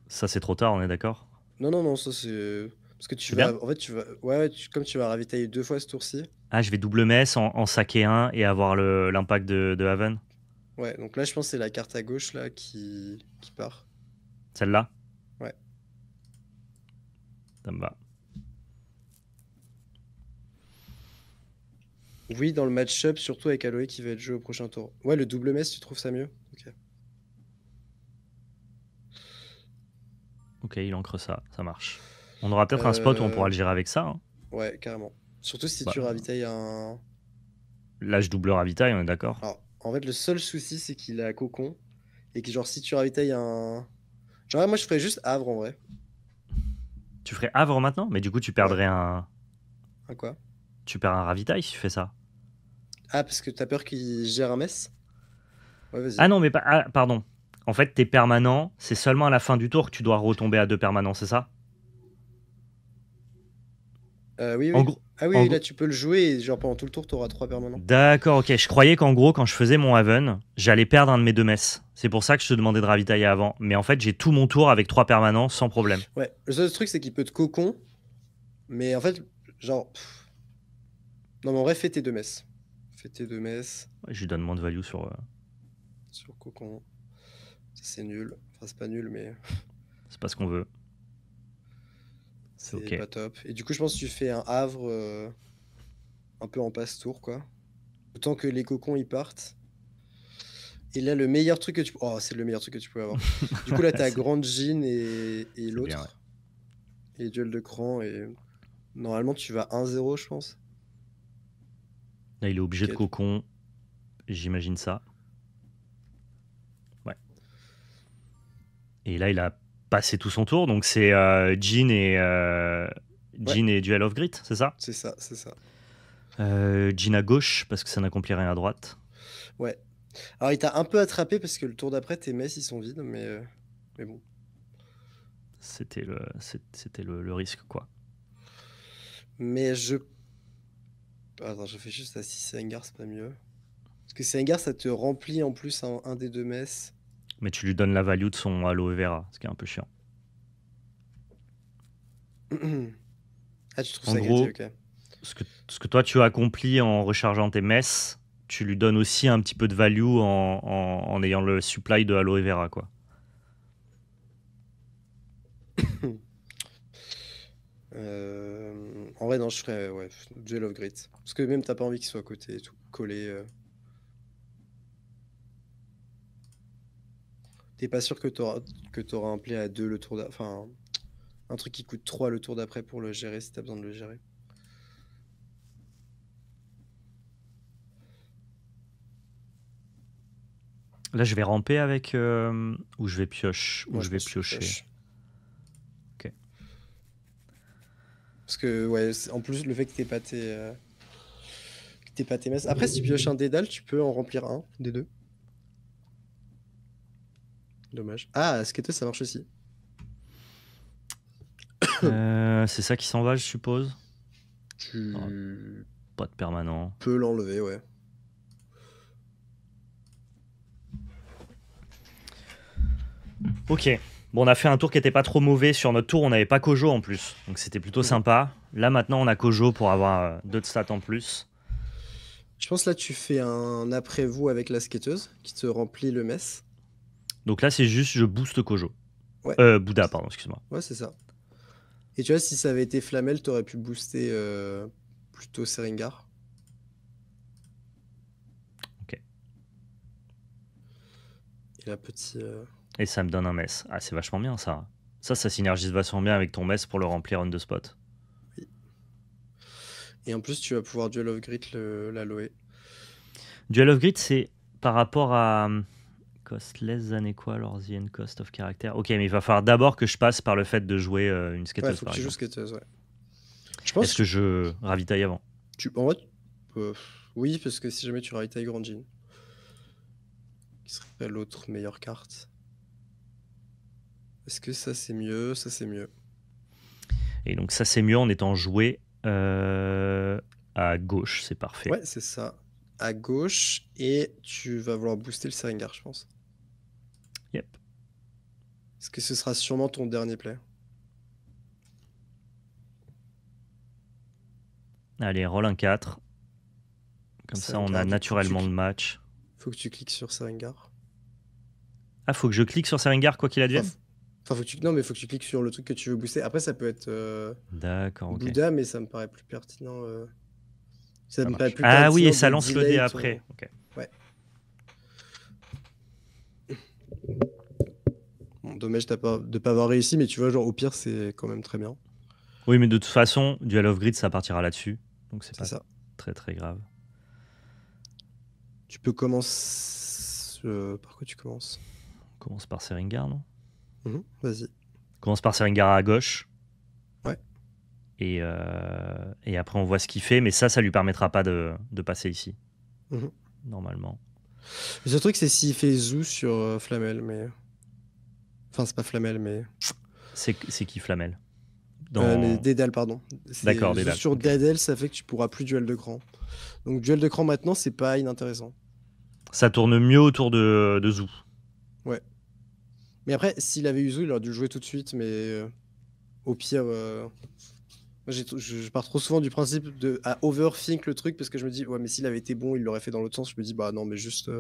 Ça, c'est trop tard, on est d'accord? Non, ça c'est. Parce que tu C'est vas. bien. En fait, tu vas. Ouais, comme tu vas ravitailler 2 fois ce tour-ci. Ah, je vais double mess en saquer un et avoir l'impact de Haven. Ouais, donc là, je pense que c'est la carte à gauche là qui part. Celle-là? Ouais. Ça me va. Oui, dans le match-up, surtout avec Aloe qui va être joué au prochain tour. Ouais, le double mess, tu trouves ça mieux? Ok. Ok, il ancre ça, ça marche. On aura peut-être un spot où on pourra le gérer avec ça. Hein. Ouais, carrément. Surtout si Bah, tu ravitailles un. Là, je double ravitaille, on est d'accord? Alors, en fait, le seul souci, c'est qu'il a cocon. Et que, genre, si tu ravitailles un. Genre, moi, je ferais juste Havre en vrai. Tu ferais Havre maintenant? Mais du coup, tu perdrais un. Un quoi? Tu perds un ravitail si tu fais ça. Ah, parce que t'as peur qu'il gère un mess? Ouais, vas-y. Ah non, mais pas. Ah, pardon. En fait, t'es permanent, c'est seulement à la fin du tour que tu dois retomber à 2 permanents, c'est ça? Oui, En oui. gros, Ah oui, en oui, là gros- tu peux le jouer et genre pendant tout le tour, tu auras 3 permanents. D'accord, ok. Je croyais qu'en gros, quand je faisais mon Haven, j'allais perdre un de mes deux messes. C'est pour ça que je te demandais de ravitailler avant. Mais en fait, j'ai tout mon tour avec 3 permanents sans problème. Ouais, le seul truc, c'est qu'il peut te cocon, mais en fait, genre. Non, mais en vrai, fais tes 2 messes. Fais tes 2 messes Ouais, je lui donne moins de value sur. sur cocon. Ça, c'est nul. Enfin, c'est pas nul, mais C'est pas ce qu'on veut. C'est c'est ok. pas top. Et du coup, je pense que tu fais un havre un peu en passe-tour, quoi. Autant que les cocons ils partent. Et là, le meilleur truc que tu. Oh, c'est le meilleur truc que tu peux avoir. Du coup, là, t'as C'est Grande Jean et c'est bien, ouais. l'autre. Et duel de cran. Et normalement, tu vas 1-0, je pense. Là, il est obligé de Ok. cocon. J'imagine ça. Ouais. Et là, il a passé tout son tour. Donc, c'est Jean Ouais, Jean et Duel of Grit, c'est ça? c'est ça, c'est ça. Jean à gauche, parce que ça n'accomplit rien à droite. Ouais. Alors, il t'a un peu attrapé parce que le tour d'après, tes messes, ils sont vides. Mais bon. C'était le risque, quoi. Mais je. Attends, je fais juste à 6 Sengar, c'est pas mieux. Parce que Sengar, ça te remplit en plus un des 2 messes. Mais tu lui donnes la value de son aloe vera, ce qui est un peu chiant. Ah, tu trouves En ça greedy, gros, ok. ce que toi tu as accompli en rechargeant tes messes, tu lui donnes aussi un petit peu de value en ayant le supply de aloe vera, quoi. En vrai, non, je ferais ouais, Duel of Grit. Parce que même t'as pas envie qu'il soit à côté et tout, collé. T'es pas sûr que t'auras un play à 2 le tour d'après. Enfin, un truc qui coûte 3 le tour d'après pour le gérer si t'as besoin de le gérer. Là, je vais ramper avec ou je vais pioche ou Moi, je je vais pense que tu piocher. pioches. Ok. Parce que, ouais, en plus, le fait que t'aies pas tes messes. Après, si tu pioches un dédale, tu peux en remplir un des deux. Dommage. Ah, skater, ça marche aussi. C'est ça qui s'en va, je suppose. Ah, Tu pas de permanent. peux l'enlever, ouais. Ok. Bon, on a fait un tour qui était pas trop mauvais. Sur notre tour, on n'avait pas Kojo en plus. Donc c'était plutôt Mhm. sympa. Là, maintenant, on a Kojo pour avoir d'autres stats en plus. Je pense là, tu fais un après-vous avec la skateuse qui te remplit le mess. Donc là, c'est juste je booste Kojo. Ouais. Bouddha, pardon, excuse-moi. Ouais, c'est ça. Et tu vois, si ça avait été Flamel, t'aurais pu booster plutôt Seringar. Ok. Et la petite. Et ça me donne un mess. Ah, c'est vachement bien ça. Ça synergise vachement bien avec ton mess pour le remplir on the spot. Oui. Et en plus, tu vas pouvoir Duel of Grit l'aloe. Duel of Grit, c'est par rapport à cost less than et quoi alors the end cost of character. Ok, mais il va falloir d'abord que je passe par le fait de jouer une Ouais, skateuse faut que par tu joues exemple. skateuse, ouais. Je pense Est-ce que je ravitaille avant? en vrai, euh, oui, parce que si jamais tu ravitailles Grand Jean, qui serait l'autre meilleure carte. Est-ce que ça c'est mieux? Ça c'est mieux. Et donc ça c'est mieux en étant joué à gauche, c'est parfait. Ouais, c'est ça. À gauche, et tu vas vouloir booster le Seringar, je pense. Yep. Parce que ce sera sûrement ton dernier play. Allez, roll un 4. Comme ça on a Seringar, du coup, naturellement le match. faut que tu cliques sur Seringar. Ah, faut que je clique sur Seringar quoi qu'il advienne? Enfin, non, mais faut que tu cliques sur le truc que tu veux booster. Après, ça peut être D'accord, ok. Bouddha, mais ça me paraît plus pertinent. Ça Ça me paraît marche. plus Ah oui, et pertinent ça de lance le dé delay après. ton. Ok. Ouais. Bon, dommage de pas avoir réussi, mais tu vois, genre, au pire, c'est quand même très bien. Oui, mais de toute façon, Duel of Grid, ça partira là-dessus. Donc c'est C'est pas ça. très très grave. Tu peux commencer. Par quoi tu commences? On commence par Seringar, non? Vas-y. On commence par Seringar à gauche. Ouais. Et après, on voit ce qu'il fait. Mais ça lui permettra pas de passer ici. Mhm. Normalement. Le seul truc, c'est s'il fait Zou sur Flamel, mais. Enfin, c'est pas Flamel, mais. C'est qui Flamel? Mais dans... Dédale, pardon. D'accord, Juste Dédale. sur Ok. Dédale, ça fait que tu pourras plus duel de cran. Donc duel de cran maintenant, c'est pas inintéressant. Ça tourne mieux autour de Zou. Ouais. Mais après, s'il avait eu Zou, il aurait dû le jouer tout de suite, mais au pire, moi, je pars trop souvent du principe de à overthink le truc parce que je me dis, ouais, mais s'il avait été bon, il l'aurait fait dans l'autre sens. Je me dis, bah non, mais juste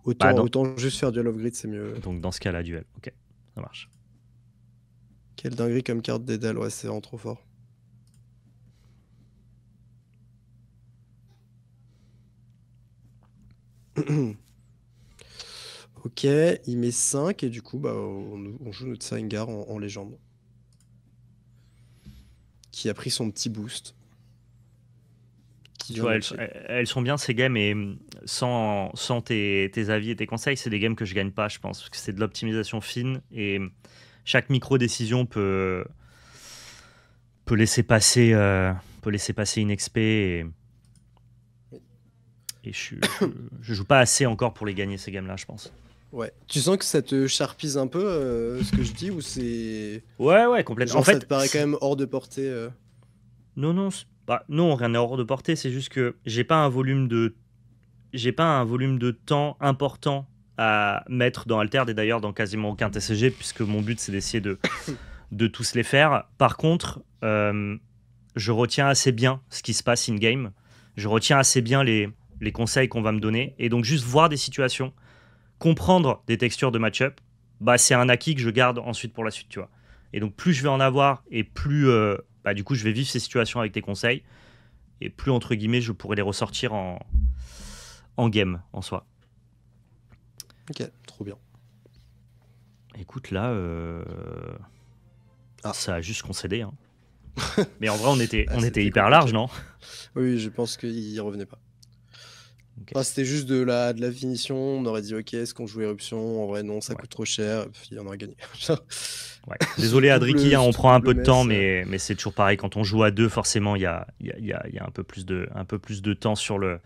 Bah, autant juste faire duel of grid, c'est mieux. donc dans ce cas-là, duel. Ok, ça marche. Quelle dinguerie comme carte Dédale, ouais, c'est vraiment trop fort. Ok, il met 5 et du coup, bah, on joue notre Sarengar en légende. Qui a pris son petit boost. Qui Tu vient vois, matcher. elles sont bien ces games et sans tes avis et tes conseils, c'est des games que je gagne pas, je pense, parce que c'est de l'optimisation fine et chaque micro-décision peut laisser passer une XP et je joue pas assez encore pour les gagner ces games-là, je pense. Ouais. Tu sens que ça te charpise un peu ce que je dis ou c'est. Ouais, complètement. Genre, En fait, ça te paraît quand même hors de portée non, rien n'est hors de portée. C'est juste que j'ai pas un volume de temps important à mettre dans Altered et d'ailleurs dans quasiment aucun TCG puisque mon but c'est d'essayer de tous les faire. Par contre, je retiens assez bien ce qui se passe in game. Je retiens assez bien les conseils qu'on va me donner et donc juste voir des situations, comprendre des textures de match-up, bah c'est un acquis que je garde ensuite pour la suite, tu vois. Et donc plus je vais en avoir et plus du coup je vais vivre ces situations avec tes conseils et plus entre guillemets je pourrai les ressortir en game en soi. Ok, trop bien. Écoute là, Ah. ça a juste concédé. Hein. Mais en vrai on était c'était hyper compliqué. large, non? Oui, je pense qu'il revenait pas. Ok. Enfin, c'était juste de la finition. On aurait dit, ok, est-ce qu'on joue éruption? En vrai, non, ça Ouais. coûte trop cher. Puis on aurait gagné. Ouais. Désolé Sur Adriki, double- hein, on sur prend un double peu de temps, mess, mais c'est toujours pareil. Quand on joue à deux, forcément, il y a un peu plus de temps sur le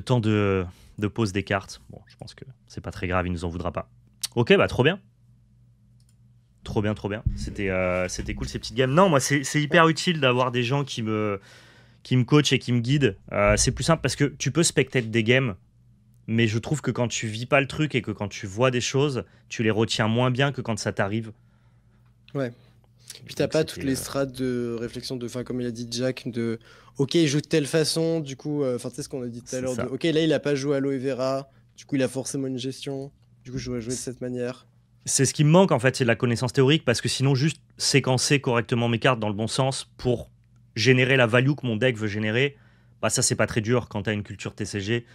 temps de pose des cartes. Bon, je pense que c'est pas très grave, il nous en voudra pas. Ok, bah trop bien. Trop bien. C'était cool ces petites games. Non, moi, c'est hyper utile d'avoir des gens qui me coachent et qui me guident. C'est plus simple parce que tu peux spectate des games, mais je trouve que quand tu vis pas le truc et que quand tu vois des choses, tu les retiens moins bien que quand ça t'arrive. Ouais. Puis t'as Donc, pas toutes les strates de réflexion de, enfin, comme il a dit Jack, de ok, il joue de telle façon, du coup, enfin, tu sais ce qu'on a dit tout à C'est l'heure, de ça. ok, là, il a pas joué à Aloe Vera, du coup, il a forcément une gestion, du coup, je dois jouer de cette manière. C'est ce qui me manque en fait, c'est de la connaissance théorique parce que sinon juste séquencer correctement mes cartes dans le bon sens pour générer la value que mon deck veut générer, bah ça c'est pas très dur quand tu as une culture TCG,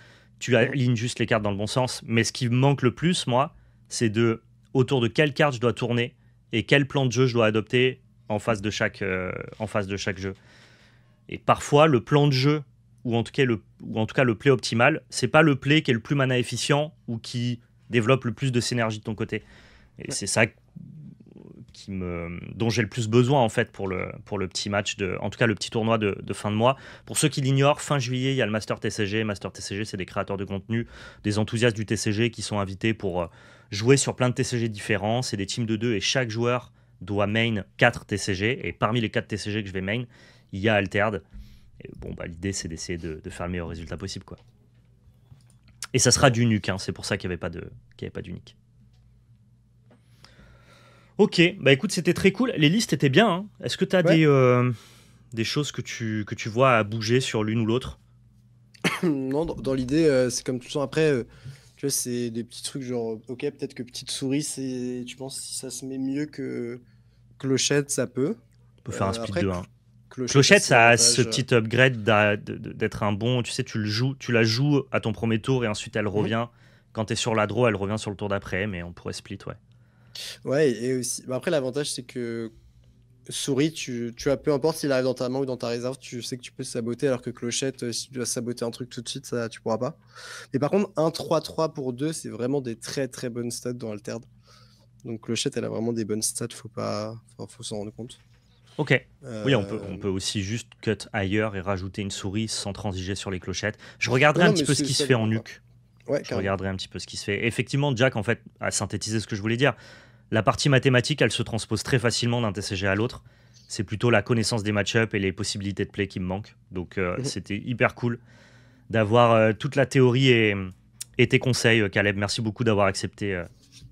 tu alignes juste les cartes dans le bon sens, mais ce qui me manque le plus moi, c'est de autour de quelle carte je dois tourner et quel plan de jeu je dois adopter en face de chaque jeu. Et parfois le plan de jeu ou en tout cas le play optimal, c'est pas le play qui est le plus mana efficient ou qui développe le plus de synergie de ton côté. Et c'est ça dont j'ai le plus besoin en fait pour le petit match, en tout cas le petit tournoi de fin de mois. Pour ceux qui l'ignorent, fin juillet, il y a le Master TCG. Master TCG, c'est des créateurs de contenu, des enthousiastes du TCG qui sont invités pour jouer sur plein de TCG différents. C'est des teams de 2 et chaque joueur doit main 4 TCG. Et parmi les 4 TCG que je vais main, il y a Altered. Et bon, bah, l'idée, c'est d'essayer de faire le meilleur résultat possible, quoi. Et ça sera du nuke, hein, c'est pour ça qu'il n'y avait pas d'unique. Ok, bah écoute, c'était très cool. Les listes étaient bien. Hein. Est-ce que tu as des choses que tu vois à bouger sur l'une ou l'autre? Non, dans l'idée, c'est comme tout le temps. Après, tu vois, c'est des petits trucs genre, ok, peut-être que petite souris, tu penses si ça se met mieux que clochette, ça peut. On peut faire un split Après, de 1. clochette, Clochette, c'est ça a l'avantage, ce petit upgrade d'être un bon. Tu sais, tu la joues à ton premier tour et ensuite elle revient. Quand tu es sur la draw, elle revient sur le tour d'après, mais on pourrait split, ouais. Ouais, et aussi. Bah, après, l'avantage, c'est que souris, tu as peu importe s'il arrive dans ta main ou dans ta réserve, tu sais que tu peux saboter, alors que clochette, si tu dois saboter un truc tout de suite, ça, tu pourras pas. Mais par contre, un 3-3 pour 2, c'est vraiment des très très bonnes stats dans Altered. Donc clochette, elle a vraiment des bonnes stats, faut s'en rendre compte. Ok. Oui, on peut aussi juste cut ailleurs et rajouter une souris sans transiger sur les clochettes. Je regarderai un petit peu ce qui se fait en nuke. Ouais, je regarderai un petit peu ce qui se fait. Effectivement, Jack, en fait, a synthétisé ce que je voulais dire. La partie mathématique, elle se transpose très facilement d'un TCG à l'autre. C'est plutôt la connaissance des match-ups et les possibilités de play qui me manquent. Donc c'était hyper cool d'avoir toute la théorie et tes conseils, Caleb. Merci beaucoup d'avoir accepté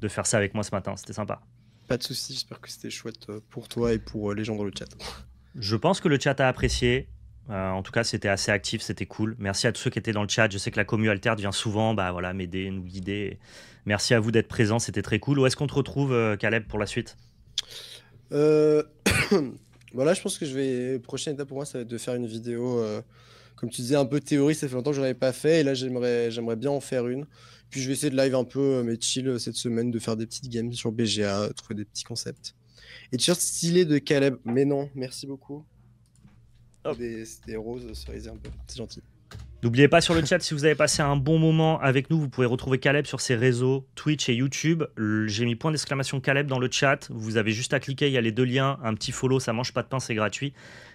de faire ça avec moi ce matin. C'était sympa. Pas de soucis, j'espère que c'était chouette pour toi et pour les gens dans le chat. Je pense que le chat a apprécié. En tout cas, c'était assez actif, c'était cool. Merci à tous ceux qui étaient dans le chat. Je sais que la commu Alterd vient souvent voilà, m'aider, nous guider. Merci à vous d'être présents, c'était très cool. Où est-ce qu'on te retrouve, Caleb, pour la suite? Voilà, je pense que prochaine étape pour moi, ça va être de faire une vidéo, comme tu disais, un peu théorie. Ça fait longtemps que je n'en avais pas fait et là, j'aimerais bien en faire une. Puis je vais essayer de live un peu, mais chill cette semaine, de faire des petites games sur BGA, trouver des petits concepts. Et t-shirt stylé de Caleb, mais non, merci beaucoup. Des roses cerisées un peu, c'est gentil. N'oubliez pas sur le chat, si vous avez passé un bon moment avec nous, vous pouvez retrouver Caleb sur ses réseaux Twitch et YouTube. J'ai mis point d'exclamation Caleb dans le chat. Vous avez juste à cliquer, il y a les 2 liens. Un petit follow, ça mange pas de pain, c'est gratuit.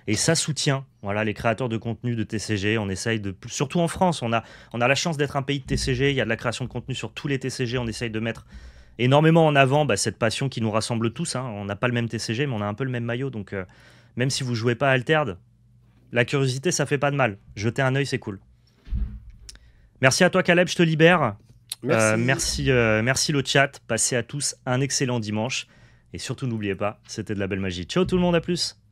Et ça soutient les créateurs de contenu de TCG. On essaye surtout en France, on a la chance d'être un pays de TCG. Il y a de la création de contenu sur tous les TCG. On essaye de mettre énormément en avant cette passion qui nous rassemble tous. On n'a pas le même TCG, mais on a un peu le même maillot. Donc même si vous jouez pas à Alterd, la curiosité, ça fait pas de mal. Jeter un œil, c'est cool. Merci à toi, Caleb, je te libère. Merci. Merci le chat. Passez à tous un excellent dimanche. Et surtout, n'oubliez pas, c'était de la belle magie. Ciao tout le monde, à plus.